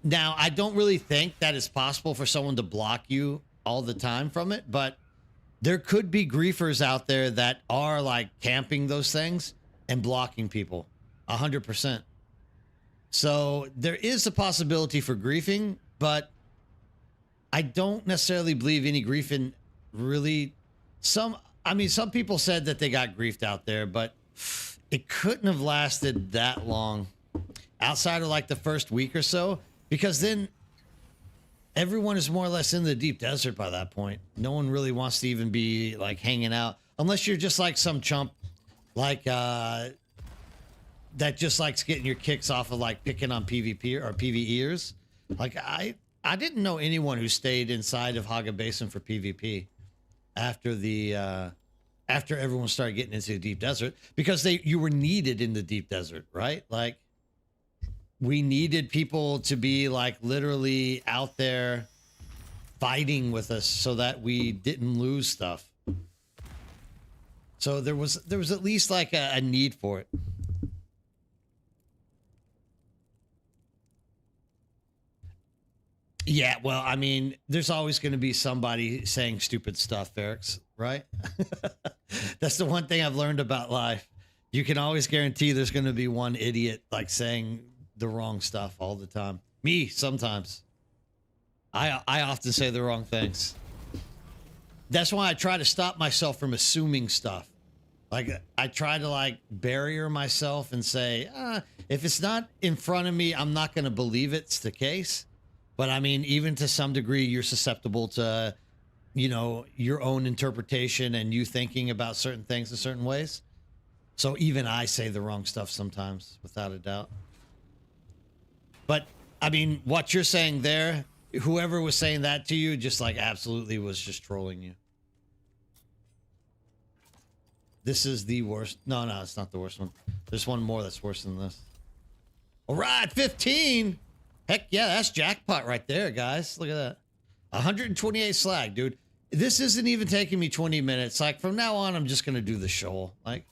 now, I don't really think that it's possible for someone to block you all the time from it, but there could be griefers out there that are like camping those things and blocking people 100%. So there is a possibility for griefing, but I don't necessarily believe any griefing really. Some people said that they got griefed out there, but it couldn't have lasted that long outside of like the first week or so, because then everyone is more or less in the deep desert by that point. No one really wants to even be like hanging out unless you're just like some chump like that just likes getting your kicks off of like picking on PvP or PvEers. Like I didn't know anyone who stayed inside of Haga Basin for PvP after the after everyone started getting into the deep desert, because you were needed in the deep desert, right? Like we needed people to be like literally out there fighting with us so that we didn't lose stuff. So there was at least like a need for it. Yeah, well, I mean, there's always going to be somebody saying stupid stuff, Ferrix, right? That's the one thing I've learned about life. You can always guarantee there's going to be one idiot like saying the wrong stuff all the time. Me, sometimes. I often say the wrong things. That's why I try to stop myself from assuming stuff. Like, I try to like barrier myself and say, if it's not in front of me, I'm not going to believe it's the case. But I mean, even to some degree, you're susceptible to, you know, your own interpretation and you thinking about certain things in certain ways. So even I say the wrong stuff sometimes, without a doubt. But I mean, what you're saying there, whoever was saying that to you, just like absolutely was just trolling you. This is the worst. No, it's not the worst one. There's one more that's worse than this. All right, 15. Heck yeah, that's jackpot right there, guys. Look at that. 128 slag, dude. This isn't even taking me 20 minutes. Like, from now on, I'm just going to do the shoal. Like,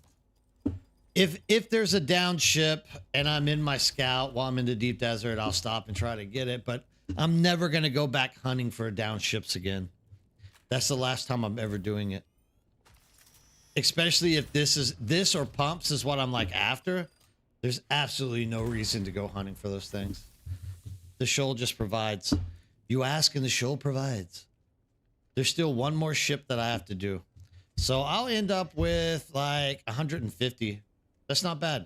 if there's a down ship and I'm in my scout while I'm in the deep desert, I'll stop and try to get it. But I'm never going to go back hunting for down ships again. That's the last time I'm ever doing it. Especially if this or pumps is what I'm like after. There's absolutely no reason to go hunting for those things. The shoal just provides. You ask and the shoal provides. There's still one more ship that I have to do. So I'll end up with like 150. That's not bad.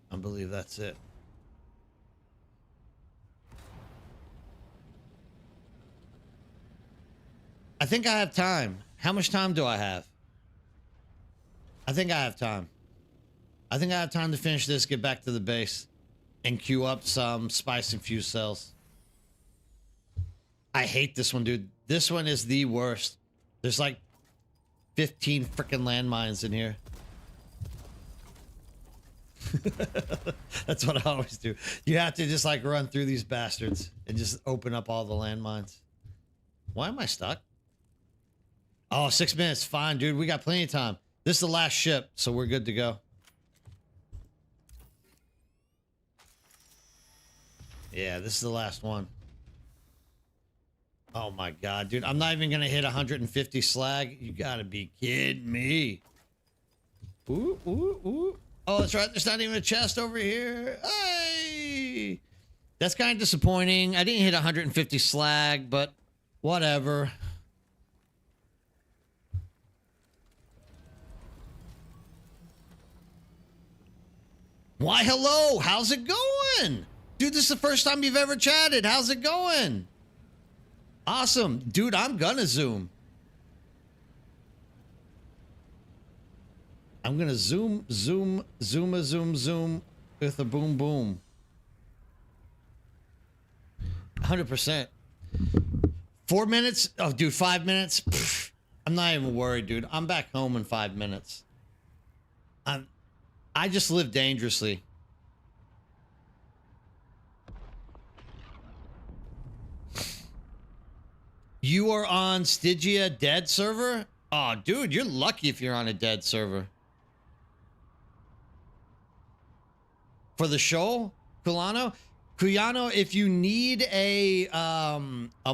I believe that's it. I think I have time. How much time do I have? I think I have time. I think I have time to finish this, get back to the base, and queue up some spice infused cells. I hate this one, dude. This one is the worst. There's like 15 freaking landmines in here. That's what I always do. You have to just like run through these bastards and just open up all the landmines. Why am I stuck? Oh, 6 minutes. Fine, dude. We got plenty of time. This is the last ship, so we're good to go. Yeah, this is the last one. Oh my god, dude. I'm not even going to hit 150 slag. You got to be kidding me. Ooh, ooh, ooh. Oh, that's right. There's not even a chest over here. Hey! That's kind of disappointing. I didn't hit 150 slag, but whatever. Why, hello. How's it going? Dude, this is the first time you've ever chatted. How's it going? Awesome. Dude, I'm gonna zoom. I'm gonna zoom with a boom boom. 100%. 4 minutes? Oh, dude, 5 minutes? Pfft, I'm not even worried, dude. I'm back home in 5 minutes. I just live dangerously. You are on Stygia dead server? Oh, dude, you're lucky if you're on a dead server. For the show, Kulano? Kuyano, if you need a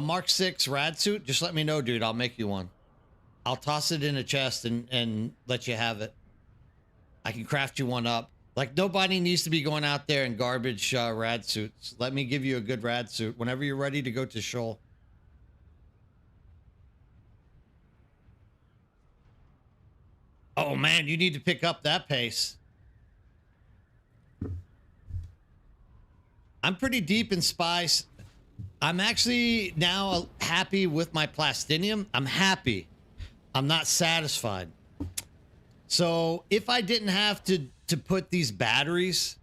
Mark 6 rad suit, just let me know, dude. I'll make you one. I'll toss it in a chest and let you have it. I can craft you one up. Like, nobody needs to be going out there in garbage rad suits. Let me give you a good rad suit whenever you're ready to go to Shoal. Oh, man, you need to pick up that pace. I'm pretty deep in spice. I'm actually now happy with my plastinium. I'm happy. I'm not satisfied. So if I didn't have to put these batteries,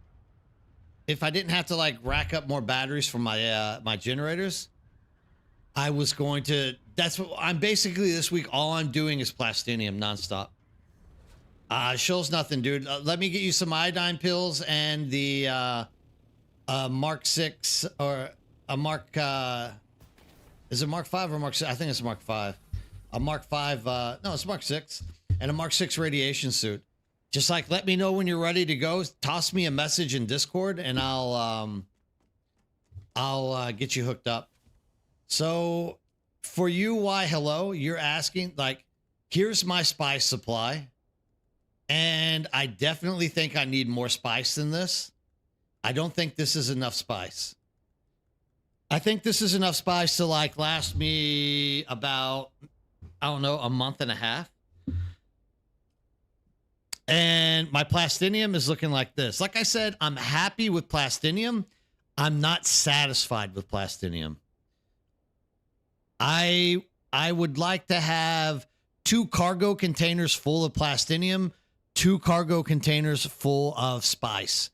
if I didn't have to like rack up more batteries for my my generators, I was going to. That's what I'm basically this week. All I'm doing is plastinium nonstop. Shows nothing, dude. Let me get you some iodine pills and the Mark 6 or a Mark. Is it Mark 5 or Mark 6? I think it's Mark 5. A Mark 5. No, it's Mark 6 and a Mark 6 radiation suit. Just like let me know when you're ready to go. Toss me a message in Discord and I'll get you hooked up. So for you, why hello? You're asking like, here's my spice supply. And I definitely think I need more spice than this. I don't think this is enough spice. I think this is enough spice to like last me about, I don't know, a month and a half. And my plastinium is looking like this. Like I said, I'm happy with plastinium. I'm not satisfied with plastinium. I would like to have 2 cargo containers full of plastinium, 2 cargo containers full of spice.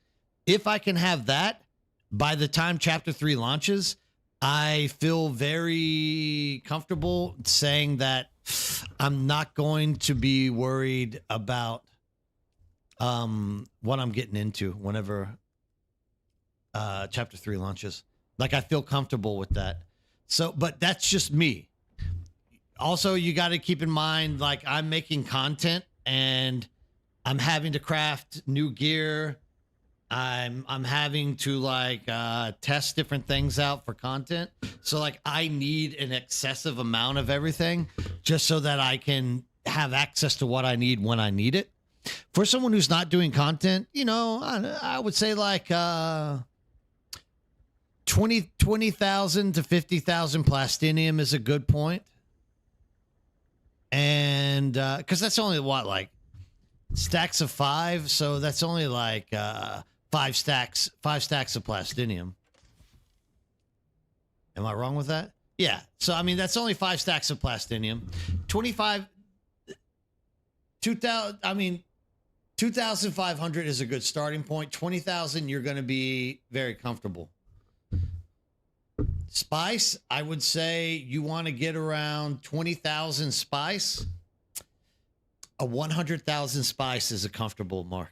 If I can have that by the time chapter 3 launches, I feel very comfortable saying that I'm not going to be worried about what I'm getting into whenever chapter 3 launches. Like I feel comfortable with that. So, but that's just me. Also, you got to keep in mind, like I'm making content and I'm having to craft new gear. I'm having to like test different things out for content. So like I need an excessive amount of everything just so that I can have access to what I need when I need it. For someone who's not doing content, you know, I would say like 20,000 to 50,000 plastinium is a good point. And because that's only what, like stacks of 5. So that's only like 5 stacks of plastinium. Am I wrong with that? Yeah. So, I mean, that's only 5 stacks of plastinium. 2,500 is a good starting point. 20,000, you're going to be very comfortable. Spice, I would say you want to get around 20,000 spice. A 100,000 spice is a comfortable mark.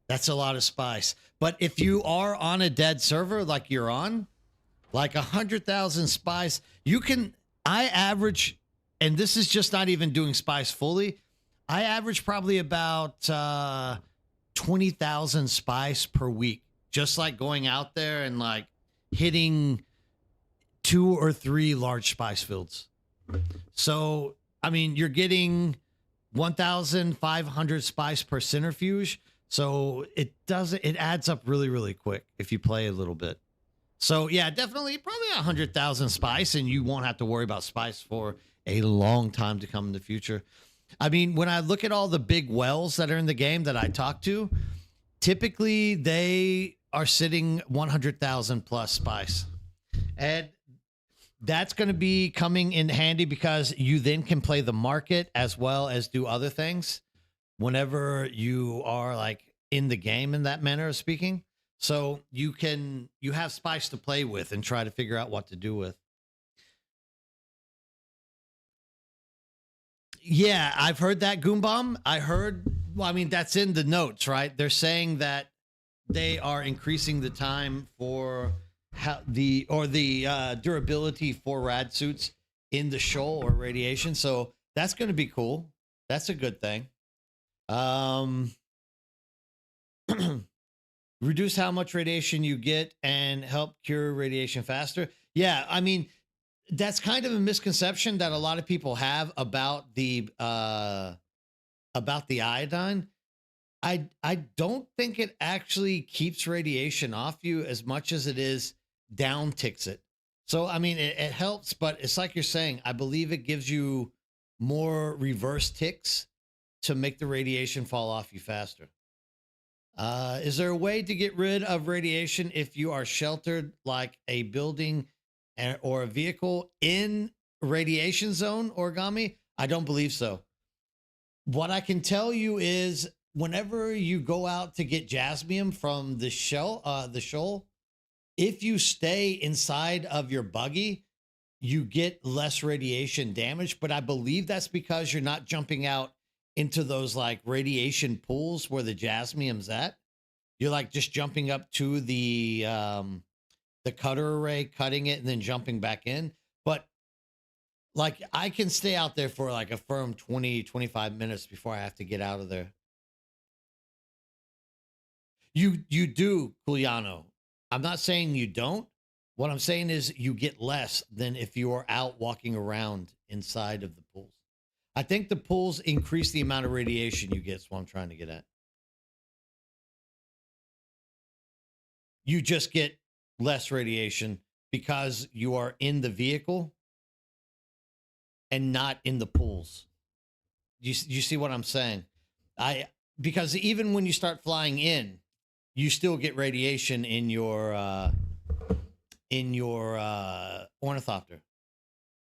That's a lot of spice. But if you are on a dead server like you're on, like 100,000 spice, you can, I average, and this is just not even doing spice fully, I average probably about 20,000 spice per week. Just like going out there and like hitting 2 or 3 large spice fields. So, I mean, you're getting 1,500 spice per centrifuge. So it adds up really, really quick if you play a little bit. So yeah, definitely probably 100,000 spice and you won't have to worry about spice for a long time to come in the future. I mean, when I look at all the big wells that are in the game that I talk to, typically they are sitting 100,000 plus spice. And that's going to be coming in handy because you then can play the market as well as do other things whenever you are like in the game in that manner of speaking. So you have spice to play with and try to figure out what to do with. Yeah, I've heard that, Goombomb. Well, I mean, that's in the notes, right? They're saying that they are increasing the time for the durability for rad suits in the shoal or radiation. So that's going to be cool. That's a good thing. Reduce how much radiation you get and help cure radiation faster. Yeah, I mean, that's kind of a misconception that a lot of people have about the iodine. I don't think it actually keeps radiation off you as much as it is down ticks it. So, I mean, it helps, but it's like you're saying, I believe it gives you more reverse ticks. to make the radiation fall off you faster. Is there a way to get rid of radiation if you are sheltered like a building or a vehicle in radiation zone, Origami? I don't believe so. What I can tell you is whenever you go out to get jasmium from the shoal, if you stay inside of your buggy, you get less radiation damage. But I believe that's because you're not jumping out into those like radiation pools where the jasmium's at. You're like just jumping up to the cutter array, cutting it, and then jumping back in. But like I can stay out there for like a firm 20, 25 minutes before I have to get out of there. You do, Giuliano. I'm not saying you don't. What I'm saying is you get less than if you are out walking around inside of the pools. I think the pools increase the amount of radiation you get. That's what I'm trying to get at. You just get less radiation because you are in the vehicle and not in the pools. You see what I'm saying? Because even when you start flying in, you still get radiation in your ornithopter.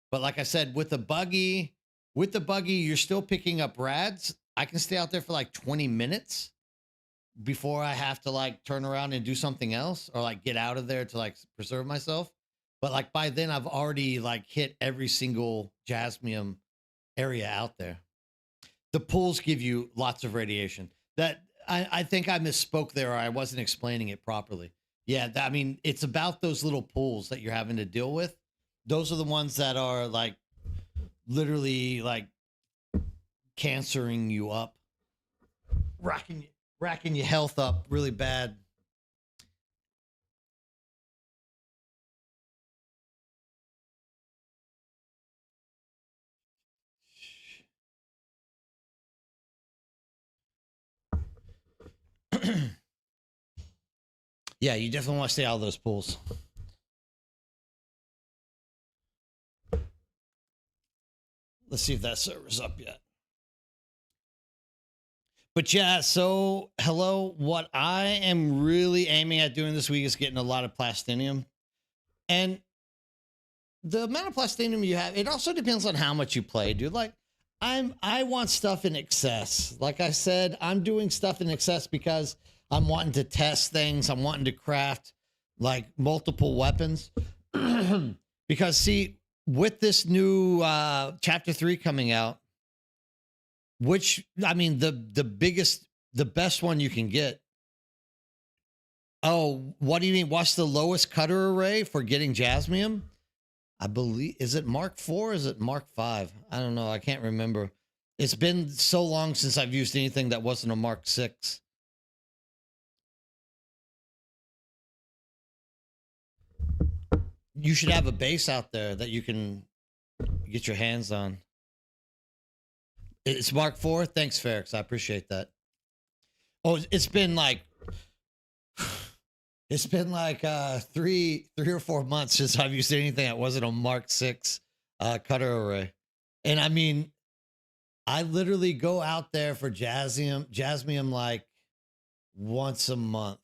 But like I said, with the buggy, you're still picking up rads. I can stay out there for like 20 minutes before I have to like turn around and do something else or like get out of there to like preserve myself. But like by then I've already like hit every single jasmium area out there. The pools give you lots of radiation. That I think I misspoke there, or I wasn't explaining it properly. Yeah, I mean, it's about those little pools that you're having to deal with. Those are the ones that are like literally like cancering you up, racking your health up really bad. Yeah, you definitely want to stay out of those pools. Let's see if that server's up yet. But yeah, so hello. What I am really aiming at doing this week is getting a lot of plastinium. And the amount of plastinium you have, it also depends on how much you play, dude. Like, I want stuff in excess. Like I said, I'm doing stuff in excess because I'm wanting to test things. I'm wanting to craft like multiple weapons. Because see, with this new chapter 3 coming out, which I mean the best one you can get. Oh, what do you mean? What's the lowest cutter array for getting jasmium? I believe, is it Mark 4 or is it Mark 5? I don't know. I can't remember. It's been so long since I've used anything that wasn't a Mark 6. You should have a base out there that you can get your hands on. It's Mark 4. Thanks, Ferrix. I appreciate that. Oh, it's been like 3 or 4 months since I've used anything that wasn't a Mark 6 cutter array. And I mean, I literally go out there for jasmium like once a month.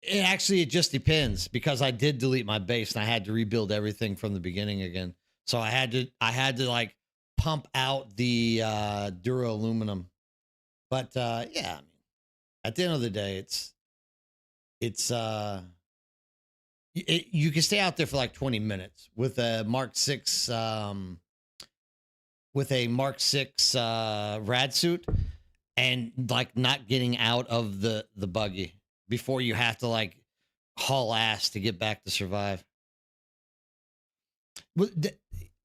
It just depends because I did delete my base and I had to rebuild everything from the beginning again. So I had to like pump out the dura aluminum. But yeah, I mean, at the end of the day, you can stay out there for like 20 minutes with a Mark 6 rad suit and like not getting out of the buggy before you have to like haul ass to get back to survive.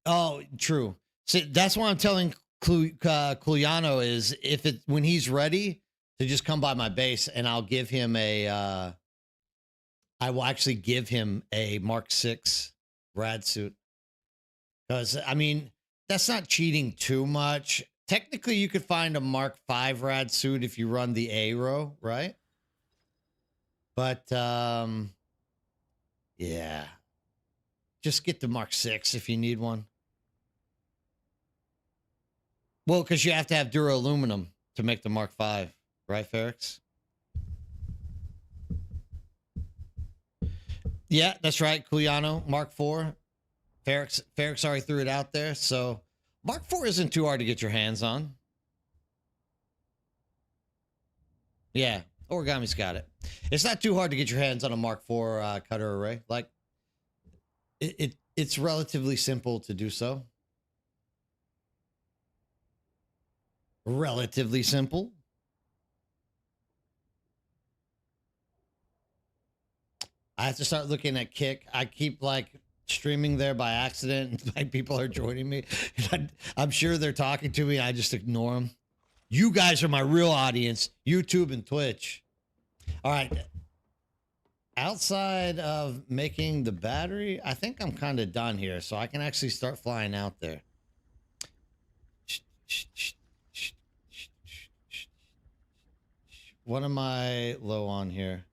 Oh, true. See, that's why I'm telling Giuliano is when he's ready to just come by my base and I'll give him I will actually give him a Mark 6 rad suit. Because, I mean, that's not cheating too much. Technically, you could find a Mark 5 rad suit if you run the A row, right? But, yeah. Just get the Mark 6 if you need one. Well, because you have to have duraluminum to make the Mark V, right, Ferrix? Yeah, that's right, Culiano. Mark IV. Ferrix already threw it out there. So Mark IV isn't too hard to get your hands on. Yeah, Origami's got it. It's not too hard to get your hands on a Mark IV cutter array. Like, it's relatively simple to do so. Relatively simple. I have to start looking at Kick. I keep like streaming there by accident, and like people are joining me. I'm sure they're talking to me. I just ignore them. You guys are my real audience, YouTube and Twitch. All right. Outside of making the battery, I think I'm kind of done here, so I can actually start flying out there. What am I low on here?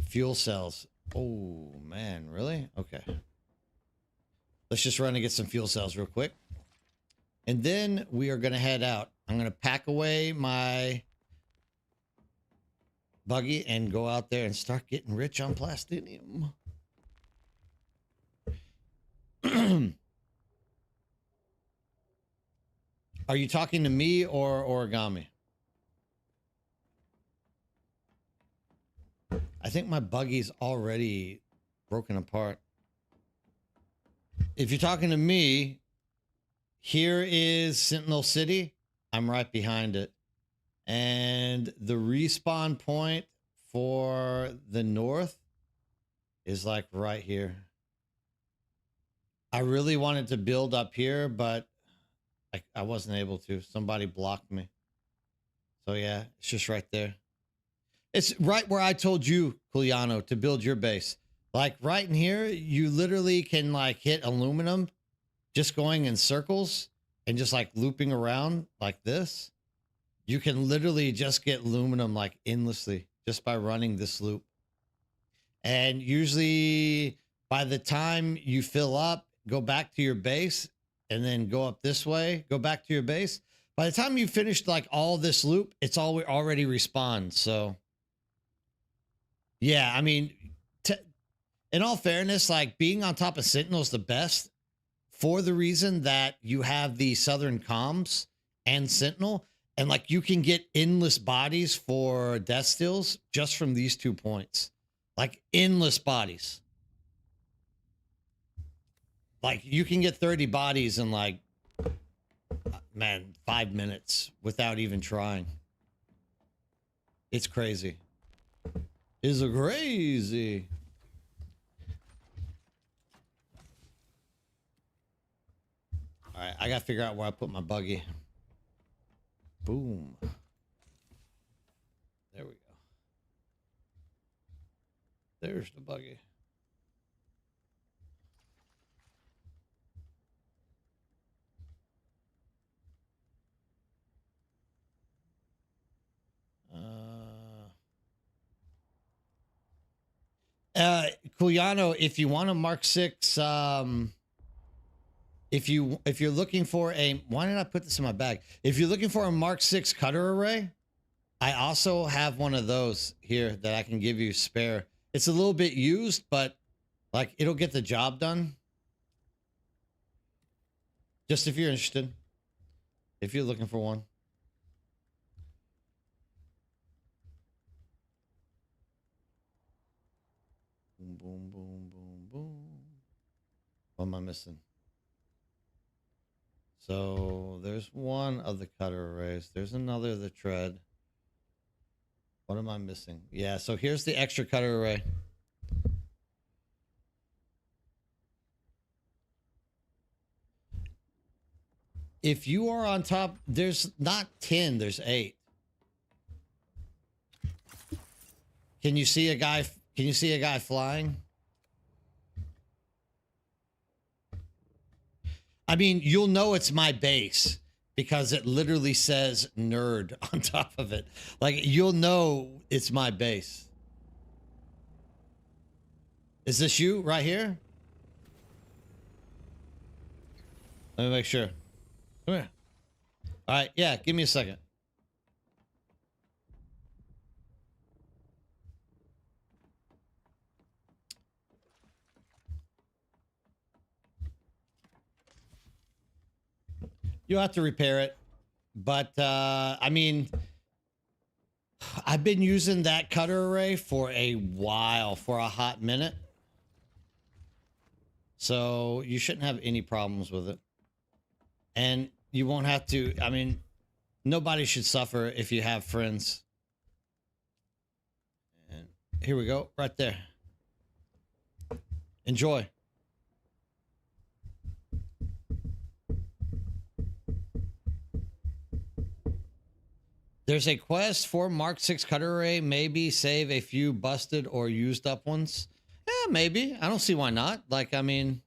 Fuel cells. Oh, man, really? Okay. Let's just run and get some fuel cells real quick. And then we are going to head out. I'm going to pack away my buggy and go out there and start getting rich on plastinium. Are you talking to me or Origami? I think my buggy's already broken apart. If you're talking to me, here is Sentinel City. I'm right behind it. And the respawn point for the north is like right here. I really wanted to build up here, but I wasn't able to. Somebody blocked me. So yeah, it's just right there. It's right where I told you, Culiano, to build your base. Like right in here, you literally can like hit aluminum just going in circles and just like looping around like this. You can literally just get aluminum like endlessly just by running this loop. And usually by the time you fill up, go back to your base and then go up this way, go back to your base. By the time you finished like all this loop, it's all already respawned. So yeah, I mean, in all fairness, like being on top of Sentinel is the best for the reason that you have the Southern Comms and Sentinel, and like you can get endless bodies for death steals just from these 2 points. Like endless bodies. Like you can get 30 bodies in like, man, 5 minutes without even trying. It's crazy. It's crazy. All right, I got to figure out where I put my buggy. Boom. There we go. There's the buggy. Culiano, if you want a Mark 6, if you're looking for a, why did I put this in my bag? If you're looking for a Mark 6 cutter array, I also have one of those here that I can give you spare. It's a little bit used, but like it'll get the job done. Just if you're interested, if you're looking for one. Boom, boom, boom, boom, boom. What am I missing? So there's one of the cutter arrays. There's another of the tread. What am I missing? Yeah, so here's the extra cutter array. If you are on top, there's not 10, there's 8. Can you see a guy? Can you see a guy flying? I mean, you'll know it's my base because it literally says nerd on top of it. Like, you'll know it's my base. Is this you right here? Let me make sure. Come here. All right, yeah, give me a second. You'll have to repair it. But, I mean, I've been using that cutter array for a while, for a hot minute. So you shouldn't have any problems with it. And you won't have to, I mean, nobody should suffer if you have friends. And here we go, right there. Enjoy. There's a quest for Mark 6 cutter array. Maybe save a few busted or used up ones. Yeah, maybe. I don't see why not. Like, I mean,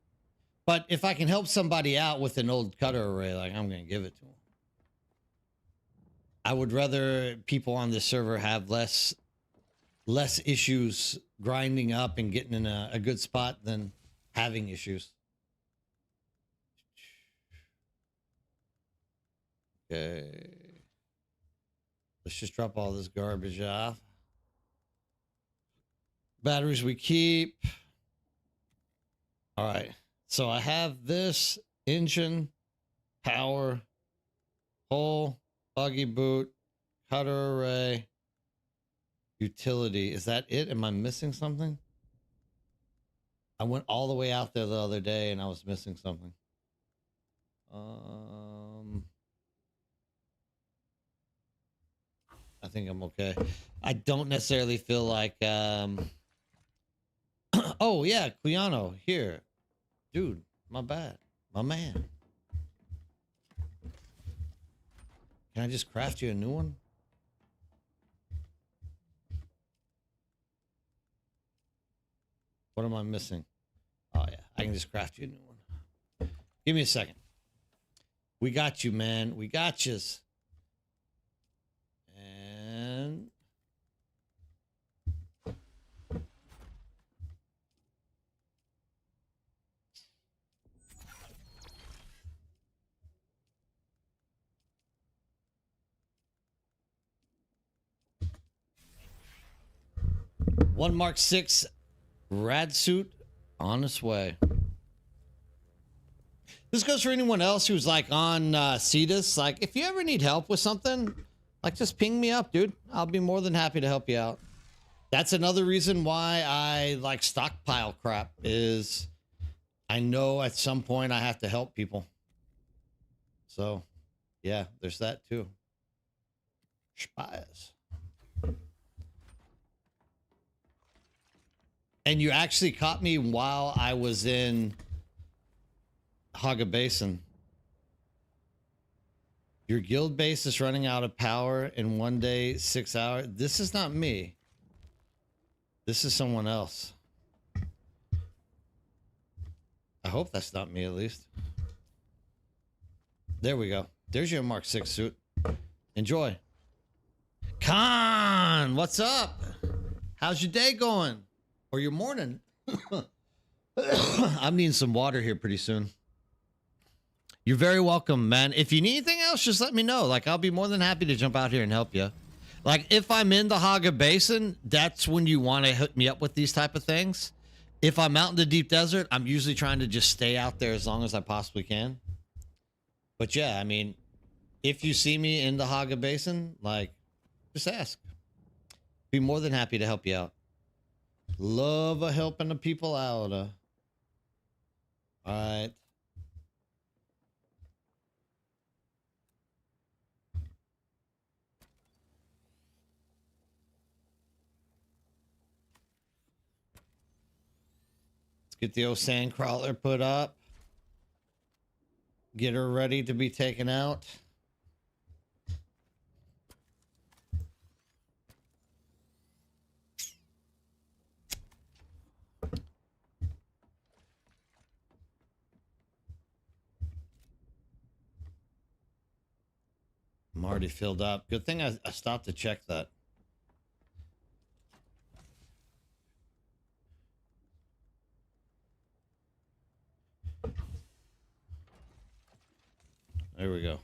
but if I can help somebody out with an old cutter array, like, I'm going to give it to them. I would rather people on this server have less issues grinding up and getting in a good spot than having issues. Okay. Let's just drop all this garbage off. Batteries we keep. All right. So I have this engine, power, hull, buggy boot, cutter array, utility. Is that it? Am I missing something? I went all the way out there the other day and I was missing something. I think I'm okay. I don't necessarily feel like, oh yeah, Cleano, here. Dude, my bad. My man. Can I just craft you a new one? What am I missing? Oh yeah, I can just craft you a new one. Give me a second. We got you, man. We got yous. And one Mark 6 rad suit on its way. This goes for anyone else who's like on Cetus. Like, if you ever need help with something, like, just ping me up, dude. I'll be more than happy to help you out. That's another reason why I like stockpile crap, is I know at some point I have to help people. So, yeah, there's that too. Spies. And you actually caught me while I was in Haga Basin. Your guild base is running out of power in 1 day, 6 hours. This is not me. This is someone else. I hope that's not me, at least. There we go. There's your Mark 6 suit. Enjoy. Khan, what's up? How's your day going? Or your morning? I'm needing some water here pretty soon. You're very welcome, man. If you need anything else, just let me know. Like, I'll be more than happy to jump out here and help you. Like, if I'm in the Haga Basin, that's when you want to hook me up with these type of things. If I'm out in the deep desert, I'm usually trying to just stay out there as long as I possibly can. But yeah, I mean, if you see me in the Haga Basin, like, just ask. Be more than happy to help you out. Love helping the people out. All right. Get the old sand crawler put up. Get her ready to be taken out. I'm already filled up. Good thing I stopped to check that. There we go.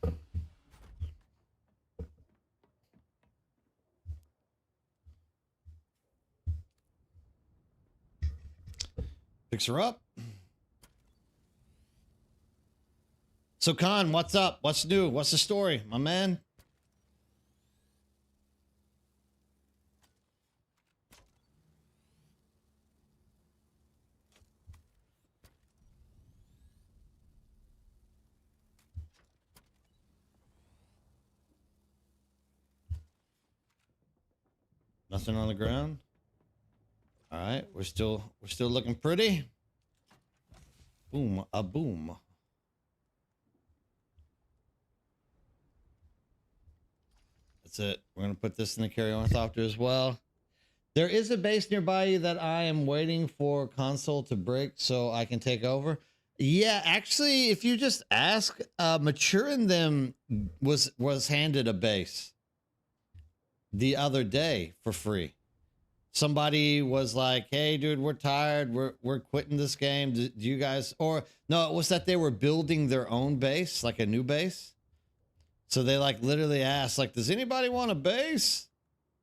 Picks her up. So, Khan, what's up? What's new? What's the story, my man? Nothing on the ground. All right, we're still looking pretty. Boom, a boom. That's it. We're gonna put this in the carry-on ornithopter as well. There is a base nearby you that I am waiting for console to break so I can take over. Yeah, actually, if you just ask, Maturing Them was handed a base the other day for free. Somebody was like, "Hey, dude, we're tired. We're quitting this game. Do you guys?" Or no, it was that they were building their own base, like a new base. So they like literally asked, like, "Does anybody want a base?"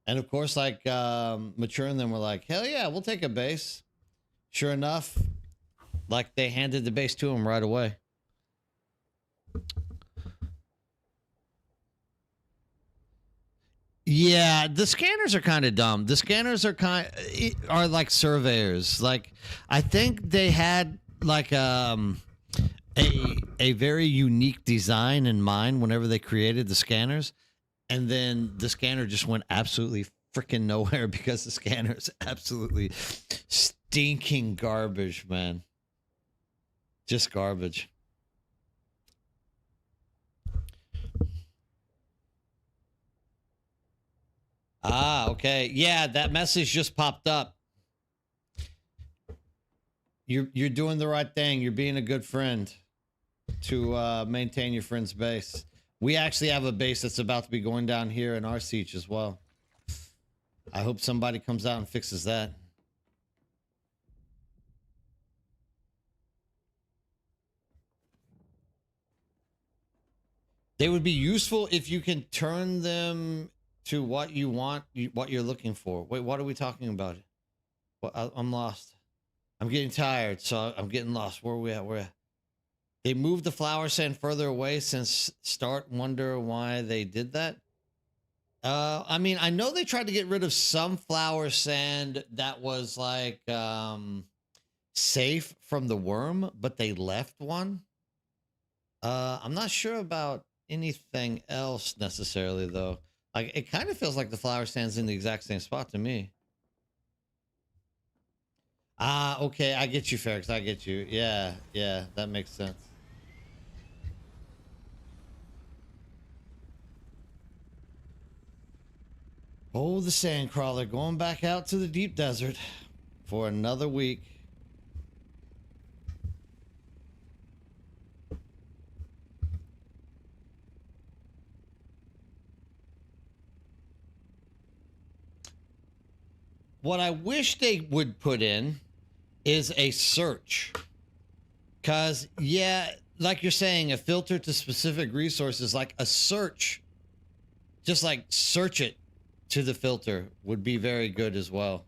And of course, like Maturing Them were like, "Hell yeah, we'll take a base." Sure enough, like they handed the base to him right away. Yeah, the scanners are kind of dumb. The scanners are like surveyors. Like I think they had like a very unique design in mind whenever they created the scanners, and then the scanner just went absolutely freaking nowhere because the scanner is absolutely stinking garbage, man. Just garbage. Ah, okay. Yeah, that message just popped up. You're doing the right thing. You're being a good friend to maintain your friend's base. We actually have a base that's about to be going down here in our siege as well. I hope somebody comes out and fixes that. They would be useful if you can turn them to what you want, what you're looking for. Wait, what are we talking about? I'm lost. I'm getting tired, so I'm getting lost. Where are we at? Where? They moved the flower sand further away since start. Wonder why they did that. I mean, I know they tried to get rid of some flower sand that was like safe from the worm, but they left one. I'm not sure about anything else necessarily, though. Like, it kind of feels like the flower stands in the exact same spot to me. Ah, okay, I get you, Ferrex. I get you. Yeah, that makes sense. Oh, the sandcrawler going back out to the deep desert for another week. What I wish they would put in is a search. Because, yeah, like you're saying, a filter to specific resources, like a search, just like search it to the filter would be very good as well.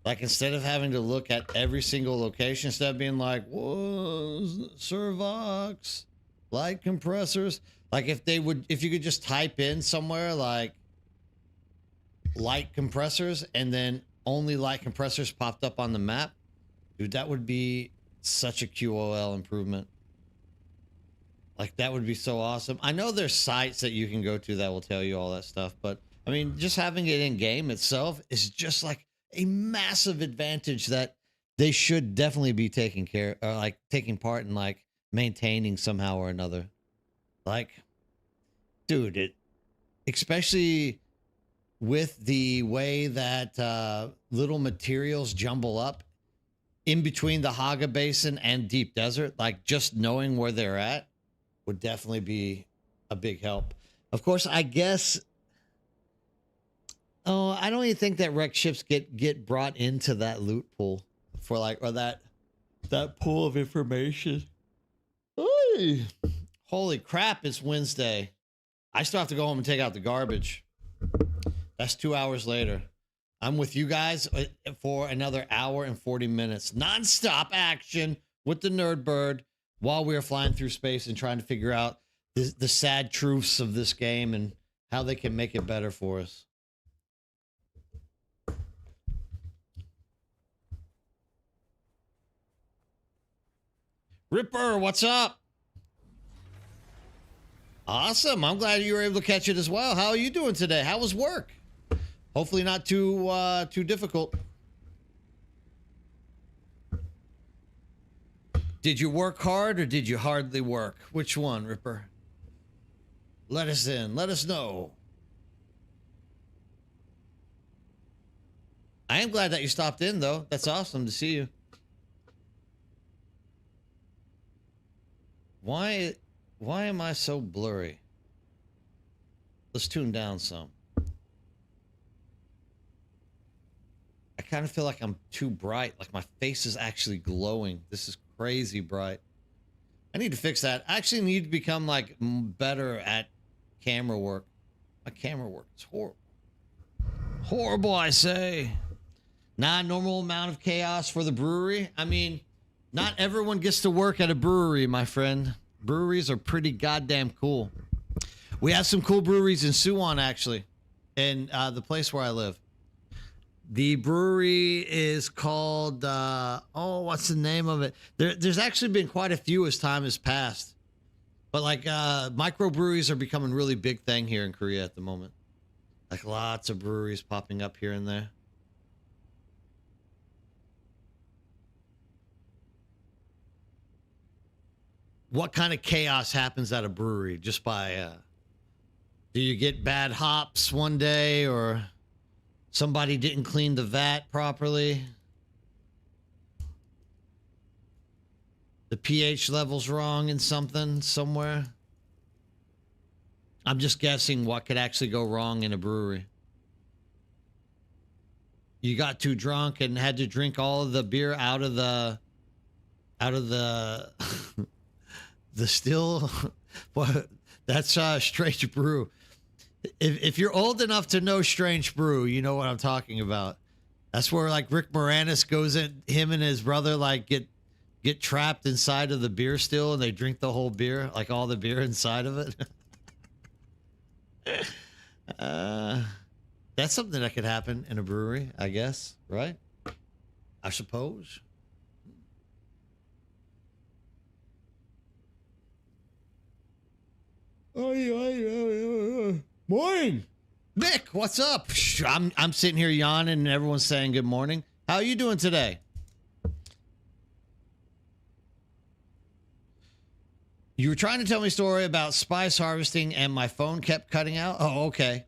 Like, instead of having to look at every single location, instead of being like, whoa, Servox, light compressors. Like, if you could just type in somewhere like light compressors and then only light compressors popped up on the map, dude, that would be such a QOL improvement. Like, that would be so awesome. I know there's sites that you can go to that will tell you all that stuff, but I mean, just having it in game itself is just like a massive advantage that they should definitely be taking care, or like taking part in, like maintaining somehow or another. Like, dude, it, especially with the way that little materials jumble up in between the Haga Basin and Deep Desert, like just knowing where they're at would definitely be a big help. Of course, I guess, oh, I don't even think that wreck ships get brought into that loot pool for like, or that pool of information. Oy. Holy crap, it's Wednesday. I still have to go home and take out the garbage. That's 2 hours later. I'm with you guys for another hour and 40 minutes. Non-stop action with the Nerdbird while we are flying through space and trying to figure out the sad truths of this game and how they can make it better for us. Ripper, what's up? Awesome. I'm glad you were able to catch it as well. How are you doing today? How was work? Hopefully not too difficult. Did you work hard or did you hardly work? Which one, Ripper? Let us in. Let us know. I am glad that you stopped in, though. That's awesome to see you. Why am I so blurry? Let's tune down some. I kind of feel like I'm too bright, like my face is actually glowing. This is crazy bright. I need to fix that. I actually need to become like better at camera work. My camera work is horrible. Horrible, I say. Non-normal amount of chaos for the brewery. I mean, not everyone gets to work at a brewery, my friend. Breweries are pretty goddamn cool. We have some cool breweries in Suwon, actually, in the place where I live. The brewery is called, what's the name of it? There's actually been quite a few as time has passed. But like microbreweries are becoming a really big thing here in Korea at the moment. Like lots of breweries popping up here and there. What kind of chaos happens at a brewery? Just by, do you get bad hops one day or somebody didn't clean the vat properly? The pH level's wrong in something somewhere? I'm just guessing what could actually go wrong in a brewery. You got too drunk and had to drink all of the beer out of the the still. Well, that's Strange Brew. If you're old enough to know Strange Brew, you know what I'm talking about. That's where like Rick Moranis goes in, him and his brother like get trapped inside of the beer still and they drink the whole beer, like all the beer inside of it. That's something that could happen in a brewery, I guess, right? I suppose. Morning, Nick. What's up? I'm sitting here yawning, and everyone's saying good morning. How are you doing today? You were trying to tell me a story about spice harvesting, and my phone kept cutting out. Oh, okay.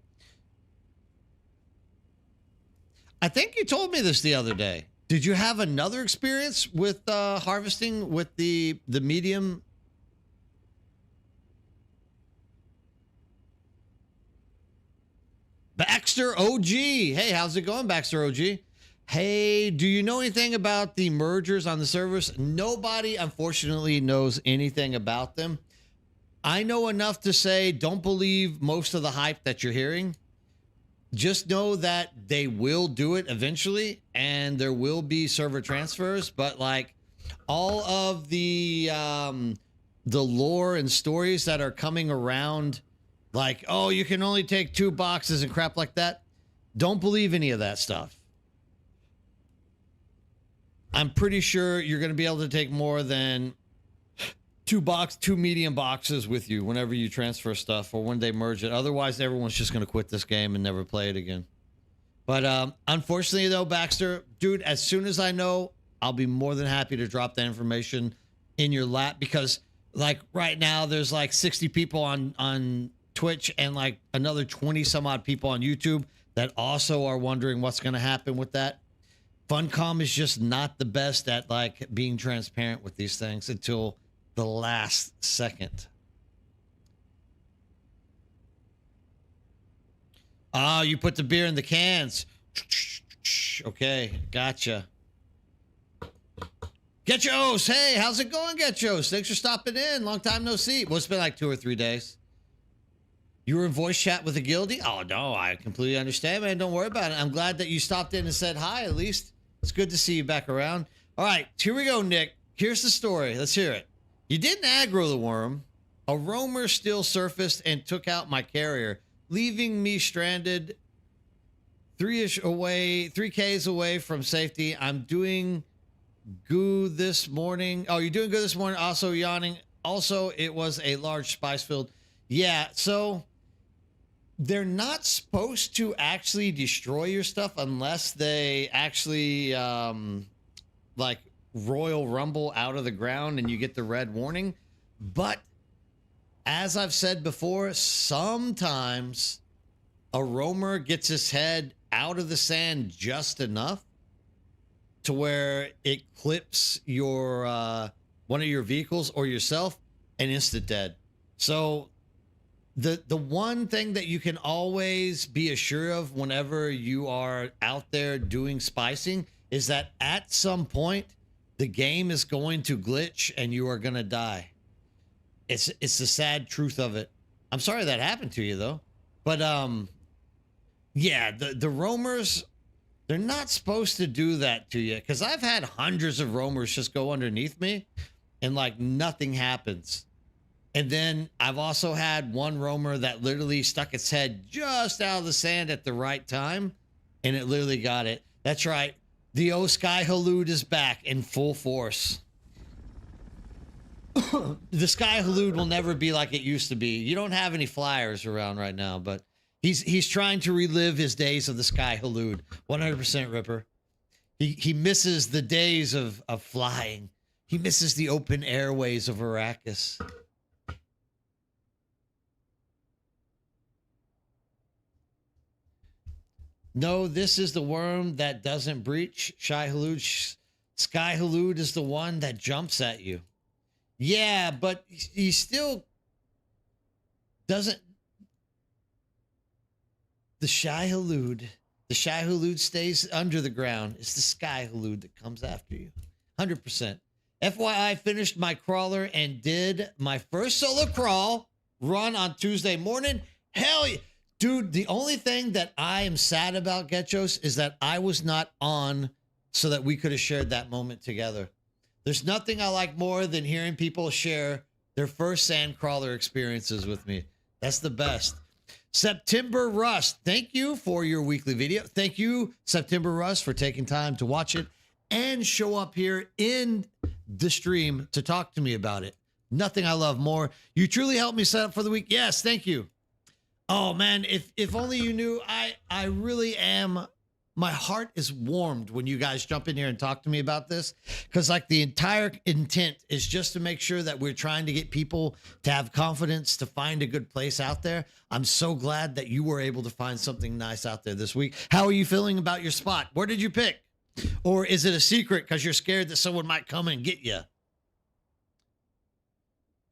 I think you told me this the other day. Did you have another experience with harvesting with the medium? Baxter OG. Hey, how's it going, Baxter OG? Hey, do you know anything about the mergers on the servers? Nobody, unfortunately, knows anything about them. I know enough to say don't believe most of the hype that you're hearing. Just know that they will do it eventually, and there will be server transfers, but like all of the lore and stories that are coming around, like, oh, you can only take 2 boxes and crap like that. Don't believe any of that stuff. I'm pretty sure you're going to be able to take more than 2 medium boxes with you whenever you transfer stuff or when they merge it. Otherwise, everyone's just going to quit this game and never play it again. But unfortunately, though, Baxter, dude, as soon as I know, I'll be more than happy to drop that information in your lap because, like, right now, there's like 60 people on Twitch and like another 20 some odd people on YouTube that also are wondering what's going to happen with that. Funcom is just not the best at like being transparent with these things until the last second. Oh, you put the beer in the cans. Okay, gotcha. Get your host. Hey, how's it going, Get your host? Thanks for stopping in. Long time no see. Well, it's been like 2 or 3 days. You were in voice chat with a guildie? Oh, no, I completely understand, man. Don't worry about it. I'm glad that you stopped in and said hi, at least. It's good to see you back around. All right, here we go, Nick. Here's the story. Let's hear it. You didn't aggro the worm. A roamer still surfaced and took out my carrier, leaving me stranded 3Ks away from safety. I'm doing goo this morning. Oh, you're doing good this morning. Also yawning. Also, it was a large spice field. Yeah, so they're not supposed to actually destroy your stuff unless they actually like Royal Rumble out of the ground and you get the red warning. But as I've said before, sometimes a roamer gets his head out of the sand just enough to where it clips your one of your vehicles or yourself and instant dead. So the one thing that you can always be assured of whenever you are out there doing spicing is that at some point the game is going to glitch and you are going to die. It's the sad truth of it. I'm sorry that happened to you though. But yeah, the roamers, they're not supposed to do that to you, because I've had hundreds of roamers just go underneath me and like nothing happens. And then I've also had one roamer that literally stuck its head just out of the sand at the right time, and it literally got it. That's right. The O Sky Halud is back in full force. The Sky Halud will never be like it used to be. You don't have any flyers around right now, but he's trying to relive his days of the Sky Halud. 100% Ripper. He misses the days of flying. He misses the open airways of Arrakis. No, this is the worm that doesn't breach. Sky Halud is the one that jumps at you. Yeah, but he still doesn't. The Shy Halud stays under the ground. It's the Sky Halud that comes after you. 100%. FYI, finished my crawler and did my first solo crawl run on Tuesday morning. Hell yeah. Dude, the only thing that I am sad about, Getchos, is that I was not on so that we could have shared that moment together. There's nothing I like more than hearing people share their first sandcrawler experiences with me. That's the best. September Rust, thank you for your weekly video. Thank you, September Rust, for taking time to watch it and show up here in the stream to talk to me about it. Nothing I love more. You truly helped me set up for the week. Yes, thank you. Oh man, if only you knew, I really am. My heart is warmed when you guys jump in here and talk to me about this, because like the entire intent is just to make sure that we're trying to get people to have confidence to find a good place out there. I'm so glad that you were able to find something nice out there this week. How are you feeling about your spot? Where did you pick? Or is it a secret because you're scared that someone might come and get you?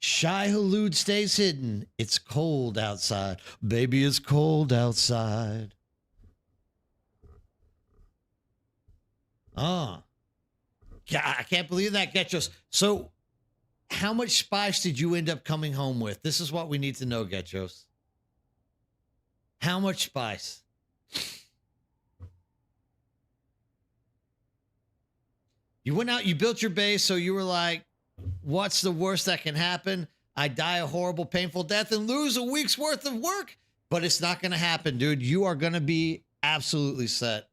Shy Halud stays hidden. It's cold outside. Baby, it's cold outside. Oh. God, I can't believe that, Getchos. So, how much spice did you end up coming home with? This is what we need to know, Getchos. How much spice? You went out, you built your base, so you were like, what's the worst that can happen? I die a horrible, painful death and lose a week's worth of work. But it's not going to happen, dude. You are going to be absolutely set.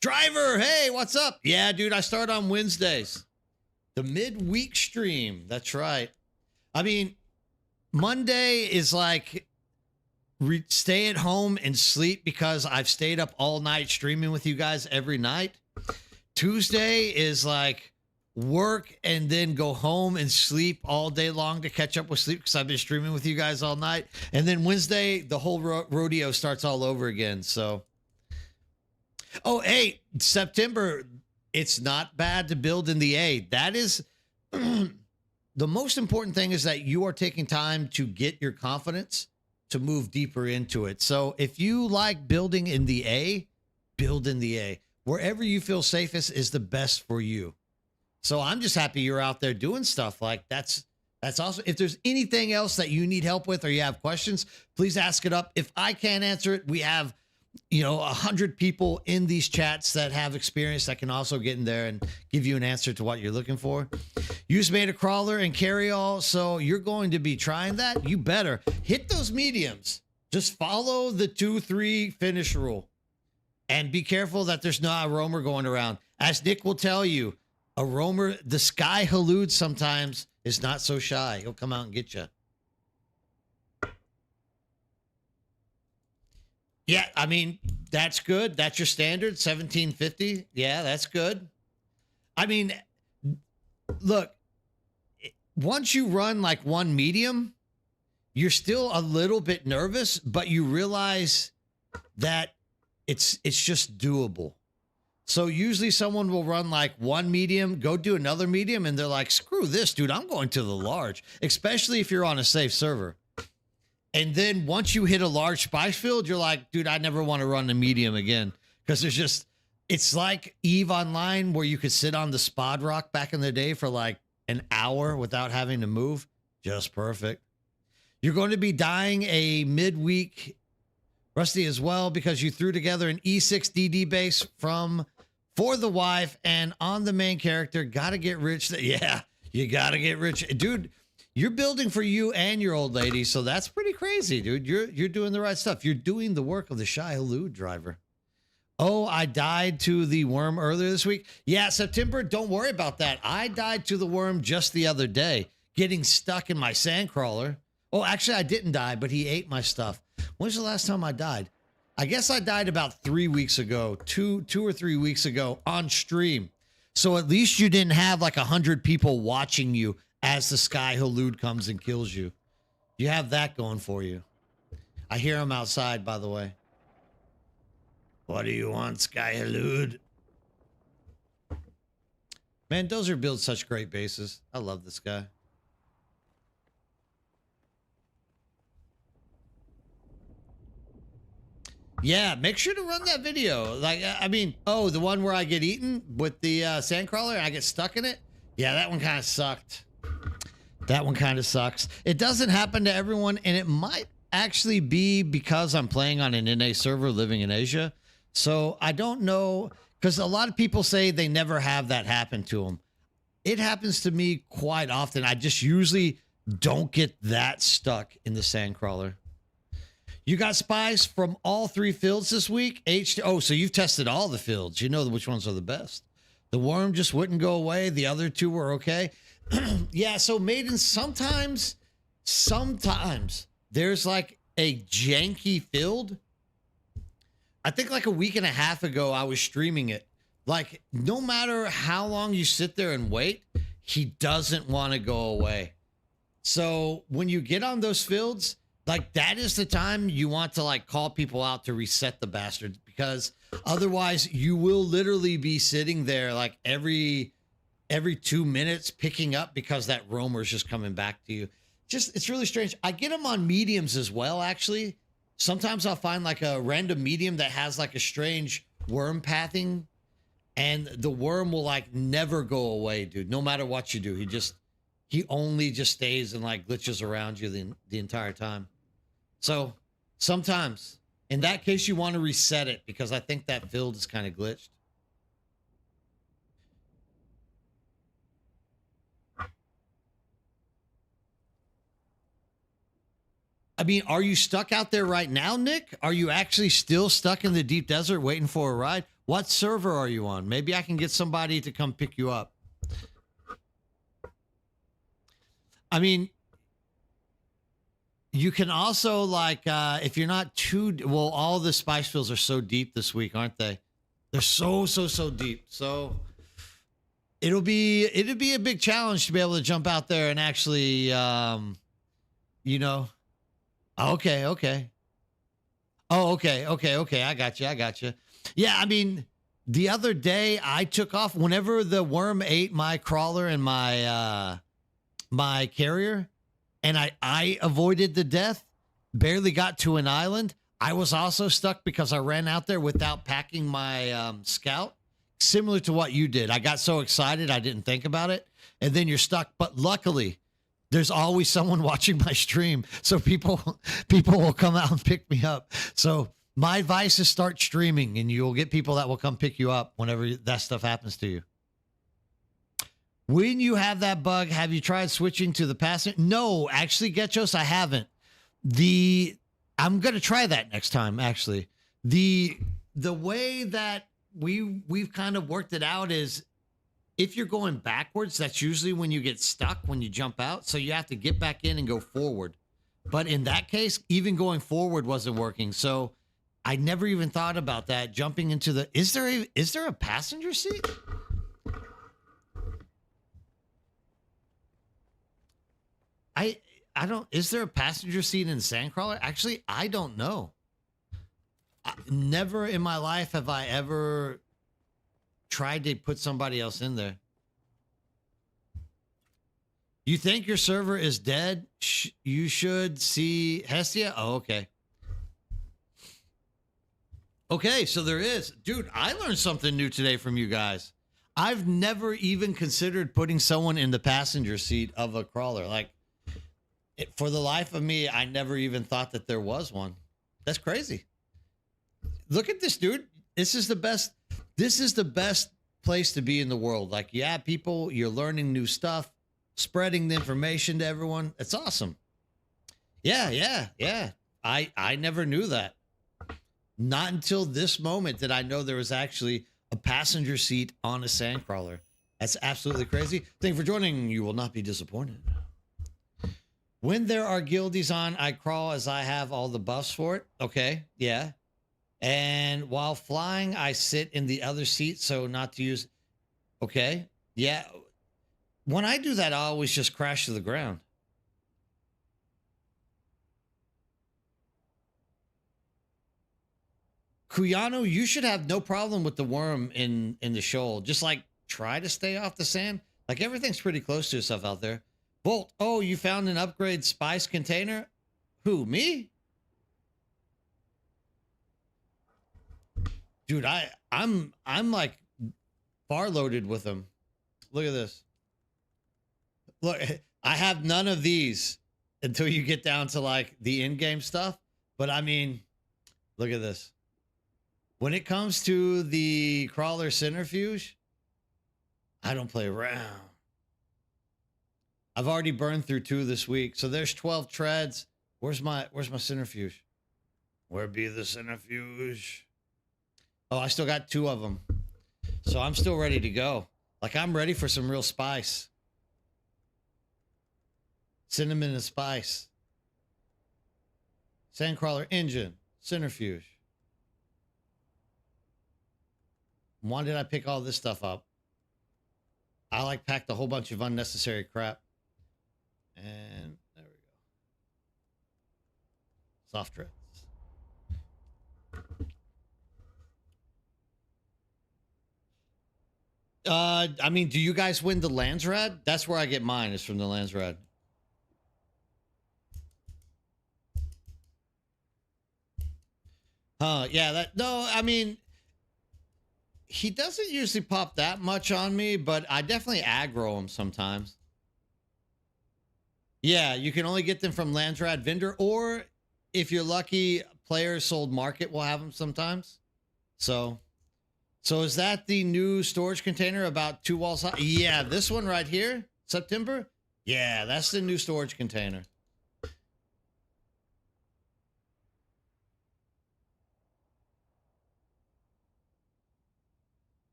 Driver, hey, what's up? Yeah, dude, I start on Wednesdays. The midweek stream. That's right. I mean, Monday is like stay at home and sleep because I've stayed up all night streaming with you guys every night. Tuesday is like work and then go home and sleep all day long to catch up with sleep because I've been streaming with you guys all night. And then Wednesday, the whole rodeo starts all over again. So, oh, hey, September, it's not bad to build in the A. That is the most important thing, is that you are taking time to get your confidence to move deeper into it. So if you like building in the A, build in the A. Wherever you feel safest is the best for you. So I'm just happy you're out there doing stuff. Like that's awesome. If there's anything else that you need help with or you have questions, please ask it up. If I can't answer it, we have 100 people in these chats that have experience that can also get in there and give you an answer to what you're looking for. You just made a crawler and carry all, so you're going to be trying that. You better hit those mediums. Just follow the 2-3 finish rule and be careful that there's not a roamer going around. As Nick will tell you, a roamer, the sky halud sometimes is not so shy. He'll come out and get you. Yeah, I mean, that's good. That's your standard, 1750. Yeah, that's good. I mean, look, once you run like one medium, you're still a little bit nervous, but you realize that it's just doable. So usually someone will run like one medium, go do another medium, and they're like, screw this, dude, I'm going to the large, especially if you're on a safe server. And then once you hit a large spice field, you're like, dude, I never want to run the medium again. Because it's like EVE Online where you could sit on the spod rock back in the day for like an hour without having to move. Just perfect. You're going to be dying a midweek Rusty as well because you threw together an E6 DD base for the wife and on the main character. Got to get rich. Yeah, you got to get rich. Dude, you're building for you and your old lady, so that's pretty crazy, dude. You're doing the right stuff. You're doing the work of the Shy Halud driver. Oh, I died to the worm earlier this week. Yeah, September, don't worry about that. I died to the worm just the other day, getting stuck in my sandcrawler. Oh, actually, I didn't die, but he ate my stuff. When's the last time I died? I guess I died about 3 weeks ago, two or 3 weeks ago on stream. So at least you didn't have like 100 people watching you as the Sky Halud comes and kills you. You have that going for you. I hear him outside, by the way. What do you want, Sky Halud? Man, Dozer builds such great bases. I love this guy. Yeah, make sure to run that video. Like, I mean, oh, the one where I get eaten with the sandcrawler and I get stuck in it? Yeah, that one kind of sucked. That one kind of sucks. It doesn't happen to everyone, and it might actually be because I'm playing on an NA server living in Asia. So I don't know, because a lot of people say they never have that happen to them. It happens to me quite often. I just usually don't get that stuck in the sandcrawler. You got spies from all 3 fields this week? Oh, so you've tested all the fields. You know which ones are the best. The worm just wouldn't go away. The other 2 were okay. Yeah, so Maiden, sometimes there's like a janky field. I think like a week and a half ago, I was streaming it. Like, no matter how long you sit there and wait, he doesn't want to go away. So when you get on those fields, like that is the time you want to like call people out to reset the bastards, because otherwise you will literally be sitting there like every 2 minutes picking up because that roamer is just coming back to you. It's really strange. I get them on mediums as well, actually. Sometimes I'll find like a random medium that has like a strange worm pathing, and the worm will like never go away, dude. No matter what you do, he only just stays and like glitches around you the entire time. So sometimes in that case, you want to reset it because I think that field is kind of glitched. I mean, are you stuck out there right now, Nick? Are you actually still stuck in the deep desert waiting for a ride? What server are you on? Maybe I can get somebody to come pick you up. I mean, you can also like, if you're not too, well, all the spice fields are so deep this week, aren't they? They're so deep. So it'd be a big challenge to be able to jump out there and actually, Okay. Oh, okay. I got you. Yeah, I mean, the other day I took off whenever the worm ate my crawler and my my carrier, and I avoided the death, barely got to an island. I was also stuck because I ran out there without packing my scout. similar to what you did. I got so excited I didn't think about it, and then you're stuck. But luckily, there's always someone watching my stream, so people will come out and pick me up. So my advice is start streaming, and you'll get people that will come pick you up whenever that stuff happens to you. When you have that bug, have you tried switching to the passenger? No, actually, Getchos, I haven't. I'm gonna try that next time. Actually, the way that we've kind of worked it out is if you're going backwards, that's usually when you get stuck when you jump out. So you have to get back in and go forward. But in that case, even going forward wasn't working. So I never even thought about that. Jumping into the is there a passenger seat? I don't, is there a passenger seat in Sandcrawler? Actually, I don't know. Never in my life have I ever tried to put somebody else in there. You think your server is dead? You should see Hestia. Oh, okay. Okay, so there is. Dude, I learned something new today from you guys. I've never even considered putting someone in the passenger seat of a crawler. Like, for the life of me, I never even thought that there was one. That's crazy. Look at this, dude. This is the best. This is the best place to be in the world. Like, yeah, people, you're learning new stuff, spreading the information to everyone. It's awesome. Yeah. I never knew that. Not until this moment did I know there was actually a passenger seat on a sandcrawler. That's absolutely crazy. Thank you for joining. You will not be disappointed. When there are guildies on, I crawl as I have all the buffs for it. Okay, yeah. And while flying, I sit in the other seat so not to use. Okay, yeah. When I do that, I always just crash to the ground. Kuyano, you should have no problem with the worm in the shoal. Just like try to stay off the sand. Like everything's pretty close to yourself out there. Volt, oh, you found an upgrade spice container? Who, me? Dude, I'm like bar loaded with them. Look at this. Look, I have none of these until you get down to like the in-game stuff. But I mean, look at this. When it comes to the crawler centrifuge, I don't play around. I've already burned through 2 this week. So there's 12 treads. Where's my centrifuge? Where be the centrifuge? Oh, I still got 2 of them. So I'm still ready to go. Like I'm ready for some real spice. Cinnamon and spice. Sandcrawler engine. Centrifuge. Why did I pick all this stuff up? I like packed a whole bunch of unnecessary crap. And there we go. Soft treads. I mean, do you guys win the Landsrad? That's where I get mine, is from the Landsrad. Yeah, no, I mean, he doesn't usually pop that much on me, but I definitely aggro him sometimes. Yeah, you can only get them from Landsrad vendor, or if you're lucky, Players Sold Market will have them sometimes. So is that the new storage container about 2 walls high? Yeah, this one right here, September. Yeah, that's the new storage container.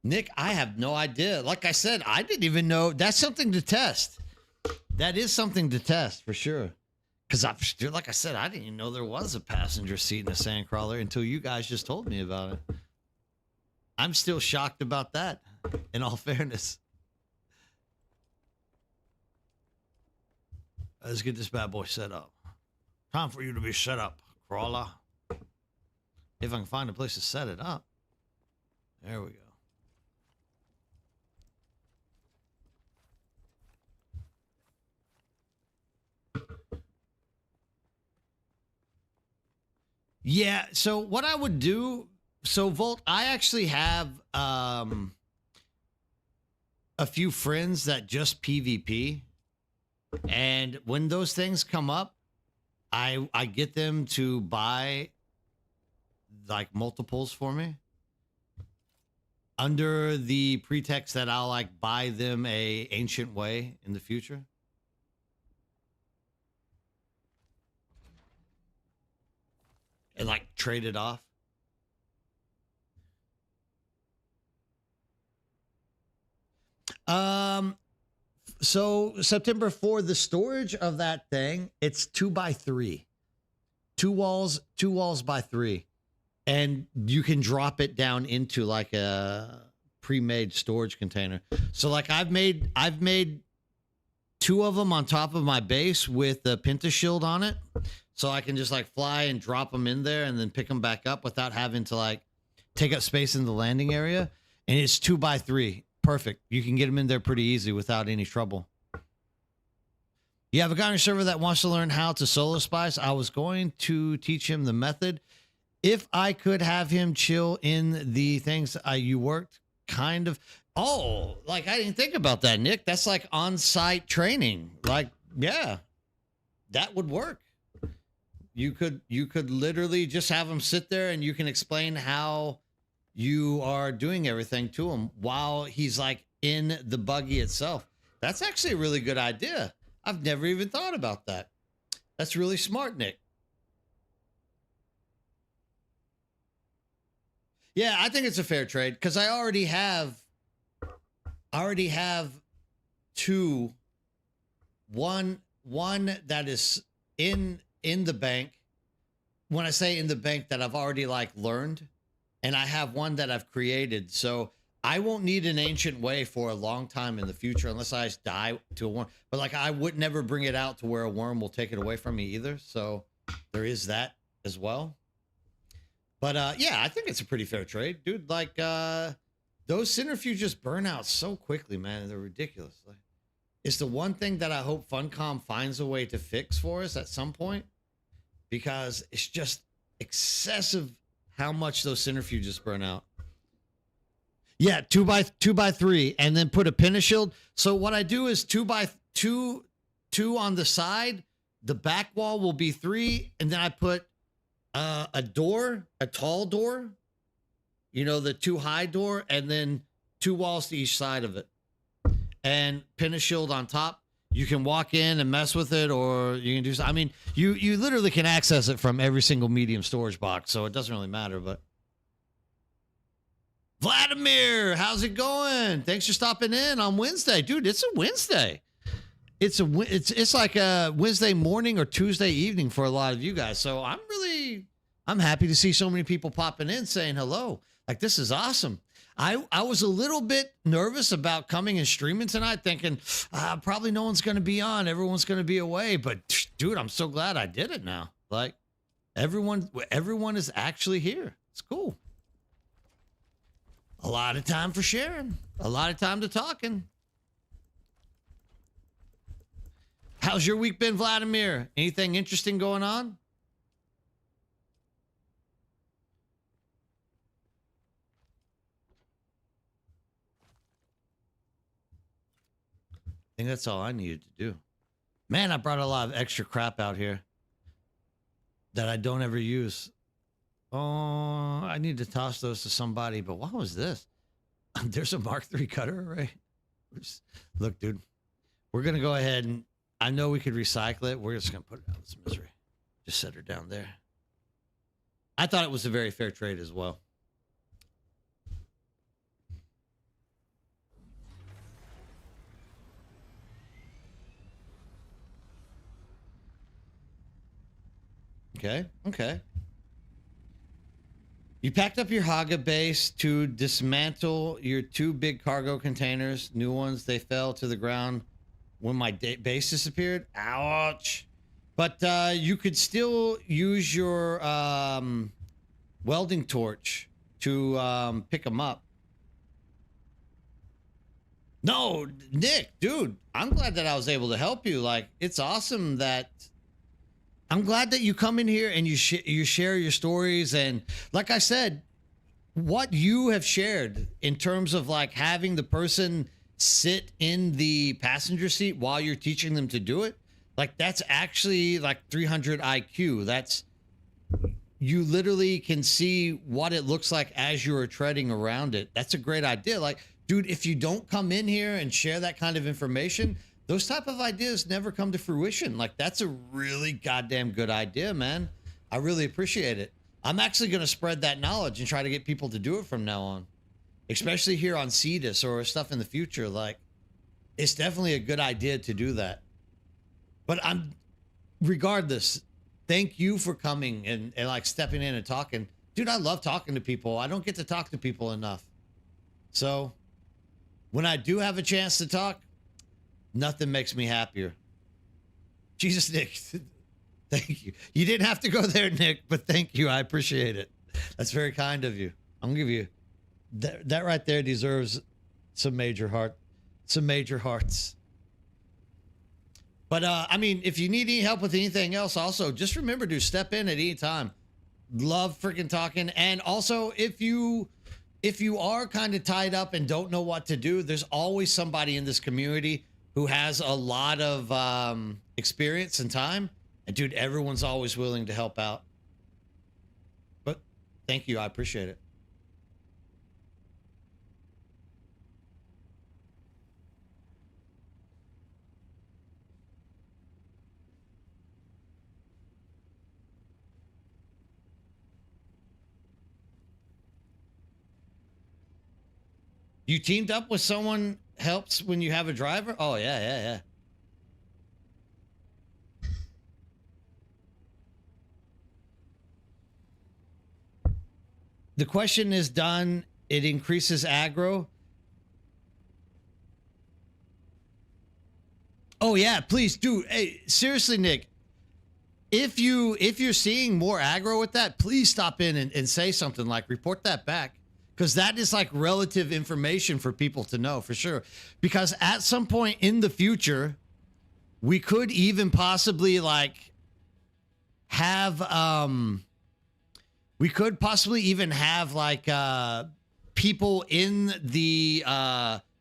Nick, I have no idea. Like I said, I didn't even know. That's something to test. That is something to test for sure. Because like I said, I didn't even know there was a passenger seat in a sandcrawler until you guys just told me about it. I'm still shocked about that, in all fairness. Let's get this bad boy set up. Time for you to be set up, crawler. If I can find a place to set it up. There we go. Yeah, so what I would do So Volt, I actually have a few friends that just PvP, and when those things come up, I get them to buy like multiples for me under the pretext that I'll like buy them a ancient way in the future. And like trade it off. So September 4, the storage of that thing, it's 2x3. Two walls by 3. And you can drop it down into like a pre-made storage container. So like I've made 2 of them on top of my base with the Penta shield on it. So I can just like fly and drop them in there and then pick them back up without having to like take up space in the landing area. And it's 2x3. Perfect. You can get them in there pretty easy without any trouble. You have a guy on your server that wants to learn how to solo spice. I was going to teach him the method. If I could have him chill in the things you worked kind of. Oh, like I didn't think about that, Nick. That's like on-site training. Like, yeah, that would work. You could literally just have him sit there and you can explain how you are doing everything to him while he's like in the buggy itself. That's actually a really good idea. I've never even thought about that. That's really smart, Nick. Yeah, I think it's a fair trade because I already have 2. One that is in the bank. When I say in the bank, that I've already like learned. And I have one that I've created. So I won't need an ancient way for a long time in the future unless I just die to a worm. But like I would never bring it out to where a worm will take it away from me either. So there is that as well. But yeah, I think it's a pretty fair trade. Dude, like those centrifuges burn out so quickly, man. They're ridiculous. Like, it's the one thing that I hope Funcom finds a way to fix for us at some point. Because it's just excessive how much those centrifuges burn out. Yeah, 2x3, and then put a Penta shield. So what I do is 2x2 on the side. The back wall will be 3, and then I put a door, a tall door. You know, the 2 high door, and then 2 walls to each side of it, and Penta shield on top. You can walk in and mess with it, or you can do. I mean, you literally can access it from every single medium storage box, so it doesn't really matter. But Vladimir, how's it going? Thanks for stopping in on Wednesday, dude. It's a Wednesday. It's like a Wednesday morning or Tuesday evening for a lot of you guys. So I'm happy to see so many people popping in saying hello. Like, this is awesome. I was a little bit nervous about coming and streaming tonight, thinking probably no one's going to be on. Everyone's going to be away. But dude, I'm so glad I did it now. Like everyone is actually here. It's cool. A lot of time for sharing. A lot of time to talking. How's your week been, Vladimir? Anything interesting going on? I think that's all I needed to do. Man, I brought a lot of extra crap out here that I don't ever use. Oh, I need to toss those to somebody, but what was this? There's a Mark III cutter array. Look, dude, we're going to go ahead and I know we could recycle it. We're just going to put it out of its misery. Just set her down there. I thought it was a very fair trade as well. Okay. You packed up your Haga base to dismantle your 2 big cargo containers. New ones, they fell to the ground when my base disappeared. Ouch. But you could still use your welding torch to pick them up. No, Nick, dude, I'm glad that I was able to help you. Like, it's awesome that... I'm glad that you come in here and you share your stories. And like I said, what you have shared in terms of like having the person sit in the passenger seat while you're teaching them to do it, like that's actually like 300 IQ. That's, you literally can see what it looks like as you're treading around it. That's a great idea. Like, dude, if you don't come in here and share that kind of information, those type of ideas never come to fruition. Like, that's a really goddamn good idea, man. I really appreciate it. I'm actually going to spread that knowledge and try to get people to do it from now on, especially here on CEDIS or stuff in the future. Like, it's definitely a good idea to do that. But regardless, thank you for coming and like stepping in and talking. Dude, I love talking to people. I don't get to talk to people enough. So when I do have a chance to talk, nothing makes me happier. Jesus, Nick. Thank you. You didn't have to go there, Nick, but thank you. I appreciate it. That's very kind of you. I'm gonna give you that right there deserves some major hearts. But I mean, if you need any help with anything else, also just remember to step in at any time. Love freaking talking. And also, if you are kind of tied up and don't know what to do, there's always somebody in this community who has a lot of experience and time. And dude, everyone's always willing to help out. But thank you. I appreciate it. You teamed up with someone helps when you have a driver? Oh, yeah. The question is done. It increases aggro. Oh, yeah, please do. Hey, seriously, Nick, if you're seeing more aggro with that, please stop in and say something, like report that back. Because that is like relative information for people to know for sure. Because at some point in the future, we could even possibly like have people in the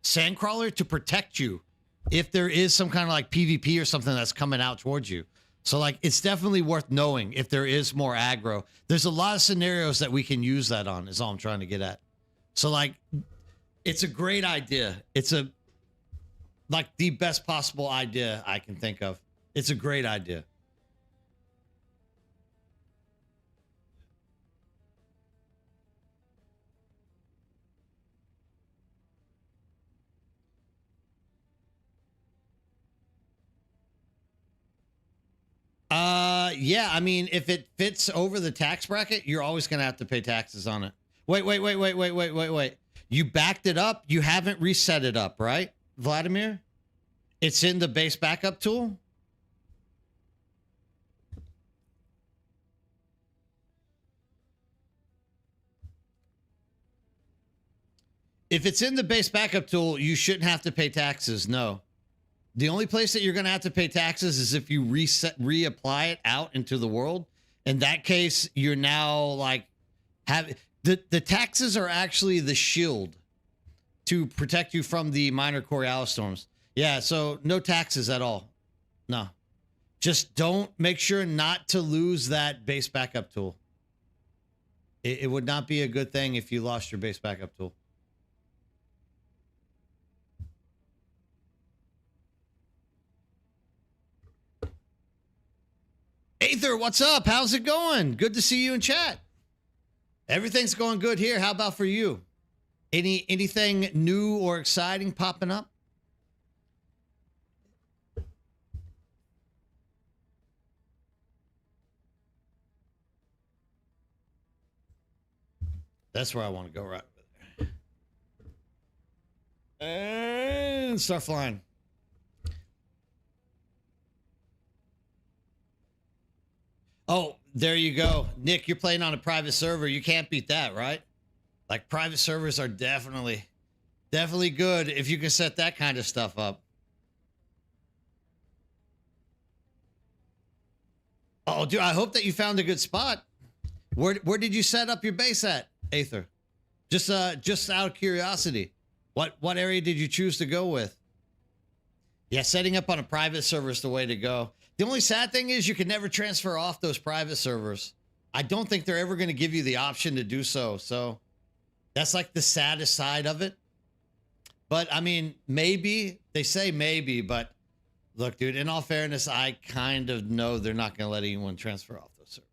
sandcrawler to protect you if there is some kind of like PvP or something that's coming out towards you. So like, it's definitely worth knowing if there is more aggro. There's a lot of scenarios that we can use that on, is all I'm trying to get at. So like, it's a great idea. It's like the best possible idea I can think of. It's a great idea. Yeah, I mean, if it fits over the tax bracket, you're always going to have to pay taxes on it. Wait. You backed it up. You haven't reset it up, right, Vladimir? It's in the base backup tool. If it's in the base backup tool, you shouldn't have to pay taxes. No. The only place that you're going to have to pay taxes is if you reapply it out into the world. In that case, you're now like the taxes are actually the shield to protect you from the minor Coriolis storms. Yeah, so no taxes at all. No. Just don't, make sure not to lose that base backup tool. It would not be a good thing if you lost your base backup tool. Aether, what's up? How's it going? Good to see you in chat. Everything's going good here. How about for you? Anything new or exciting popping up? That's where I want to go, right over there. And start flying. Oh, there you go. Nick, you're playing on a private server. You can't beat that, right? Like, private servers are definitely good if you can set that kind of stuff up. Oh, dude, I hope that you found a good spot. Where did you set up your base at, Aether? Just out of curiosity, what area did you choose to go with? Yeah, setting up on a private server is the way to go. The only sad thing is you can never transfer off those private servers. I don't think they're ever going to give you the option to do so. So that's like the saddest side of it. But I mean, maybe they say maybe, but look, dude, in all fairness, I kind of know they're not going to let anyone transfer off those servers.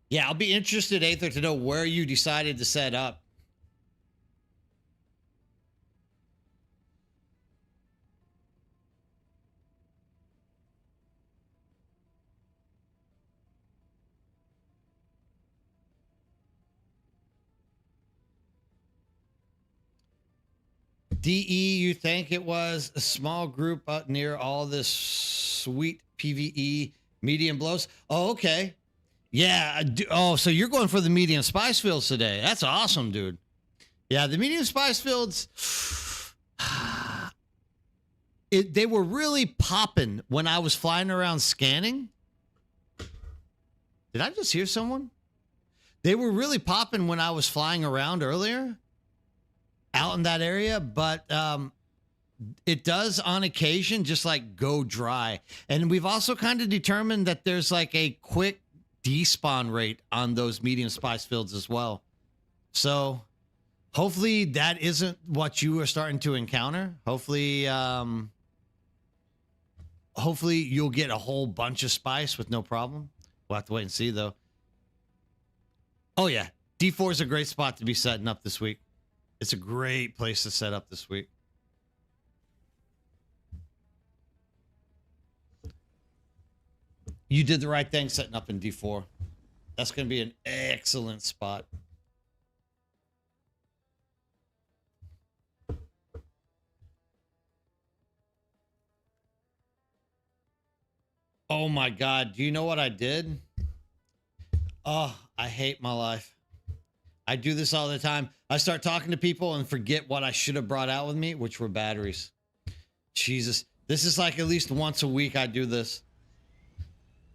Yeah, I'll be interested, Aether, to know where you decided to set up. DE, you think it was a small group up near all this sweet PvE medium blows? Oh, okay. Yeah. Oh, so you're going for the medium spice fields today. That's awesome, dude. Yeah, the medium spice fields, they were really popping when I was flying around scanning. Did I just hear someone? They were really popping when I was flying around earlier out in that area, but it does on occasion just like go dry. And we've also kind of determined that there's like a quick despawn rate on those medium spice fields as well. So hopefully that isn't what you are starting to encounter. Hopefully you'll get a whole bunch of spice with no problem. We'll have to wait and see though. Oh yeah, D4 is a great spot to be setting up this week. It's a great place to set up this week. You did the right thing setting up in D4. That's going to be an excellent spot. Oh my God. Do you know what I did? Oh, I hate my life. I do this all the time. I start talking to people and forget what I should have brought out with me, which were batteries. Jesus. This is like at least once a week I do this.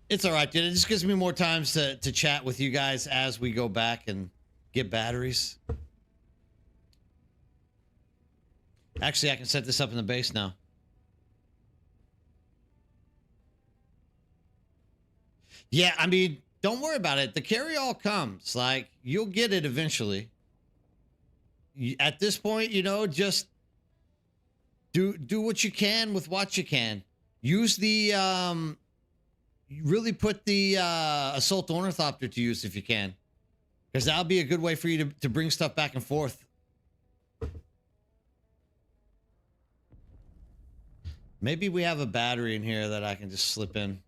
It's all right, dude. It just gives me more times to chat with you guys as we go back and get batteries. Actually, I can set this up in the base now. Yeah, I mean, don't worry about it. The carry-all comes. Like, you'll get it eventually. At this point, you know, just do what you can with what you can. Use the really put the assault ornithopter to use if you can, because that'll be a good way for you to bring stuff back and forth. Maybe we have a battery in here that I can just slip in.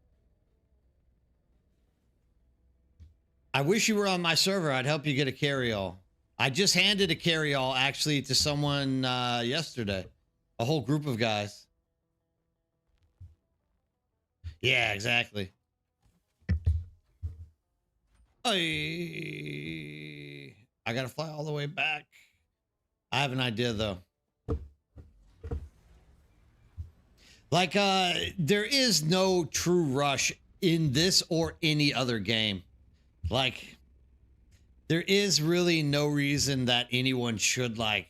I wish you were on my server. I'd help you get a carry-all. I just handed a carry-all actually to someone yesterday. A whole group of guys. Yeah, exactly. I gotta fly all the way back. I have an idea though. Like, there is no true rush in this or any other game. Like, there is really no reason that anyone should like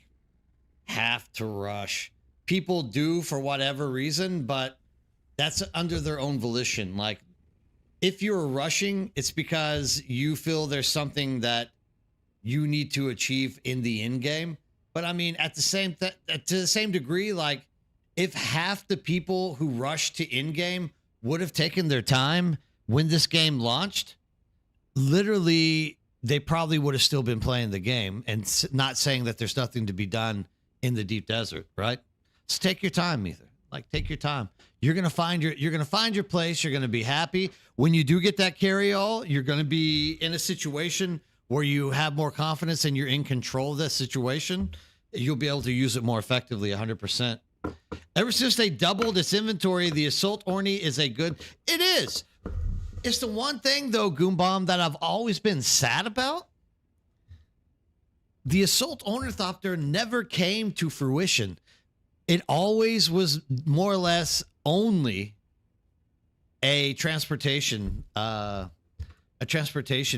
have to rush. People do for whatever reason, but that's under their own volition. Like, if you're rushing, it's because you feel there's something that you need to achieve in the end game. But I mean, at the same to the same degree, like, if half the people who rushed to end game would have taken their time when this game launched, literally, they probably would have still been playing the game and not saying that there's nothing to be done in the deep desert, right? So take your time, Ether. Like, take your time. You're gonna find your place. You're gonna be happy when you do get that carry-all. You're gonna be in a situation where you have more confidence and you're in control of that situation. You'll be able to use it more effectively, 100%. Ever since they doubled its inventory, the Assault Orni is a good. It is. It's the one thing though, Goombomb, that I've always been sad about. The Assault Ornithopter never came to fruition. It always was more or less only a transportation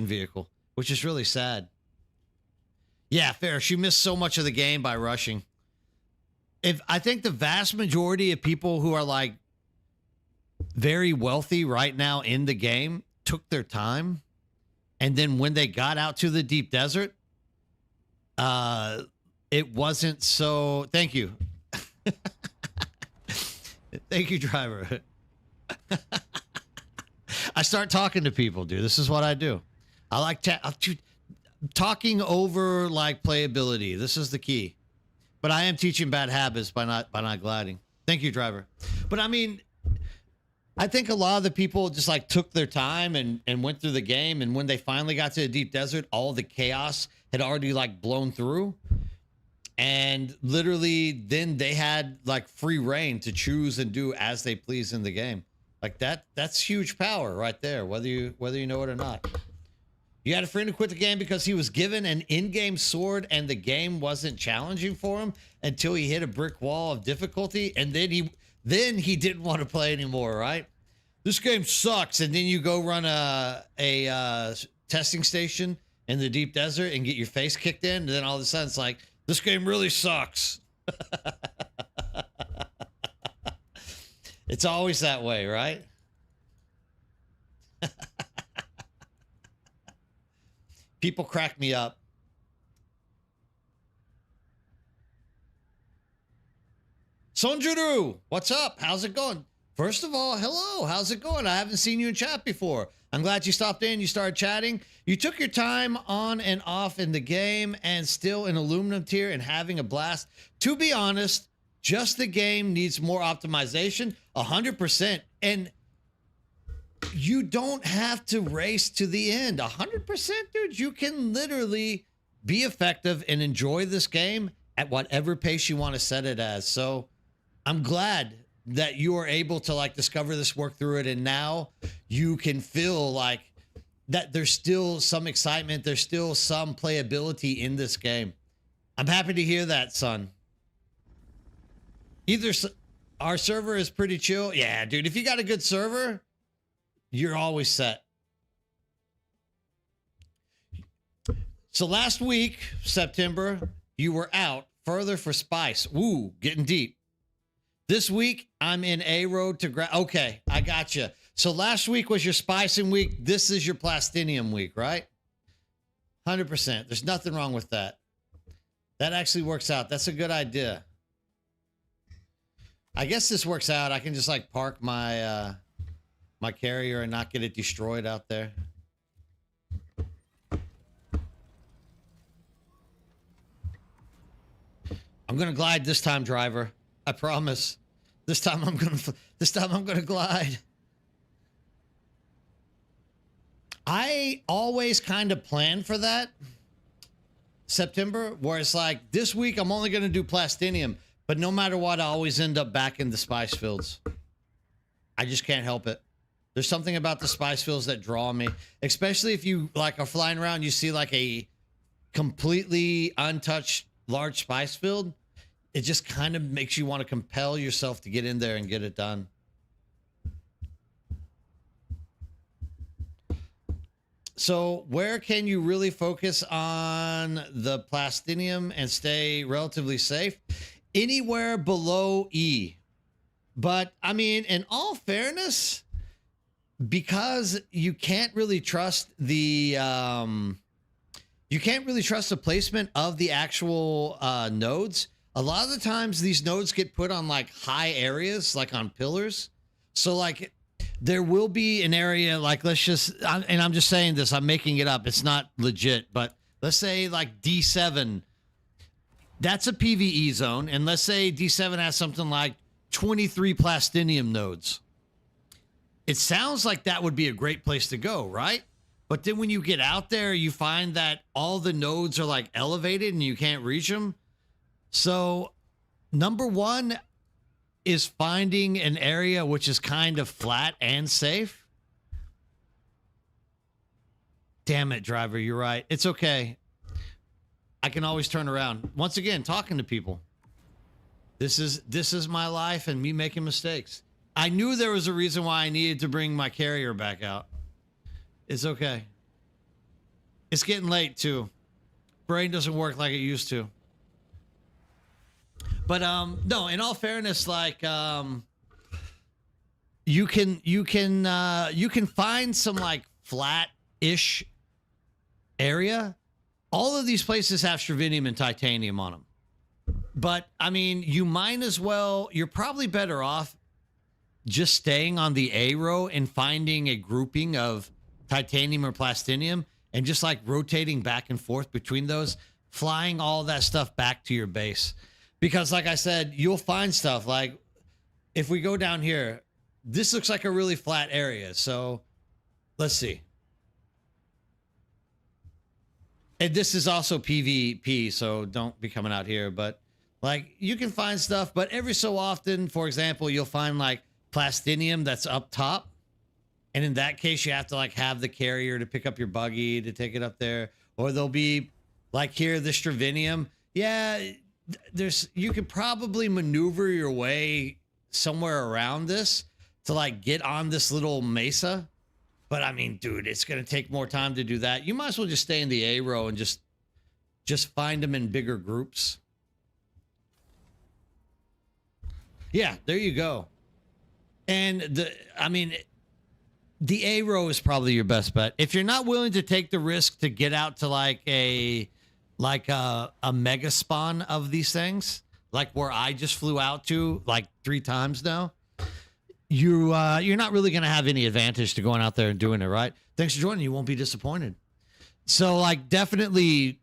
vehicle, which is really sad. Yeah, fair. She missed so much of the game by rushing. If I think the vast majority of people who are like very wealthy right now in the game took their time, and then when they got out to the deep desert, it wasn't so. Thank you. Thank you, driver. I start talking to people, dude. This is what I do. I like talking over like playability. This is the key. But I am teaching bad habits by not gliding. Thank you, driver. But I mean, I think a lot of the people just like took their time and went through the game. And when they finally got to the deep desert, all the chaos had already like blown through. And literally then they had like free reign to choose and do as they please in the game. Like that's huge power right there, whether you know it or not. You had a friend who quit the game because he was given an in-game sword and the game wasn't challenging for him until he hit a brick wall of difficulty, and then he didn't want to play anymore, right? This game sucks, and then you go run a testing station in the deep desert and get your face kicked in, and then all of a sudden it's like, this game really sucks. It's always that way, right? People crack me up. Sonjuru, what's up? How's it going? First of all, hello. How's it going? I haven't seen you in chat before. I'm glad you stopped in. You started chatting. You took your time on and off in the game and still in aluminum tier and having a blast. To be honest, just the game needs more optimization, 100%. And you don't have to race to the end. 100%, dude. You can literally be effective and enjoy this game at whatever pace you want to set it as. So I'm glad that you are able to like discover this, work through it, and now you can feel like that there's still some excitement, there's still some playability in this game. I'm happy to hear that, son. Either our server is pretty chill. Yeah, dude, if you got a good server, you're always set. So last week, September, you were out further for Spice. Woo, getting deep. This week, I'm in A road to okay, I got you. So last week was your spicing week. This is your plastinium week, right? 100%. There's nothing wrong with that. That actually works out. That's a good idea. I guess this works out. I can just like park my my carrier and not get it destroyed out there. I'm gonna glide this time, driver. I promise. This time I'm gonna glide. I always kind of plan for that September, where it's like this week I'm only gonna do plastinium, but no matter what, I always end up back in the spice fields. I just can't help it. There's something about the spice fields that draw me, especially if you like are flying around, you see like a completely untouched large spice field. It just kind of makes you want to compel yourself to get in there and get it done. So where can you really focus on the plastinium and stay relatively safe? Anywhere below E. But I mean, in all fairness, because you can't really trust the placement of the actual nodes. A lot of the times these nodes get put on like high areas, like on pillars. So like there will be an area like, let's just, and I'm just saying this, I'm making it up. It's not legit, but let's say like D7, that's a PvE zone. And let's say D7 has something like 23 plastinium nodes. It sounds like that would be a great place to go, right? But then when you get out there, you find that all the nodes are like elevated and you can't reach them. So number one is finding an area which is kind of flat and safe. Damn it, driver, you're right. It's okay. I can always turn around. Once again, talking to people. This is my life and me making mistakes. I knew there was a reason why I needed to bring my carrier back out. It's okay. It's getting late too. Brain doesn't work like it used to. But no, in all fairness, like you can find some like flat-ish area. All of these places have stravinium and titanium on them. But I mean, you might as well, you're probably better off just staying on the A row and finding a grouping of titanium or plastinium and just like rotating back and forth between those, flying all that stuff back to your base. Because like I said, you'll find stuff like if we go down here, this looks like a really flat area. So let's see. And this is also PvP, so don't be coming out here. But like you can find stuff, but every so often, for example, you'll find like plastinium that's up top. And in that case, you have to like have the carrier to pick up your buggy to take it up there. Or there'll be like here, the stravinium. Yeah, you could probably maneuver your way somewhere around this to like get on this little mesa. But I mean, dude, it's going to take more time to do that. You might as well just stay in the A row and just find them in bigger groups. Yeah, there you go. And the A row is probably your best bet. If you're not willing to take the risk to get out to like a mega spawn of these things, like where I just flew out to like 3 times now, you're not really going to have any advantage to going out there and doing it, right? Thanks for joining. You won't be disappointed. So like definitely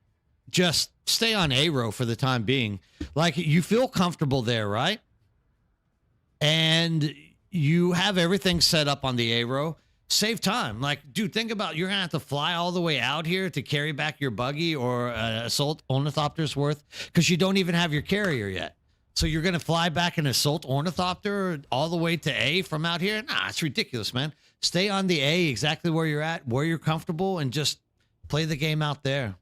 just stay on A row for the time being. Like you feel comfortable there, right? And you have everything set up on the A row. Save time. Like, dude, think about you're going to have to fly all the way out here to carry back your buggy or assault ornithopter's worth because you don't even have your carrier yet. So you're going to fly back an assault ornithopter all the way to A from out here? Nah, it's ridiculous, man. Stay on the A exactly where you're at, where you're comfortable, and just play the game out there.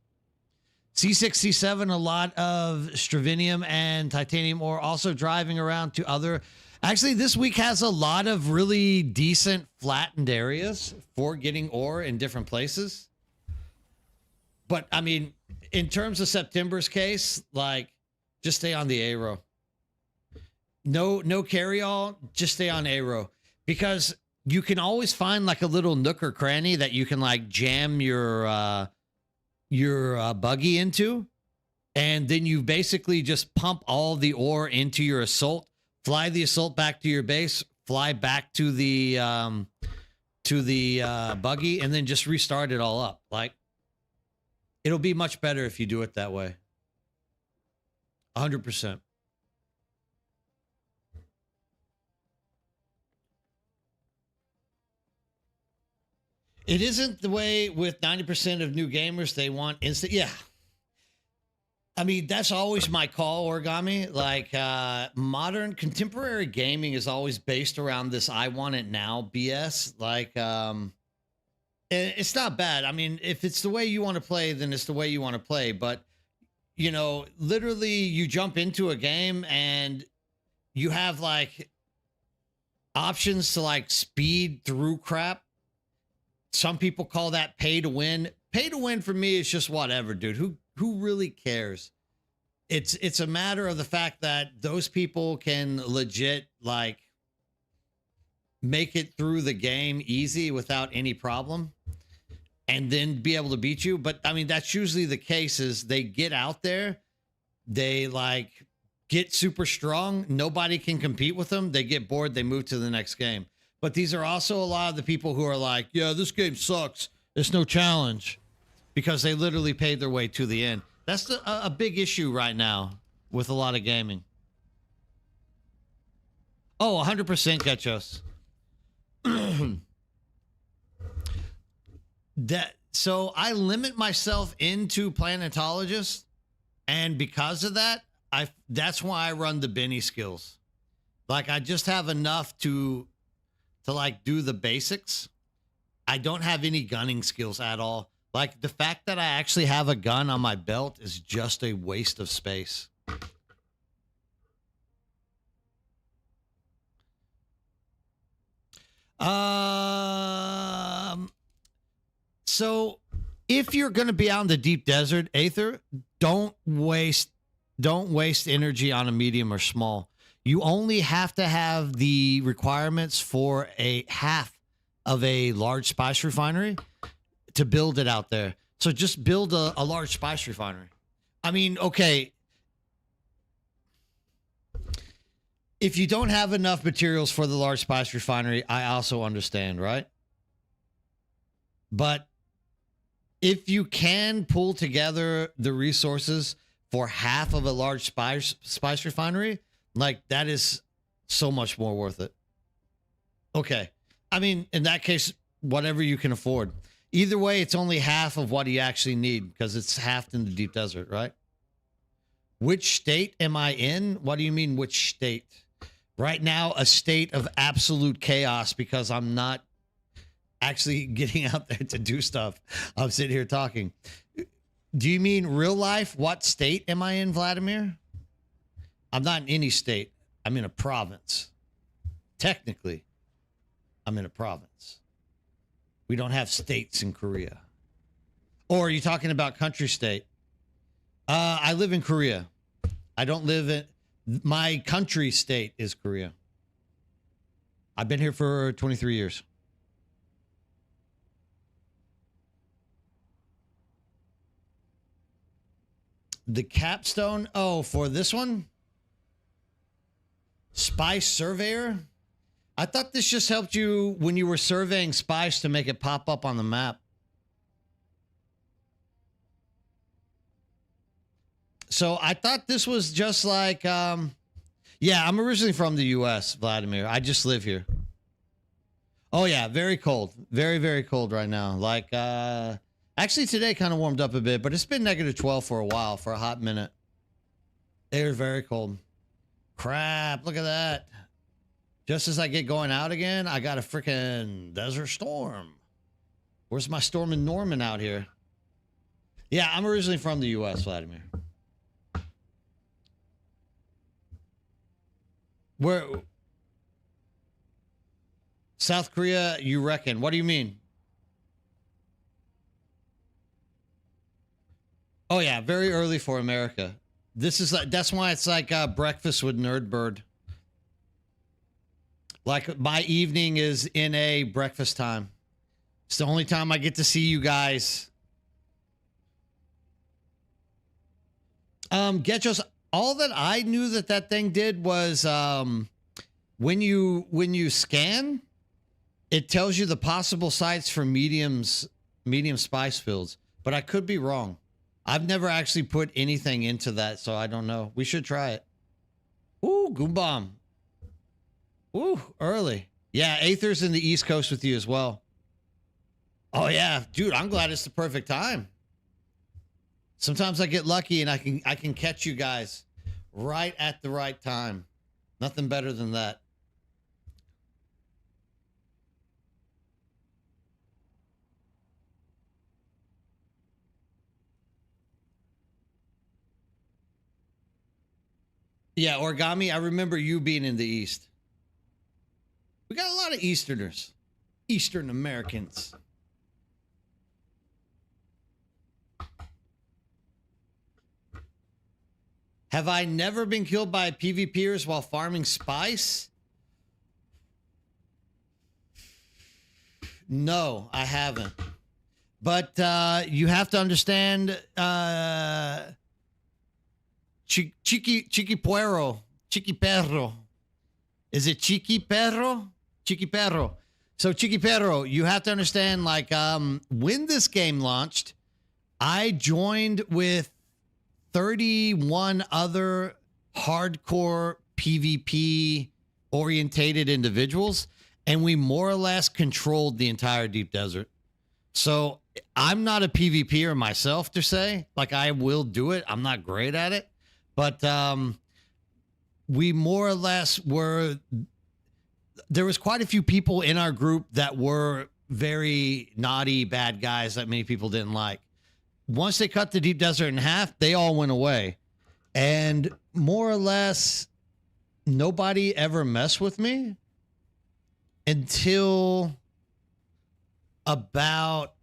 C6, C7, a lot of stravinium and titanium ore also driving around to other... Actually, this week has a lot of really decent flattened areas for getting ore in different places. But, I mean, in terms of September's case, like, just stay on the A row. No carry-all, just stay on A row. Because you can always find, like, a little nook or cranny that you can, like, jam your buggy into. And then you basically just pump all the ore into your assault. Fly the assault back to your base, fly back to the buggy, and then just restart it all up. Like, it'll be much better if you do it that way. 100%. It isn't the way with 90% of new gamers. They want instant. Yeah. I mean, that's always my call, Origami. Like, modern contemporary gaming is always based around this I want it now BS. Like, it's not bad. I mean, if it's the way you want to play, then it's the way you want to play. But, you know, literally you jump into a game and you have like options to like speed through crap. Some people call that pay to win. Pay to win for me is just whatever, dude. Who really cares? It's a matter of the fact that those people can legit like make it through the game easy without any problem and then be able to beat you. But I mean, that's usually the case is they get out there, they like get super strong. Nobody can compete with them. They get bored. They move to the next game. But these are also a lot of the people who are like, yeah, this game sucks. There's no challenge. Because they literally paid their way to the end. That's a big issue right now with a lot of gaming. Oh, 100% Getchos. So I limit myself into planetologists, and because of that, that's why I run the Benny skills. Like I just have enough to like do the basics. I don't have any gunning skills at all. Like, the fact that I actually have a gun on my belt is just a waste of space. So if you're going to be out in the deep desert, Aether, don't waste energy on a medium or small. You only have to have the requirements for a half of a large spice refinery to build it out there. So just build a large spice refinery. I mean, okay, if you don't have enough materials for the large spice refinery, I also understand, right? But if you can pull together the resources for half of a large spice refinery, like, that is so much more worth it. Okay. I mean, in that case, whatever you can afford. Either way, it's only half of what you actually need because it's halved in the deep desert, right? Which state am I in? What do you mean, which state? Right now, a state of absolute chaos because I'm not actually getting out there to do stuff. I'm sitting here talking. Do you mean real life? What state am I in, Vladimir? I'm not in any state. I'm in a province. Technically, I'm in a province. We don't have states in Korea. Or are you talking about country state? I live in Korea. I don't live in... My country state is Korea. I've been here for 23 years. The capstone? Oh, for this one? Spice Surveyor? I thought this just helped you when you were surveying spice to make it pop up on the map. So I thought this was just like, yeah, I'm originally from the U.S., Vladimir. I just live here. Oh, yeah, very cold. Very, very cold right now. Like, actually today kind of warmed up a bit, but it's been -12 for a while, for a hot minute. It was very cold. Crap, look at that. Just as I get going out again, I got a freaking desert storm. Where's my storm in Norman out here? Yeah, I'm originally from the U.S., Vladimir. Where? South Korea, you reckon? What do you mean? Oh, yeah, very early for America. This is like, that's why it's like breakfast with Nerdbird. Like, my evening is in a breakfast time. It's the only time I get to see you guys. Getchos, all that I knew that thing did was when you scan, it tells you the possible sites for medium spice fields. But I could be wrong. I've never actually put anything into that, so I don't know. We should try it. Ooh, Goom Bomb. Ooh, early. Yeah, Aether's in the East Coast with you as well. Oh, yeah. Dude, I'm glad it's the perfect time. Sometimes I get lucky and I can catch you guys right at the right time. Nothing better than that. Yeah, Origami, I remember you being in the East. We got a lot of Easterners. Eastern Americans. Have I never been killed by PvPers while farming spice? No, I haven't. But you have to understand... Chiqui Perro. Is it Chiqui Perro? Chiqui Perro. So Chiqui Perro, you have to understand, like, when this game launched, I joined with 31 other hardcore PvP orientated individuals, and we more or less controlled the entire deep desert. So I'm not a PvPer myself to say, like, I will do it. I'm not great at it. But we more or less were, there was quite a few people in our group that were very naughty, bad guys that many people didn't like. Once they cut the deep desert in half, they all went away. And more or less, nobody ever messed with me until about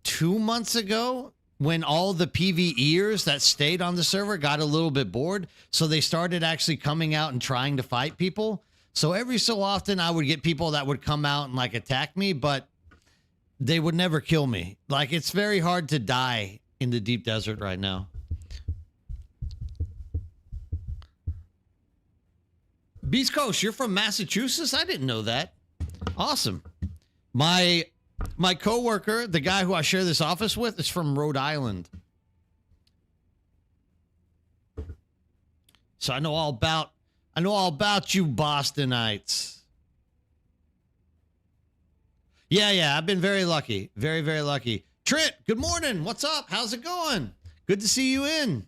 2 months ago, when all the PvEers that stayed on the server got a little bit bored. So they started actually coming out and trying to fight people. So every so often I would get people that would come out and like attack me, but they would never kill me. Like, it's very hard to die in the deep desert right now. Beast Coast, you're from Massachusetts? I didn't know that. Awesome. My coworker, the guy who I share this office with, is from Rhode Island. So I know all about you Bostonites. Yeah, I've been very lucky. Very, very lucky. Trent, good morning. What's up? How's it going? Good to see you in.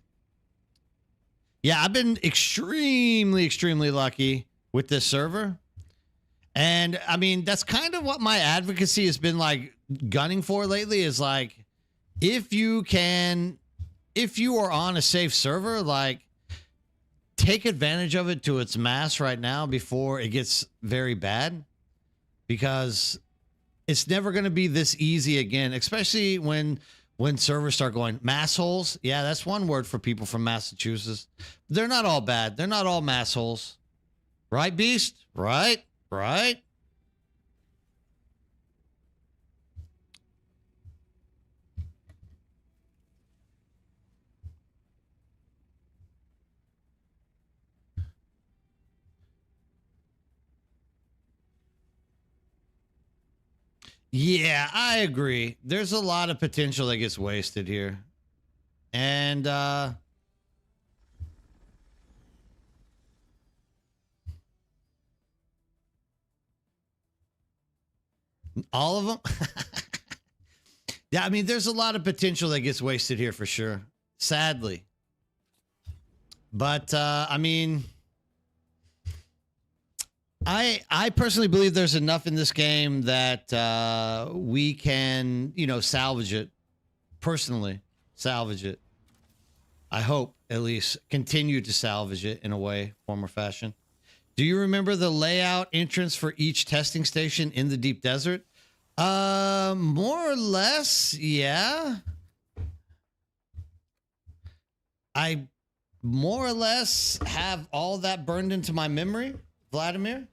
Yeah, I've been extremely, extremely lucky with this server. And I mean, that's kind of what my advocacy has been like gunning for lately, is like, if you are on a safe server, like, take advantage of it to its mass right now before it gets very bad, because it's never going to be this easy again, especially when servers start going mass holes. Yeah, that's one word for people from Massachusetts. They're not all bad. They're not all mass holes. Right, Beast? Right? Yeah, I agree. There's a lot of potential that gets wasted here. And all of them. Yeah, I mean, there's a lot of potential that gets wasted here for sure. Sadly. But I mean, I personally believe there's enough in this game that we can, salvage it. Personally, salvage it. I hope, at least, continue to salvage it in a way, form, or fashion. Do you remember the layout entrance for each testing station in the deep desert? More or less, yeah. I more or less have all that burned into my memory, Vladimir.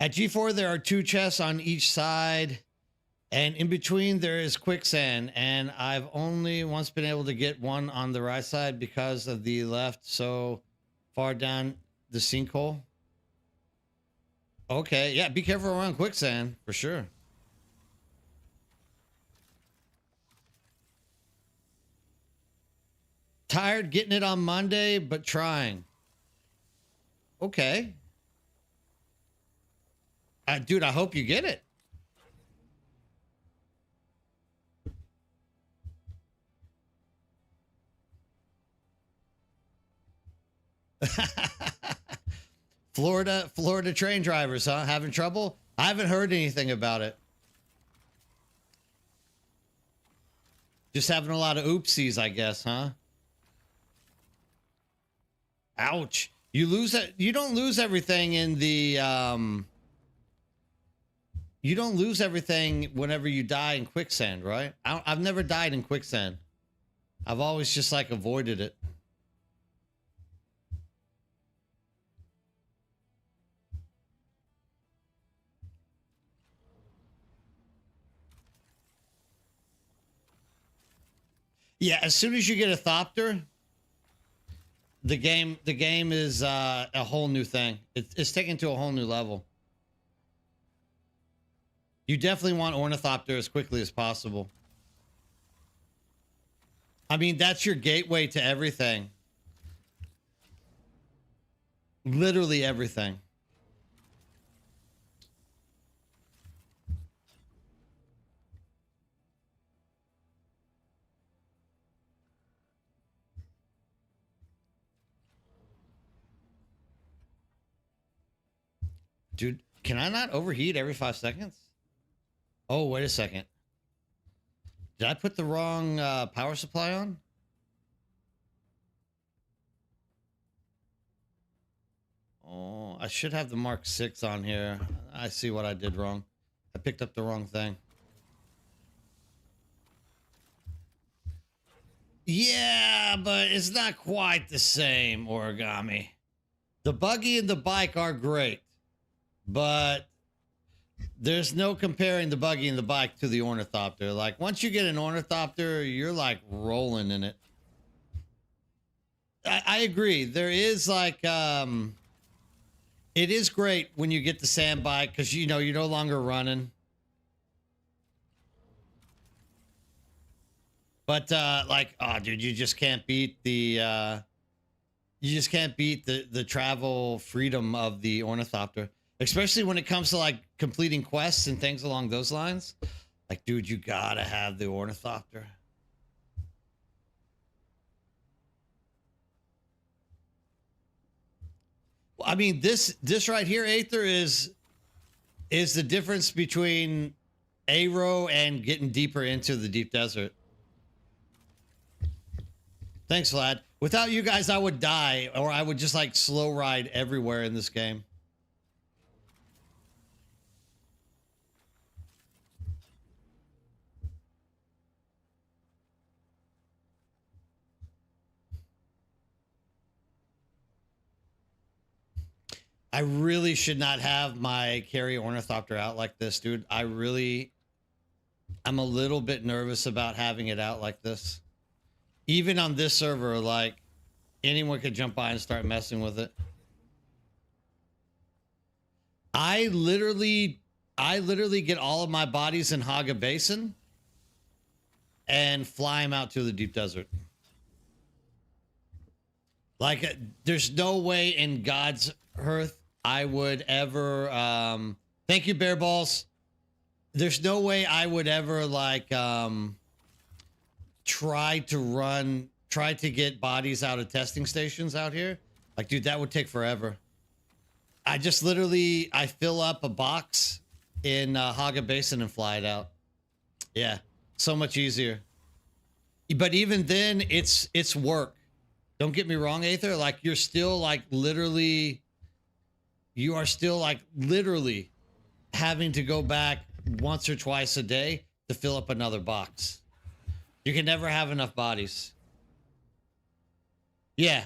At G4, there are 2 chests on each side, and in between there is quicksand, and I've only once been able to get one on the right side because of the left so far down the sinkhole. Okay, yeah, be careful around quicksand, for sure. Tired getting it on Monday, but trying. Okay. Dude, I hope you get it. Florida train drivers, huh? Having trouble? I haven't heard anything about it. Just having a lot of oopsies, I guess, huh? Ouch. You lose it. You don't lose everything in the you don't lose everything whenever you die in quicksand, right? I've never died in quicksand. I've always just like avoided it. Yeah, as soon as you get a Thopter, the game is a whole new thing. It's taken to a whole new level. You definitely want Ornithopter as quickly as possible. I mean, that's your gateway to everything. Literally everything. Dude, can I not overheat every 5 seconds? Oh, wait a second. Did I put the wrong power supply on? I should have the Mark 6 on here. I see what I did wrong. I picked up the wrong thing. Yeah, but it's not quite the same, Origami. The buggy and the bike are great, but there's no comparing the buggy and the bike to the ornithopter. Like, once you get an ornithopter, you're like rolling in it. I agree. There is like, it is great when you get the sand bike because, you know, you're no longer running. But like, oh, dude, you just can't beat the the travel freedom of the ornithopter, especially when it comes to like completing quests and things along those lines. Like, dude, you gotta have the ornithopter. I mean, this right here, Aether, is the difference between Aero and getting deeper into the deep desert. Thanks, Vlad. Without you guys, I would die, or I would just like slow ride everywhere in this game. I really should not have my carry ornithopter out like this, dude. I'm a little bit nervous about having it out like this. Even on this server, like, anyone could jump by and start messing with it. I literally get all of my bodies in Haga Basin and fly them out to the deep desert. Like, there's no way in God's earth I would ever, thank you, Bear Balls. There's no way I would ever, like, try to get bodies out of testing stations out here. Like, dude, that would take forever. I just literally, I fill up a box in Haga Basin and fly it out. Yeah, so much easier. But even then, it's work. Don't get me wrong, Aether. Like, you're still like literally, you are still like literally having to go back once or twice a day to fill up another box. You can never have enough bodies. Yeah,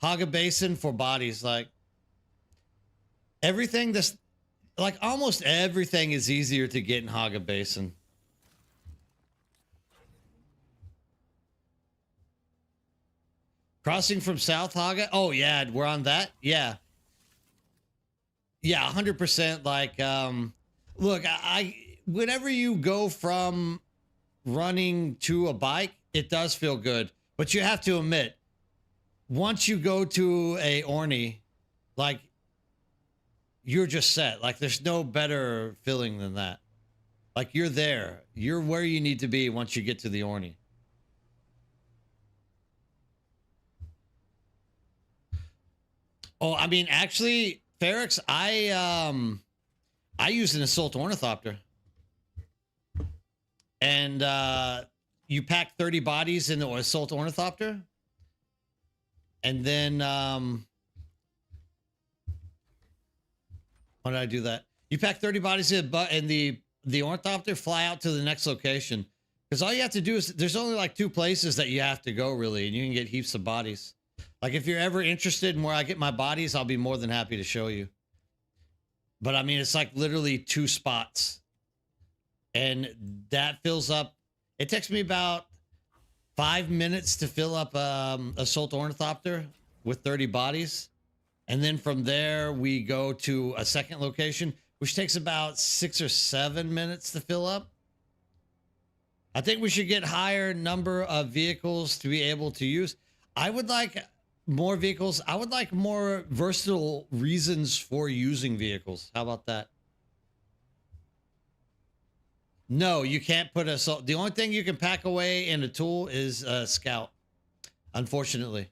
Haga Basin for bodies. Like, everything that's like almost everything is easier to get in Haga Basin. Crossing from South Haga. Oh yeah, we're on that. Yeah. Yeah, 100%. Like, look, I whenever you go from running to a bike, it does feel good. But you have to admit, once you go to a Orny, like, you're just set. Like, there's no better feeling than that. Like, you're there. You're where you need to be once you get to the Orny. Oh, I mean, actually, Ferrex, I use an assault ornithopter. And you pack 30 bodies in the assault ornithopter. And then why did I do that? You pack 30 bodies in the ornithopter, fly out to the next location. Because all you have to do is, there's only like 2 places that you have to go, really, and you can get heaps of bodies. Like, if you're ever interested in where I get my bodies, I'll be more than happy to show you. But I mean, it's like literally 2 spots. And that fills up. It takes me about 5 minutes to fill up assault ornithopter with 30 bodies. And then from there, we go to a second location, which takes about 6 or 7 minutes to fill up. I think we should get higher number of vehicles to be able to use. I would like more vehicles. I would like more versatile reasons for using vehicles. How about that? No, you can't put assault. The only thing you can pack away in a tool is a scout. Unfortunately.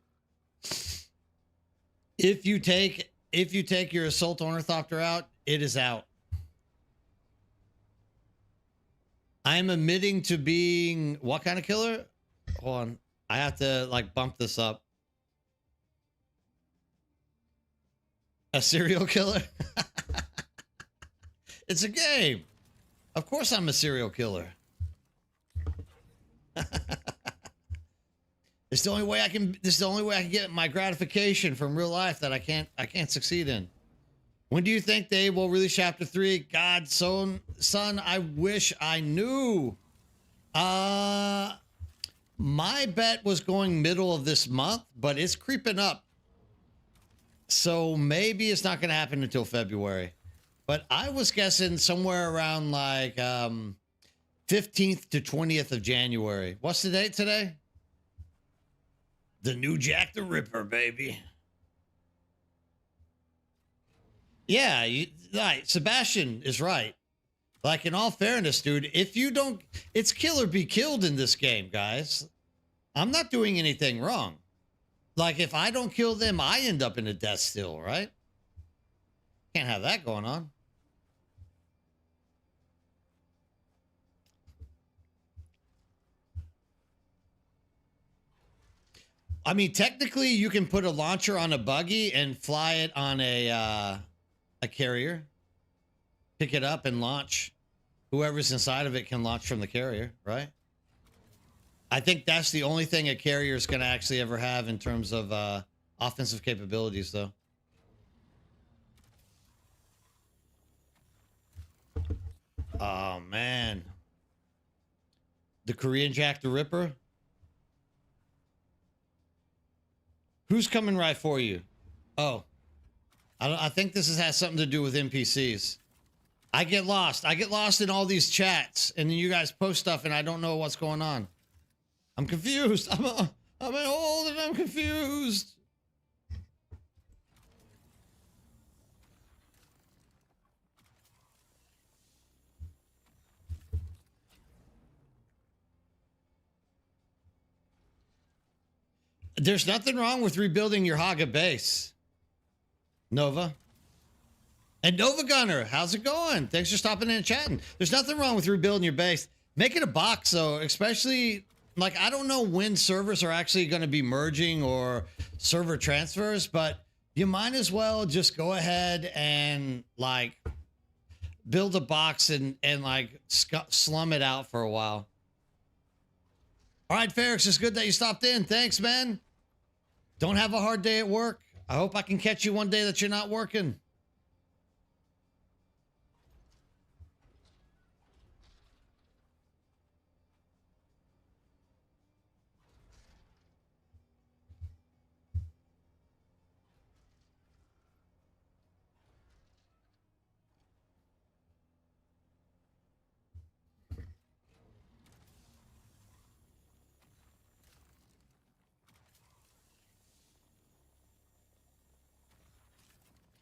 If you take your assault ornithopter out, it is out. I'm admitting to being what kind of killer? Hold on. I have to like bump this up. A serial killer? It's a game. Of course I'm a serial killer. It's the only way I can this is the only way I can get my gratification from real life that I can't succeed in. When do you think they will release chapter 3? God, son, I wish I knew. My bet was going middle of this month, but it's creeping up. So maybe it's not going to happen until February. But I was guessing somewhere around like 15th to 20th of January. What's the date today? The new Jack the Ripper, baby. Yeah, right. Sebastian is right. Like, in all fairness, dude, if you don't... It's kill or be killed in this game, guys. I'm not doing anything wrong. Like, if I don't kill them, I end up in a death still, right? Can't have that going on. I mean, technically, you can put a launcher on a buggy and fly it on a carrier. Pick it up and launch. Whoever's inside of it can launch from the carrier, right? I think that's the only thing a carrier is going to actually ever have in terms of offensive capabilities, though. Oh, man. The Korean Jack the Ripper? Who's coming right for you? Oh. I think this has something to do with NPCs. I get lost. I get lost in all these chats, and then you guys post stuff, and I don't know what's going on. I'm confused. I'm old, and I'm confused. There's nothing wrong with rebuilding your Haga base, Nova. And Nova Gunner, how's it going? Thanks for stopping in and chatting. There's nothing wrong with rebuilding your base. Make it a box, though, especially, like, I don't know when servers are actually going to be merging or server transfers, but you might as well just go ahead and, like, build a box and like, slum it out for a while. All right, Ferrix, it's good that you stopped in. Thanks, man. Don't have a hard day at work. I hope I can catch you one day that you're not working.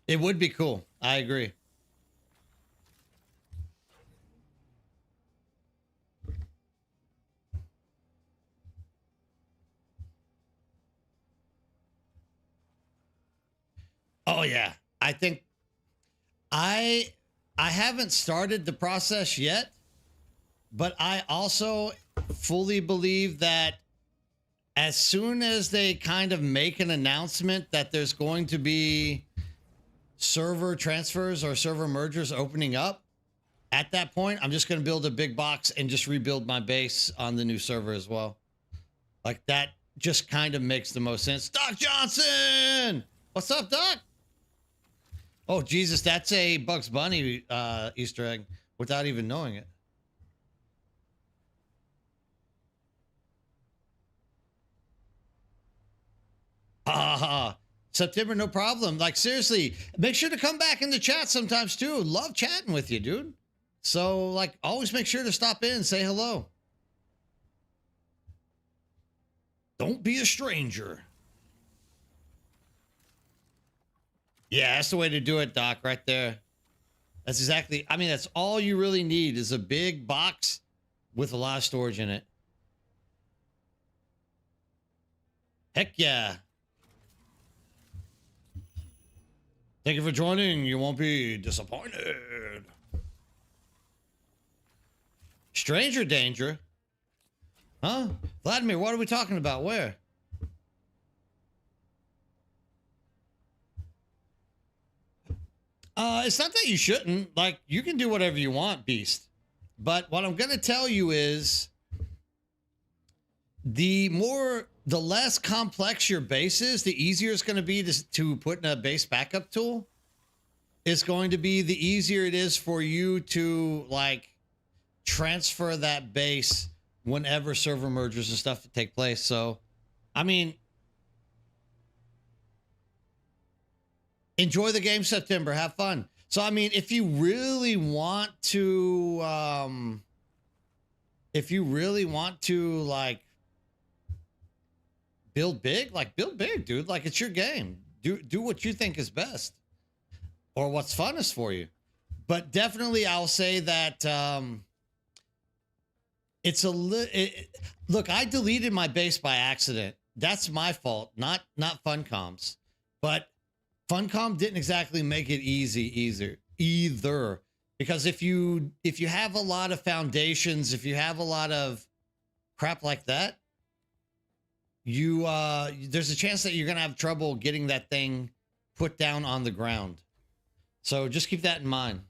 It would be cool. I agree. Oh yeah. I think I haven't started the process yet, but I also fully believe that as soon as they kind of make an announcement that there's going to be server transfers or server mergers opening up, at that point, I'm just going to build a big box and just rebuild my base on the new server as well. Like, that just kind of makes the most sense. Doc Johnson! What's up, Doc? Oh, Jesus, that's a Bugs Bunny Easter egg without even knowing it. September, no problem. Like, seriously, make sure to come back in the chat sometimes, too. Love chatting with you, dude. So, like, always make sure to stop in and say hello. Don't be a stranger. Yeah, that's the way to do it, Doc, right there. That's exactly, I mean, that's all you really need is a big box with a lot of storage in it. Heck yeah. Thank you for joining. You won't be disappointed. Stranger danger? Huh? Vladimir, what are we talking about? Where? It's not that you shouldn't. Like, you can do whatever you want, Beast. But what I'm going to tell you is the less complex your base is, the easier it's going to be to put in a base backup tool. It's going to be the easier it is for you to like transfer that base whenever server mergers and stuff take place. So, I mean, enjoy the game, September. Have fun. So, I mean, if you really want to, like build big, dude. Like, it's your game. Do what you think is best or what's funnest for you. But definitely, I'll say that it's a look. I deleted my base by accident. That's my fault, not Funcom's. But Funcom didn't exactly make it easy either. Because if you have a lot of foundations, if you have a lot of crap like that, you there's a chance that you're gonna have trouble getting that thing put down on the ground. So just keep that in mind.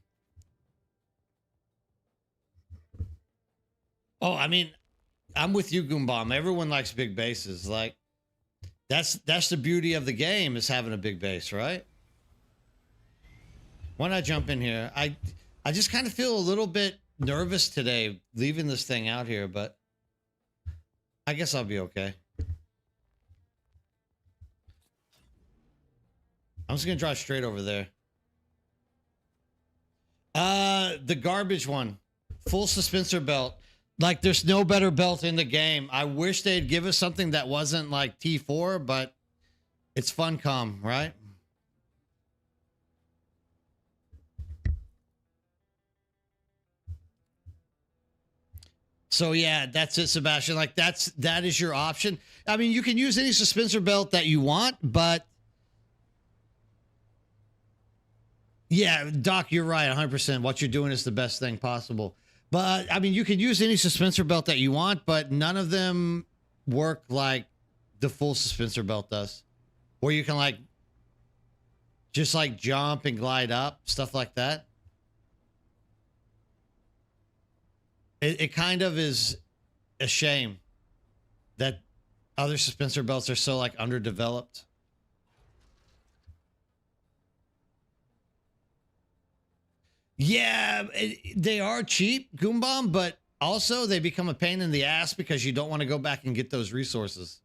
Oh, I mean, I'm with you, Goombomb. Everyone likes big bases. Like, that's the beauty of the game, is having a big base, right? Why not jump in here? I just kind of feel a little bit nervous today leaving this thing out here, but I guess I'll be okay. I'm just gonna drive straight over there. The garbage one, full suspensor belt. Like, there's no better belt in the game. I wish they'd give us something that wasn't like T4, but it's Funcom, right? So yeah, that's it, Sebastian. Like, that is your option. I mean, you can use any suspensor belt that you want, but yeah, Doc, you're right, 100%. What you're doing is the best thing possible. But I mean, you can use any suspensor belt that you want, but none of them work like the full suspensor belt does, where you can like just like jump and glide up, stuff like that. It kind of is a shame that other suspensor belts are so like underdeveloped. Yeah, they are cheap, Goombomb, but also they become a pain in the ass because you don't want to go back and get those resources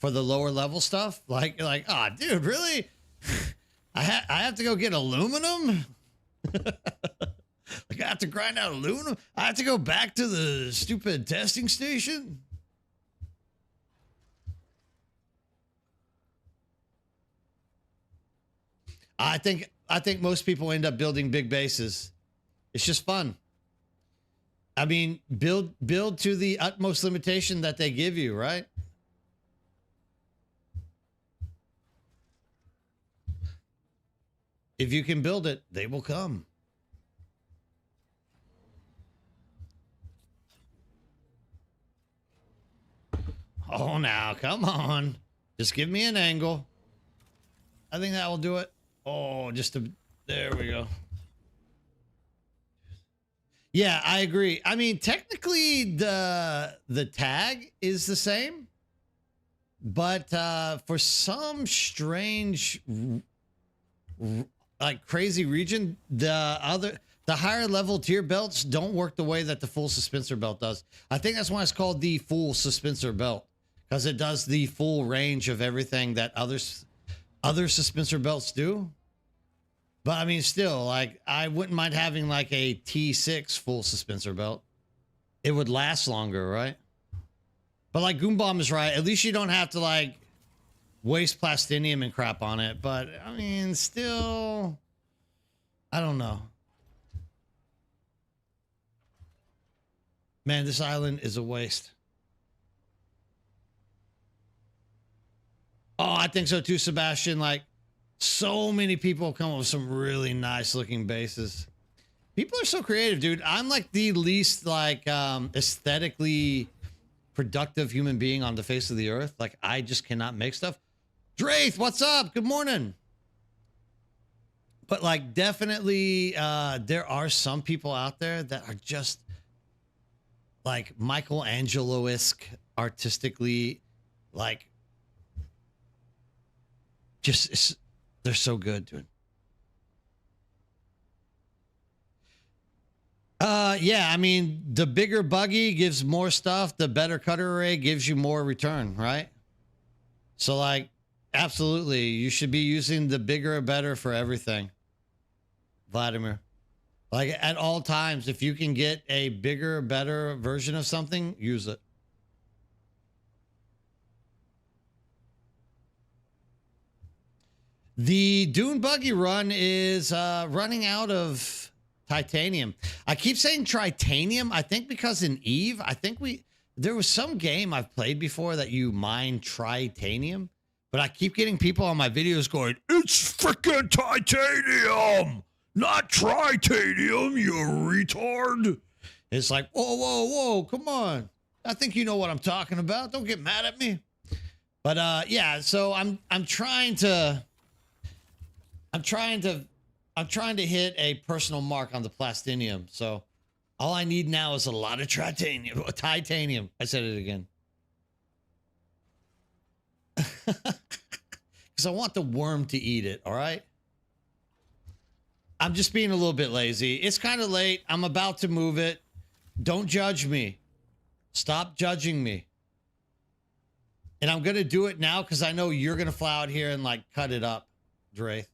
for the lower level stuff. Like, ah, oh, dude, really? I have to go get aluminum? Like, I have to grind out aluminum? I have to go back to the stupid testing station? I think most people end up building big bases. It's just fun. I mean, build to the utmost limitation that they give you, right? If you can build it, they will come. Oh, now, come on. Just give me an angle. I think that will do it. Oh, there we go. Yeah, I agree. I mean, technically the tag is the same, but for some strange like crazy region, the higher level tier belts don't work the way that the full suspensor belt does. I think that's why it's called the full suspensor belt, because it does the full range of everything that other suspensor belts do. But I mean, still, like, I wouldn't mind having like a T6 full suspensor belt. It would last longer, right? But like Goombomb is right. At least you don't have to like waste plastinium and crap on it. But I mean, still, I don't know. Man, this island is a waste. Oh, I think so too, Sebastian. Like, so many people come up with some really nice looking bases. People are so creative, dude. I'm like the least like aesthetically productive human being on the face of the earth. Like, I just cannot make stuff. Draith, what's up? Good morning. But like definitely there are some people out there that are just like Michelangelo-esque artistically, like just they're so good, dude. Yeah, I mean, the bigger buggy gives more stuff, the better cutter array gives you more return, right? So like absolutely, you should be using the bigger or better for everything. Vladimir. Like at all times, if you can get a bigger, better version of something, use it. The Dune buggy run is running out of titanium. I keep saying tritanium. I think because in Eve, there was some game I've played before that you mine tritanium, but I keep getting people on my videos going, "It's freaking titanium, not tritanium, you retard." It's like, whoa, whoa, whoa, come on. I think you know what I'm talking about. Don't get mad at me. But yeah, so I'm trying to hit a personal mark on the plastinium. So all I need now is a lot of titanium. I said it again. Because I want the worm to eat it, all right? I'm just being a little bit lazy. It's kind of late. I'm about to move it. Don't judge me. Stop judging me. And I'm going to do it now because I know you're going to fly out here and like cut it up, Dre.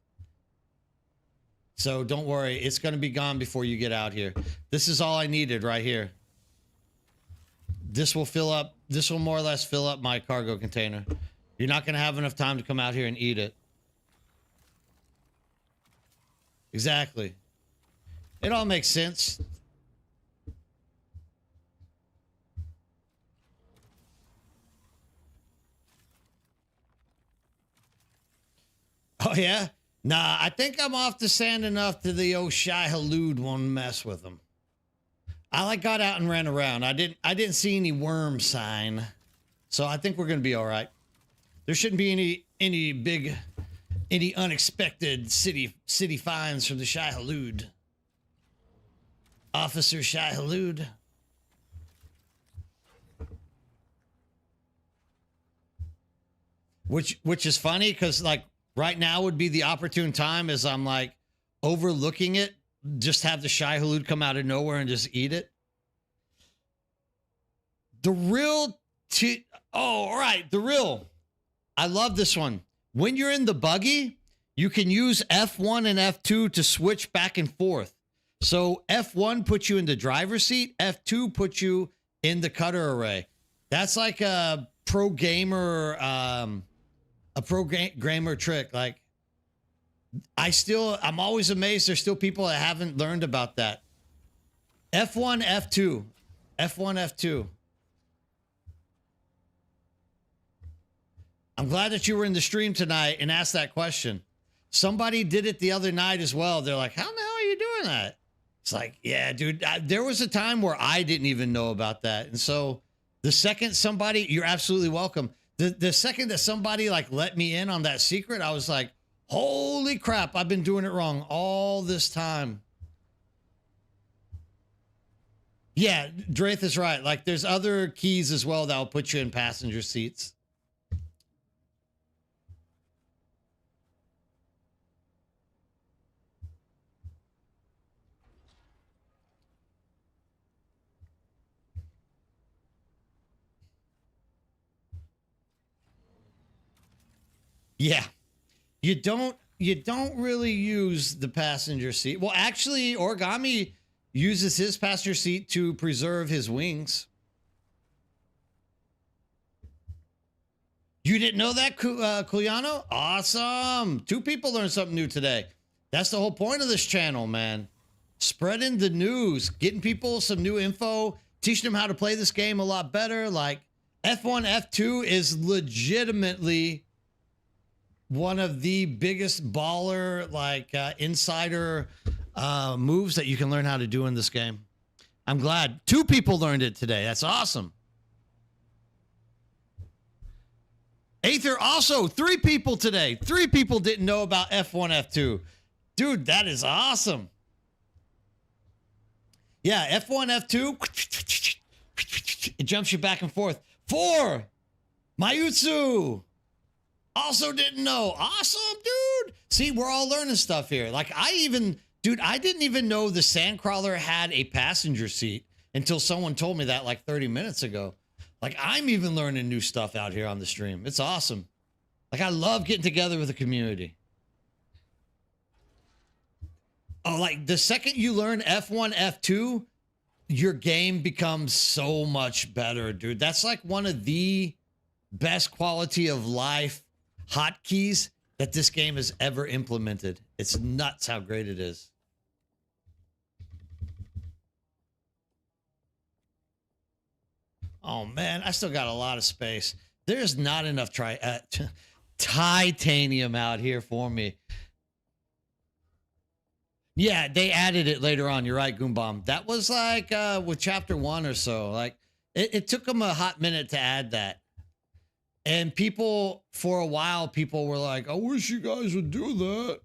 So don't worry. It's going to be gone before you get out here. This is all I needed right here. This will fill up. This will more or less fill up my cargo container. You're not going to have enough time to come out here and eat it. Exactly. It all makes sense. Oh, yeah? Nah, I think I'm off the sand enough to the old Shai Halud won't mess with them. I like got out and ran around. I didn't see any worm sign. So I think we're going to be all right. There shouldn't be any unexpected city finds from the Shai Halud. Officer Shai Halud. Which is funny because like right now would be the opportune time as I'm like overlooking it. Just have the Shai Halud come out of nowhere and just eat it. The real all right, the real. I love this one. When you're in the buggy, you can use F1 and F2 to switch back and forth. So F1 puts you in the driver's seat. F2 puts you in the cutter array. That's like a pro gamer trick. Like I'm always amazed. There's still people that haven't learned about that. F1, F2, F1, F2. I'm glad that you were in the stream tonight and asked that question. Somebody did it the other night as well. They're like, how the hell are you doing that? It's like, yeah, dude, there was a time where I didn't even know about that. And so the second somebody, you're absolutely welcome. The second that somebody like let me in on that secret, I was like, holy crap, I've been doing it wrong all this time. Yeah, Drath is right. Like there's other keys as well that will put you in passenger seats. Yeah. You don't really use the passenger seat. Well, actually, Origami uses his passenger seat to preserve his wings. You didn't know that, Culiano? Awesome. 2 people learned something new today. That's the whole point of this channel, man. Spreading the news, getting people some new info, teaching them how to play this game a lot better. Like F1, F2 is legitimately one of the biggest baller, like insider moves that you can learn how to do in this game. I'm glad 2 people learned it today. That's awesome. Aether also 3 people today. 3 people didn't know about F1, F2. Dude, that is awesome. Yeah, F1, F2. It jumps you back and forth. 4. Mayutsu. Also didn't know. Awesome, dude. See, we're all learning stuff here. Like, I didn't even know the Sandcrawler had a passenger seat until someone told me that like 30 minutes ago. Like, I'm even learning new stuff out here on the stream. It's awesome. Like, I love getting together with the community. Oh, like, the second you learn F1, F2, your game becomes so much better, dude. That's like one of the best quality of life hotkeys that this game has ever implemented. It's nuts how great it is. Oh man, I still got a lot of space. There's not enough titanium out here for me. Yeah, they added it later on. You're right, Goombomb. That was like with chapter 1 or so. Like it took them a hot minute to add that. And people, for a while, people were like, I wish you guys would do that.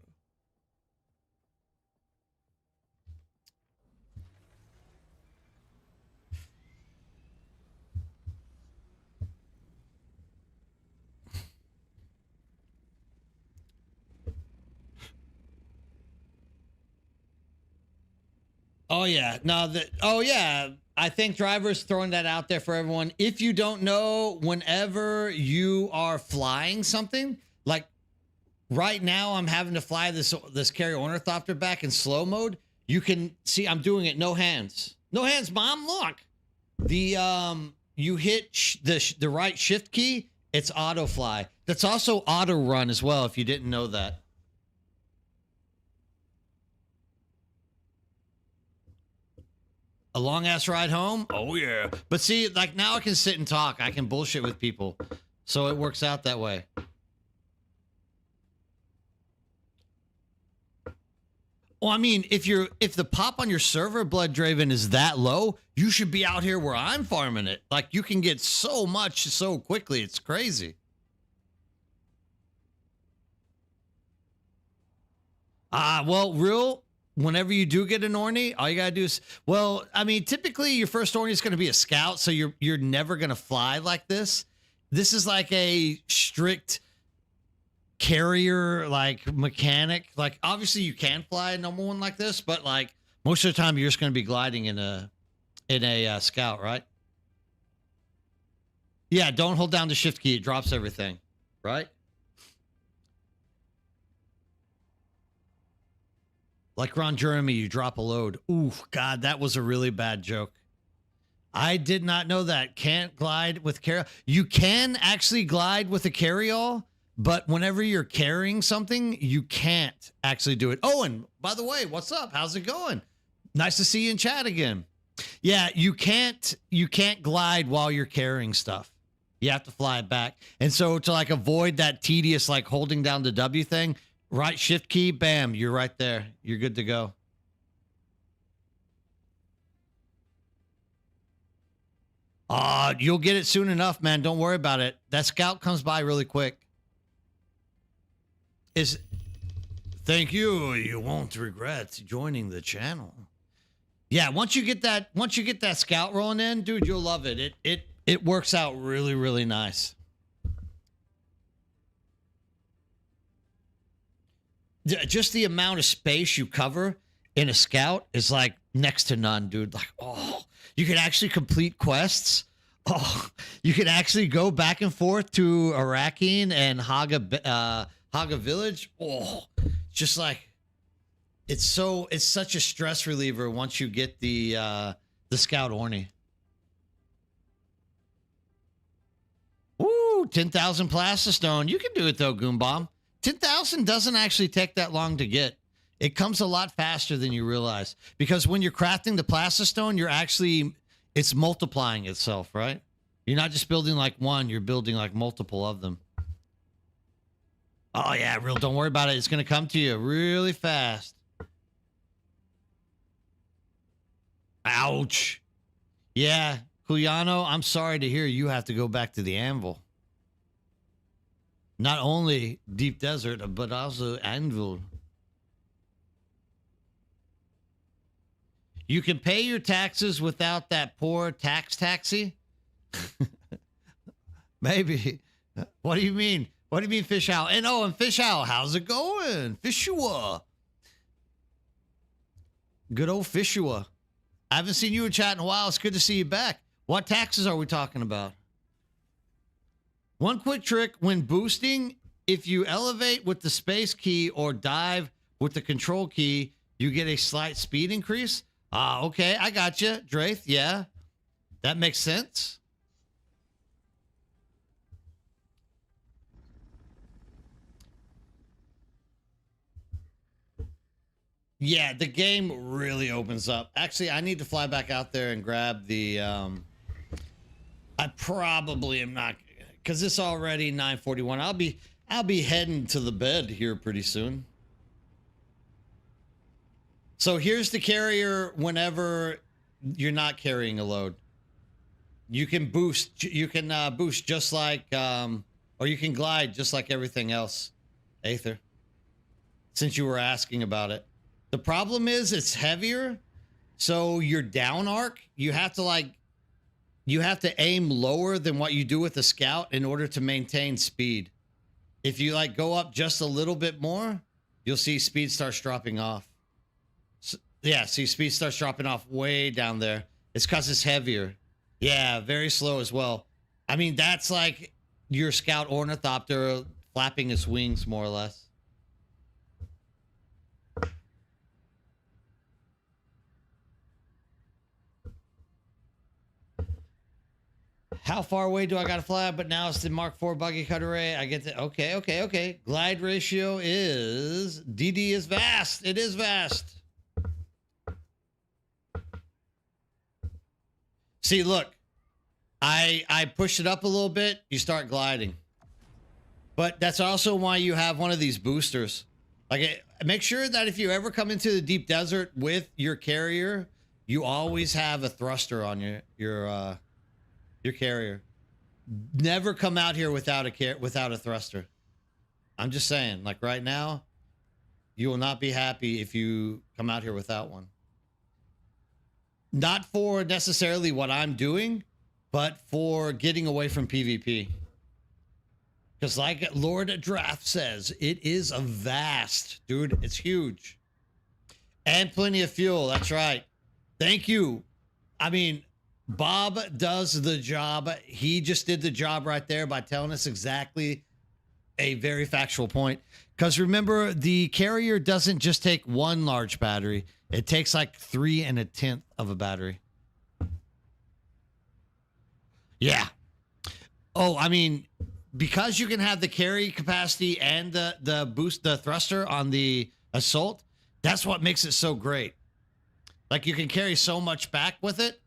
Oh yeah, I think drivers throwing that out there for everyone. If you don't know, whenever you are flying something, like right now, I'm having to fly this carrier ornithopter back in slow mode. You can see I'm doing it no hands, mom. Look, you hit the right shift key, it's auto fly. That's also auto run as well. If you didn't know that. A long ass ride home? Oh yeah. But see, like now I can sit and talk. I can bullshit with people. So it works out that way. Well, I mean, if the pop on your server, Blood Draven, is that low, you should be out here where I'm farming it. Like you can get so much so quickly. It's crazy. Whenever you do get an Orny, all you gotta do is, well, I mean, typically your first Orny is gonna be a scout, so you're never gonna fly like this. This is like a strict carrier, like mechanic. Like obviously you can fly a normal one like this, but like most of the time you're just gonna be gliding in a scout, right? Yeah, don't hold down the shift key; it drops everything, right? Like Ron Jeremy, you drop a load. Ooh, God, that was a really bad joke. I did not know that. Can't glide with carry. You can actually glide with a carry-all, but whenever you're carrying something, you can't actually do it. Oh, and by the way, what's up? How's it going? Nice to see you in chat again. Yeah, you can't glide while you're carrying stuff. You have to fly it back. And so to like avoid that tedious like holding down the W thing, right shift key, bam, you're right there. You're good to go. You'll get it soon enough, man. Don't worry about it. That scout comes by really quick. Thank you. You won't regret joining the channel. Yeah, once you get that scout rolling in, dude, you'll love it. It works out really, really nice. Just the amount of space you cover in a scout is like next to none, dude. Like, oh, you can actually complete quests. Oh, you can actually go back and forth to Arakeen and Haga Village. Oh, just like it's such a stress reliever once you get the scout Orny. Ooh, 10,000 Plastistone. You can do it though, Goombomb. 10,000 doesn't actually take that long to get. It comes a lot faster than you realize because when you're crafting the Plastistone, it's multiplying itself, right? You're not just building like one, you're building like multiple of them. Oh yeah, don't worry about it. It's going to come to you really fast. Ouch. Yeah, Cuyano, I'm sorry to hear you have to go back to the anvil. Not only deep desert, but also anvil. You can pay your taxes without that poor taxi? Maybe. What do you mean? What do you mean, Fish Owl? And Fish Owl, how's it going? Fishua. Good old Fishua. I haven't seen you in chat in a while. It's good to see you back. What taxes are we talking about? One quick trick when boosting, if you elevate with the space key or dive with the control key, you get a slight speed increase. Okay, I got you, Drath. Yeah, that makes sense. Yeah, the game really opens up. Actually, I need to fly back out there and grab the... I probably am not... Because it's already 9:41. I'll be heading to the bed here pretty soon. So here's the carrier whenever you're not carrying a load. You can boost. You can boost just like... or you can glide just like everything else. Aether. Since you were asking about it. The problem is it's heavier, so your down arc, you have to aim lower than what you do with the scout in order to maintain speed. If you like go up just a little bit more, you'll see speed starts dropping off. So, yeah, see speed starts dropping off way down there. It's because it's heavier. Yeah, very slow as well. I mean, that's like your scout ornithopter flapping its wings more or less. How far away do I got to fly? But now it's the Mark IV buggy cut array. I get the... Okay. Glide ratio is... DD is vast. It is vast. See, look. I push it up a little bit. You start gliding. But that's also why you have one of these boosters. Like, make sure that if you ever come into the deep desert with your carrier, you always have a thruster on your carrier. Never come out here without a thruster. I'm just saying, like right now, you will not be happy if you come out here without one. Not for necessarily what I'm doing, but for getting away from PvP. Because like Lord Draft says, it is a vast, dude, it's huge. And plenty of fuel, that's right. Thank you. I mean, Bob does the job. He just did the job right there by telling us exactly a very factual point. Because remember, the carrier doesn't just take one large battery. It takes like 3 1/10 of a battery. Yeah. Oh, I mean, because you can have the carry capacity and the boost, the thruster on the assault, that's what makes it so great. Like you can carry so much back with it.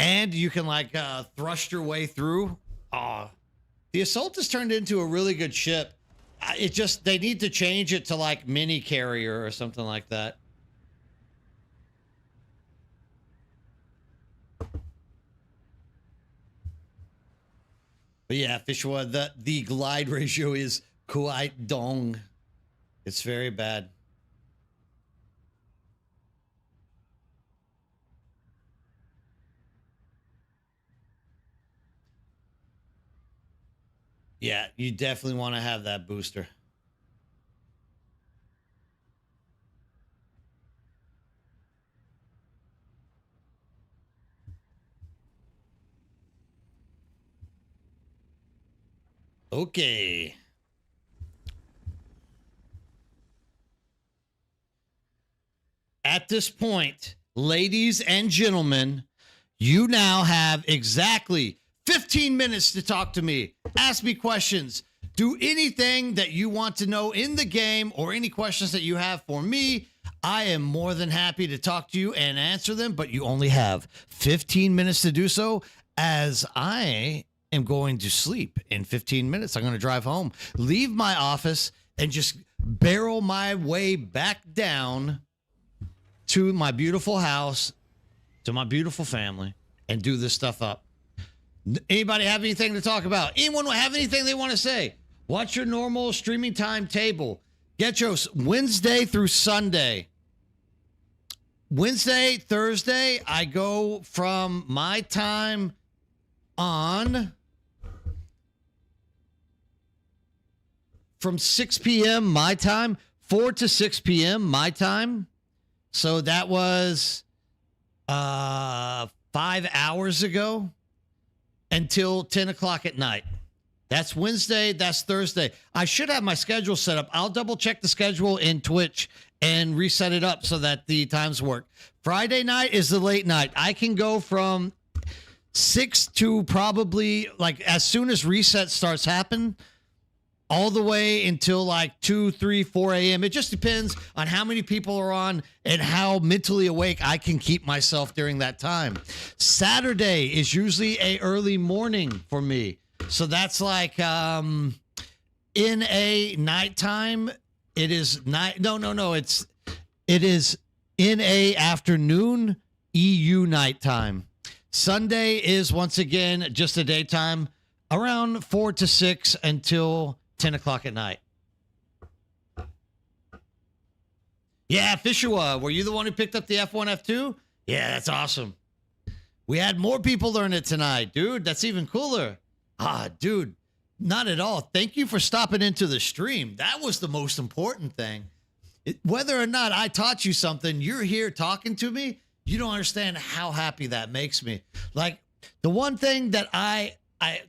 And you can like thrust your way through. The assault has turned into a really good ship. They need to change it to like mini carrier or something like that. But yeah, Fishwa, the glide ratio is quite dong. It's very bad. Yeah, you definitely want to have that booster. Okay. At this point, ladies and gentlemen, you now have exactly 15 minutes to talk to me. Ask me questions. Do anything that you want to know in the game or any questions that you have for me. I am more than happy to talk to you and answer them, but you only have 15 minutes to do so, as I am going to sleep in 15 minutes. I'm going to drive home, leave my office, and just barrel my way back down to my beautiful house, to my beautiful family, and do this stuff up. Anybody have anything to talk about? Anyone have anything they want to say? What's your normal streaming timetable? Getchos, Wednesday through Sunday. Wednesday, Thursday, I go from my time on from 6 p.m. my time, 4 to 6 p.m. my time. So that was 5 hours ago until 10 o'clock at night. That's Wednesday. That's Thursday. I should have my schedule set up. I'll double check the schedule in Twitch and reset it up so that the times work. Friday night is the late night. I can go from 6 to probably like as soon as reset starts happening, all the way until like 2, 3, 4 a.m. It just depends on how many people are on and how mentally awake I can keep myself during that time. Saturday is usually a early morning for me. So that's like in a nighttime. It is night. No. It is in a afternoon EU nighttime. Sunday is once again just a daytime around 4 to 6 until 10 o'clock at night. Yeah, Fishua, were you the one who picked up the F1, F2? Yeah, that's awesome. We had more people learn it tonight, dude. That's even cooler. Dude, not at all. Thank you for stopping into the stream. That was the most important thing. Whether or not I taught you something, you're here talking to me. You don't understand how happy that makes me. Like, the one thing that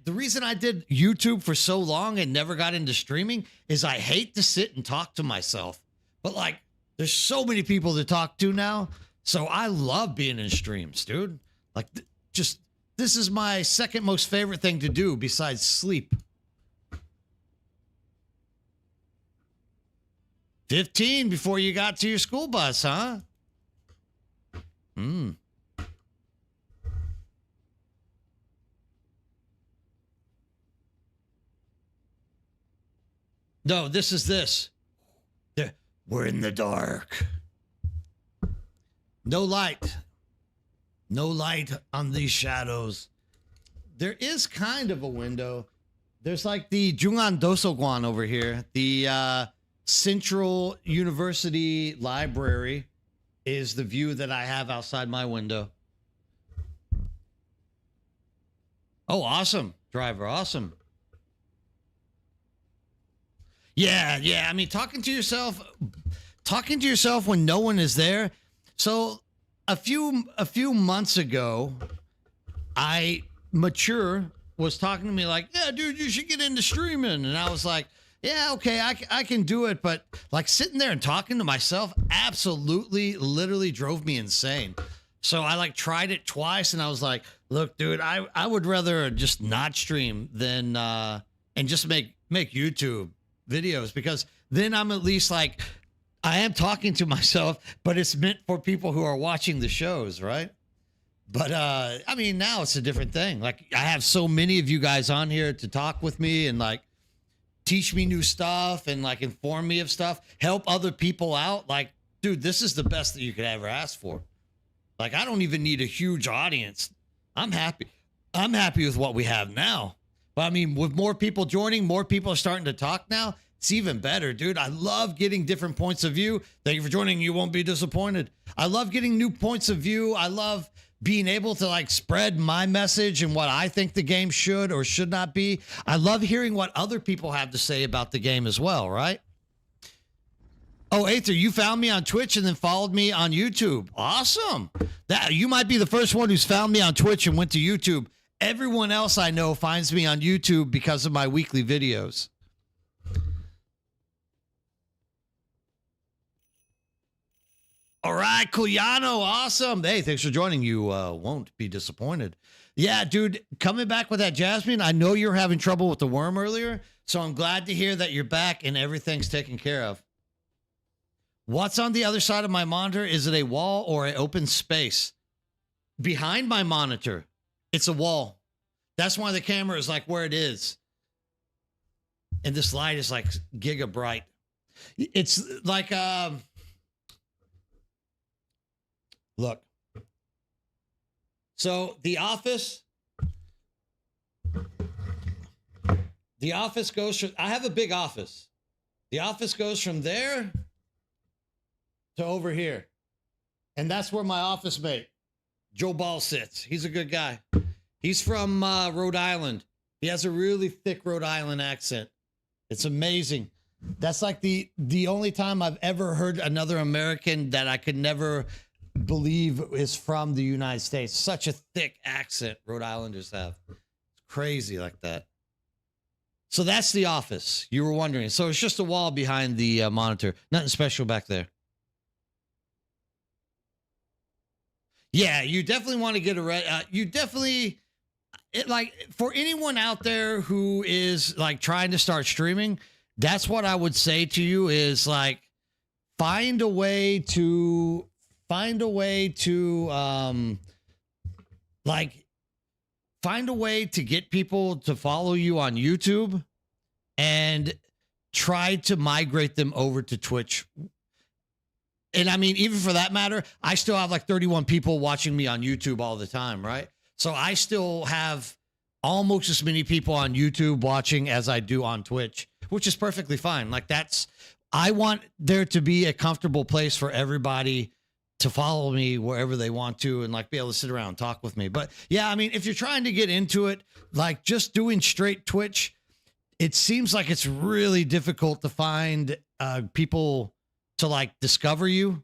the reason I did YouTube for so long and never got into streaming is I hate to sit and talk to myself. But like, there's so many people to talk to now. So I love being in streams, dude. Like, this is my second most favorite thing to do besides sleep. 15 before you got to your school bus, huh? No, this is this. We're in the dark. No light. No light on these shadows. There is kind of a window. There's like the Jungan Dosogwan over here. The Central University Library is the view that I have outside my window. Oh, awesome. Driver, awesome. Yeah. I mean, talking to yourself when no one is there. So a few months ago, Mature was talking to me like, yeah, dude, you should get into streaming. And I was like, yeah, okay, I can do it. But like sitting there and talking to myself absolutely, literally drove me insane. So I like tried it twice and I was like, look, dude, I would rather just not stream than, and just make YouTube videos, because then I'm at least like, I am talking to myself, but it's meant for people who are watching the shows, right? But I mean, now it's a different thing. Like, I have so many of you guys on here to talk with me and like teach me new stuff and like inform me of stuff, help other people out. Like, dude, this is the best that you could ever ask for. Like, I don't even need a huge audience. I'm happy with what we have now. But I mean, with more people joining, more people are starting to talk now. It's even better, dude. I love getting different points of view. Thank you for joining. You won't be disappointed. I love getting new points of view. I love being able to like spread my message and what I think the game should or should not be. I love hearing what other people have to say about the game as well, right? Oh, Aether, you found me on Twitch and then followed me on YouTube. Awesome. That you might be the first one who's found me on Twitch and went to YouTube. Everyone else I know finds me on YouTube because of my weekly videos. All right, Cuyano, awesome. Hey, thanks for joining. You won't be disappointed. Yeah, dude, coming back with that Jasmine, I know you're having trouble with the worm earlier, so I'm glad to hear that you're back and everything's taken care of. What's on the other side of my monitor? Is it a wall or an open space? Behind my monitor, it's a wall. That's why the camera is like where it is. And this light is like giga bright. It's like... Look, so the office goes from, I have a big office. The office goes from there to over here. And that's where my office mate, Joe Ball, sits. He's a good guy. He's from Rhode Island. He has a really thick Rhode Island accent. It's amazing. That's like the only time I've ever heard another American that I could never believe is from the United States. Such a thick accent Rhode Islanders have. It's crazy like that. So that's the office. You were wondering. So it's just a wall behind the monitor. Nothing special back there. Yeah, you definitely want to get a you definitely like for anyone out there who is like trying to start streaming, that's what I would say to you is like find a way to find a way to get people to follow you on YouTube and try to migrate them over to Twitch. And I mean, even for that matter, I still have like 31 people watching me on YouTube all the time, right? So I still have almost as many people on YouTube watching as I do on Twitch, which is perfectly fine. Like I want there to be a comfortable place for everybody to follow me wherever they want to and like be able to sit around and talk with me. But yeah, I mean, if you're trying to get into it, like just doing straight Twitch, it seems like it's really difficult to find people to like discover you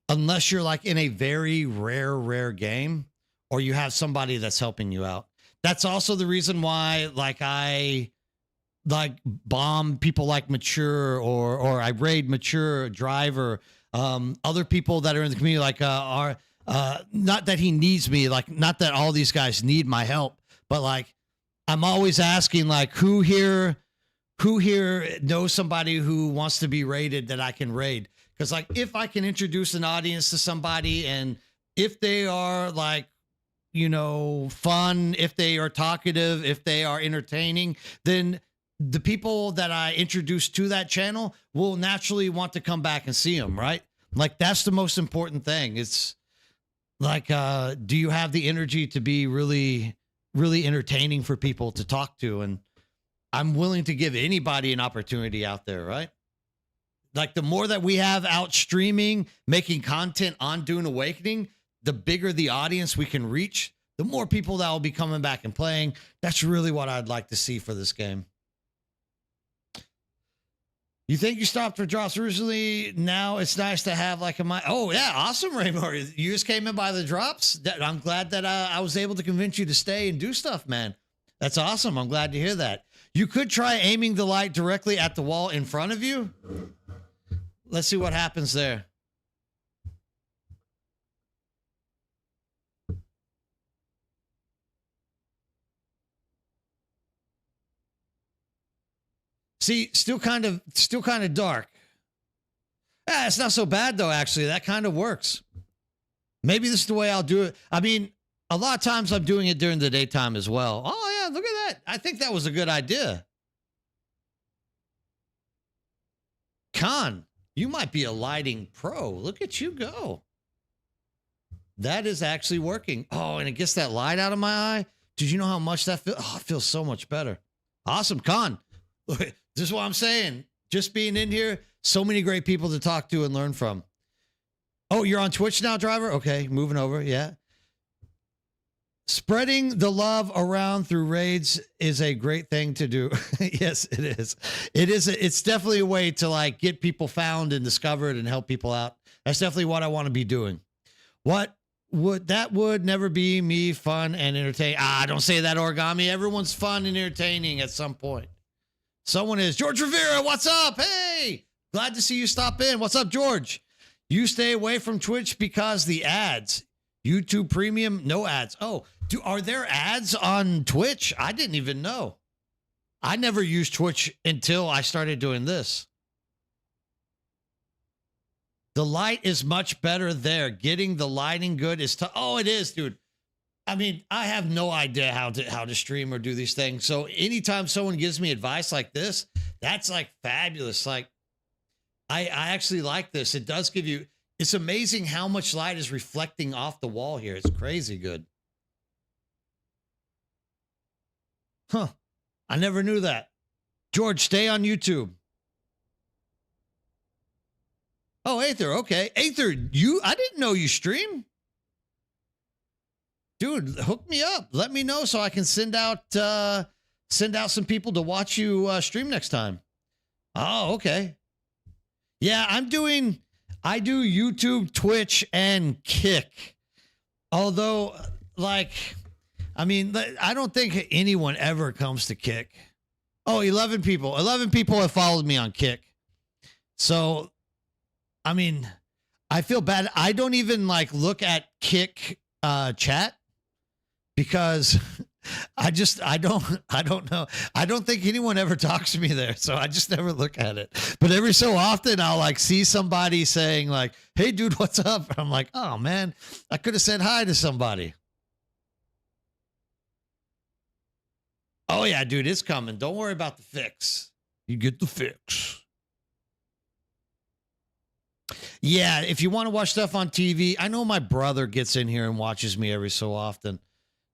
unless you're like in a very rare game or you have somebody that's helping you out. That's also the reason why like I like bomb people like Mature or I raid Mature, Driver, other people that are in the community like are not that he needs me, like not that all these guys need my help, but like I'm always asking like who here knows somebody who wants to be raided that I can raid? Because like if I can introduce an audience to somebody and if they are like, you know, fun, if they are talkative, if they are entertaining, then the people that I introduce to that channel will naturally want to come back and see them, right? Like that's the most important thing. It's like, do you have the energy to be really, really entertaining for people to talk to? And I'm willing to give anybody an opportunity out there, right? Like the more that we have out streaming, making content on Dune Awakening, the bigger the audience we can reach, the more people that will be coming back and playing. That's really what I'd like to see for this game. You think you stopped for drops originally? Now it's nice to have like oh yeah, awesome, Raymore. You just came in by the drops. I'm glad that I was able to convince you to stay and do stuff, man. That's awesome. I'm glad to hear that. You could try aiming the light directly at the wall in front of you. Let's see what happens there. See, still kind of dark. Yeah, it's not so bad though, actually. That kind of works. Maybe this is the way I'll do it. I mean, a lot of times I'm doing it during the daytime as well. Oh yeah, look at that. I think that was a good idea. Khan, you might be a lighting pro. Look at you go. That is actually working. Oh, and it gets that light out of my eye. Did you know how much that feels? Oh, it feels so much better. Awesome, Khan. This is what I'm saying. Just being in here, so many great people to talk to and learn from. Oh, you're on Twitch now, Driver? Okay, moving over. Yeah. Spreading the love around through raids is a great thing to do. Yes, it is. It is. It's definitely a way to like get people found and discovered and help people out. That's definitely what I want to be doing. What would never be me fun and entertaining. Don't say that, Origami. Everyone's fun and entertaining at some point. Someone is George Rivera. What's up? Hey, glad to see you stop in. What's up, George? You stay away from Twitch because the ads. YouTube Premium, no ads. Oh, are there ads on Twitch? I didn't even know. I never used Twitch until I started doing this. The light is much better there. Getting the lighting good is tough. Oh, it is, dude. I mean, I have no idea how to stream or do these things. So anytime someone gives me advice like this, that's like fabulous. Like I actually like this. It does give you, it's amazing how much light is reflecting off the wall here. It's crazy good. Huh. I never knew that. George, stay on YouTube. Oh, Aether. Okay. Aether, I didn't know you stream. Dude, hook me up. Let me know so I can send out some people to watch you stream next time. Oh, okay. Yeah, I do YouTube, Twitch, and Kick. Although, like, I mean, I don't think anyone ever comes to Kick. Oh, 11 people. 11 people have followed me on Kick. So, I mean, I feel bad. I don't even like look at Kick chat because I don't know. I don't think anyone ever talks to me there. So I just never look at it. But every so often I'll like see somebody saying like, "Hey dude, what's up?" I'm like, "Oh man, I could have said hi to somebody." Oh yeah, dude, it's coming. Don't worry about the fix. You get the fix. Yeah, if you want to watch stuff on TV, I know my brother gets in here and watches me every so often.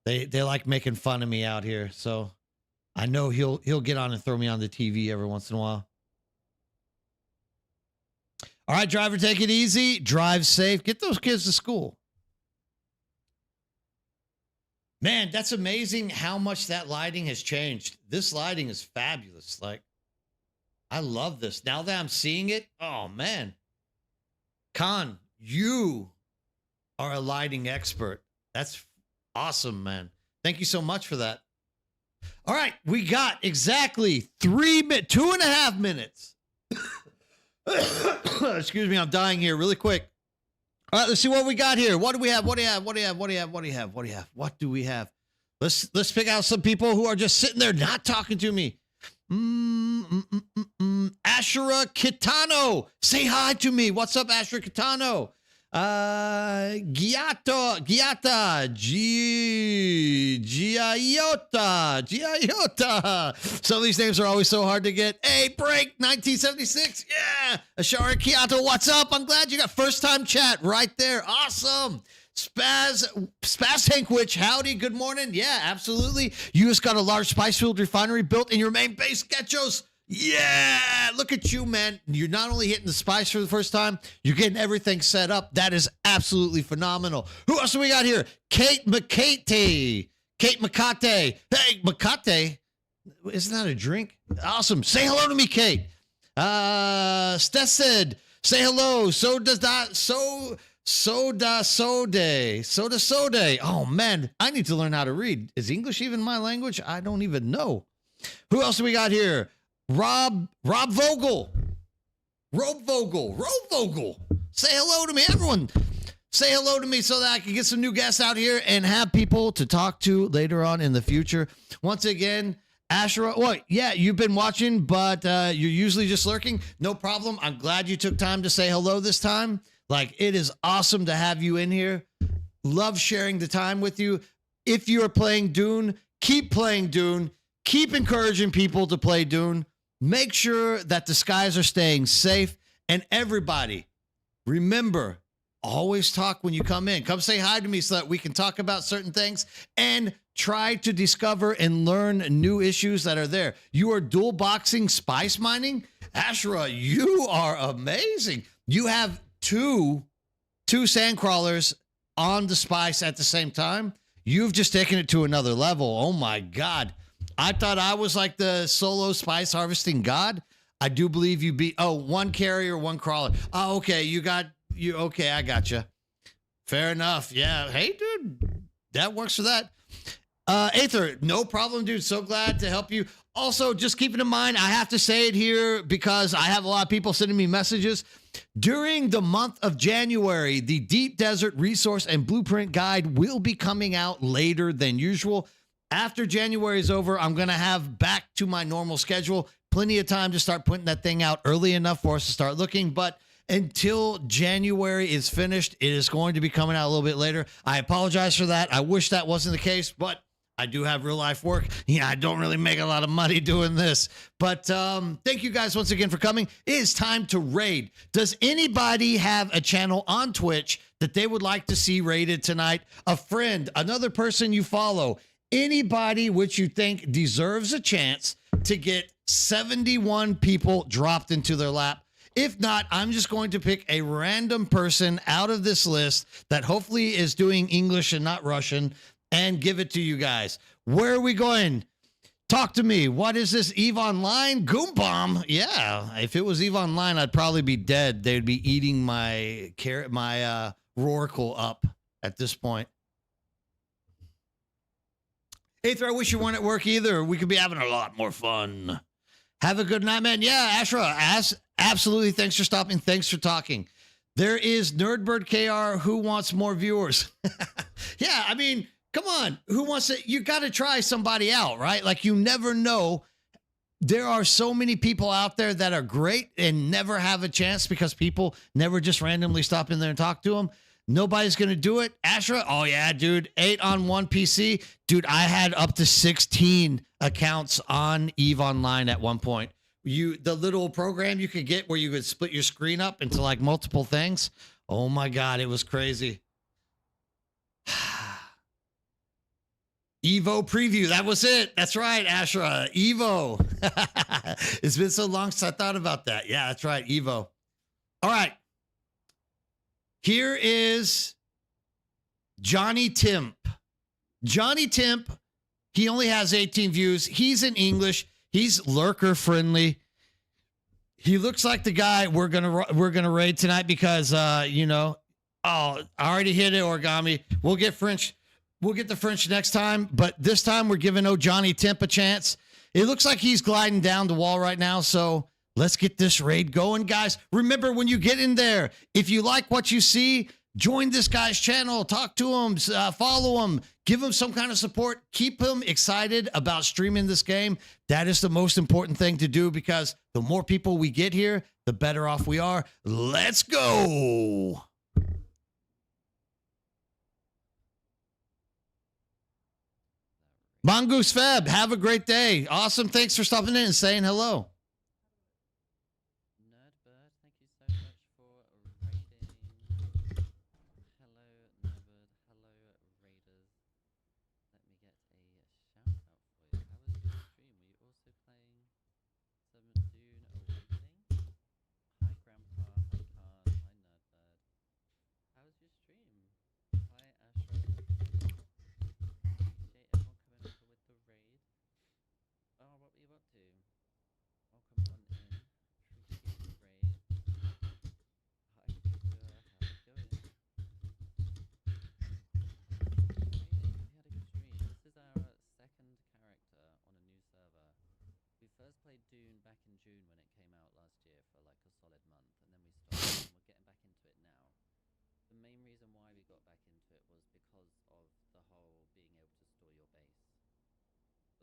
They like making fun of me out here, so I know he'll get on and throw me on the TV every once in a while. All right, driver, take it easy. Drive safe. Get those kids to school. Man, that's amazing how much that lighting has changed. This lighting is fabulous. Like, I love this. Now that I'm seeing it, oh man. Khan, you are a lighting expert. That's awesome, man. Thank you so much for that. All right, we got exactly 2.5 minutes. Excuse me, I'm dying here really quick. All right, let's see what we got here. What do we have? What do we have? Let's pick out some people who are just sitting there not talking to me. Ashura Kitano, say hi to me. What's up, Ashura Kitano? Giata, Giaiota. Some of these names are always so hard to get. Hey, Break 1976. Yeah. Ashara Kiato, what's up? I'm glad you got first time chat right there. Awesome. Spaz Hankwich, howdy, good morning. Yeah, absolutely. You just got a large spice field refinery built in your main base, Getchos. Yeah, look at you, man. You're not only hitting the spice for the first time, you're getting everything set up. That is absolutely phenomenal. Who else do we got here? Kate McCate. Kate McCate. Hey, McCate. Isn't that a drink? Awesome. Say hello to me, Kate. Stessed. Say hello. Soda Sode. Oh, man. I need to learn how to read. Is English even my language? I don't even know. Who else do we got here? Rob Vogel. Rob Vogel. Say hello to me, everyone. Say hello to me so that I can get some new guests out here and have people to talk to later on in the future. Once again, Ashura, what? Yeah, you've been watching, but you're usually just lurking. No problem. I'm glad you took time to say hello this time. Like, it is awesome to have you in here. Love sharing the time with you. If you are playing Dune, keep playing Dune. Keep encouraging people to play Dune. Make sure that the skies are staying safe. And everybody, remember, always talk when you come in. Come say hi to me so that we can talk about certain things and try to discover and learn new issues that are there. You are dual boxing spice mining? Ashura, you are amazing. You have two sand crawlers on the spice at the same time. You've just taken it to another level. Oh my God. I thought I was like the solo spice harvesting god. I do believe you beat, one carrier, one crawler. Oh, okay. Okay, I got you. Fair enough. Yeah. Hey, dude, that works for that. Aether, no problem, dude. So glad to help you. Also, just keeping in mind, I have to say it here because I have a lot of people sending me messages. During the month of January, the Deep Desert Resource and Blueprint Guide will be coming out later than usual. After January is over, I'm going to have back to my normal schedule. Plenty of time to start putting that thing out early enough for us to start looking. But until January is finished, it is going to be coming out a little bit later. I apologize for that. I wish that wasn't the case, but I do have real life work. Yeah, I don't really make a lot of money doing this. But thank you guys once again for coming. It is time to raid. Does anybody have a channel on Twitch that they would like to see raided tonight? A friend, another person you follow, anybody which you think deserves a chance to get 71 people dropped into their lap. If not, I'm just going to pick a random person out of this list that hopefully is doing English and not Russian and give it to you guys. Where are we going? Talk to me. What is this? EVE Online? Goom Bomb. Yeah. If it was EVE Online, I'd probably be dead. They'd be eating my Roracle up at this point. Aether, I wish you weren't at work either. We could be having a lot more fun. Have a good night, man. Yeah, Ashra, absolutely. Thanks for stopping. Thanks for talking. There is Nerdbird KR. Who wants more viewers? Yeah, I mean, come on. Who wants it? You got to try somebody out, right? Like, you never know. There are so many people out there that are great and never have a chance because people never just randomly stop in there and talk to them. Nobody's going to do it. Ashra, oh yeah, dude. 8 on 1 PC. Dude, I had up to 16 accounts on EVE Online at one point. The little program you could get where you could split your screen up into like multiple things. Oh my God, it was crazy. Evo preview. That was it. That's right, Ashra. Evo. It's been so long since I thought about that. Yeah, that's right. Evo. All right. Here is Johnny Timp. Johnny Timp, he only has 18 views. He's in English. He's lurker friendly. He looks like the guy we're gonna raid tonight because oh, I already hit it, Origami. We'll get French. We'll get the French next time, but this time we're giving Johnny Timp a chance. It looks like he's gliding down the wall right now, so let's get this raid going, guys. Remember, when you get in there, if you like what you see, join this guy's channel, talk to him, follow him, give him some kind of support, keep him excited about streaming this game. That is the most important thing to do because the more people we get here, the better off we are. Let's go. Mongoose Feb, have a great day. Awesome. Thanks for stopping in and saying hello. Nerdbird, thank you so much for raiding. Hello, Nerdbird. Hello, Raiders. Let me get a shout out for you. How was your stream? Were you also playing some Dune Awakening? Hi, Grandpa. Hi, Khan. Hi, Nerdbird. How was your stream? Hi, Ashra. Appreciate everyone coming over with the raid. Oh, what were you up to? Welcome on in. Appreciate the raid. Hi, Peter. How's it going? We had a good stream. This is our second character on a new server. We first played Dune back in June when it came out last year for like a solid month, and then we stopped, and we're getting back into it now. The main reason why we got back into it was because of the whole being able to store your base.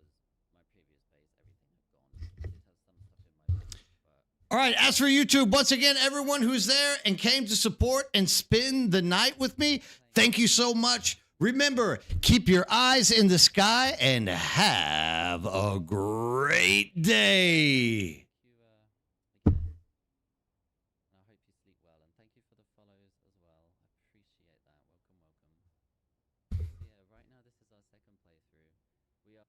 Was my previous base, everything had gone. I did have some stuff in my base, but All right, as for YouTube, once again, everyone who's there and came to support and spend the night with me, thank you so much. Remember, keep your eyes in the sky and have a great day. thank you again. And I hope you sleep well. And thank you for the follows as well. I appreciate that. Welcome, welcome. So yeah, right now this is our second playthrough. We are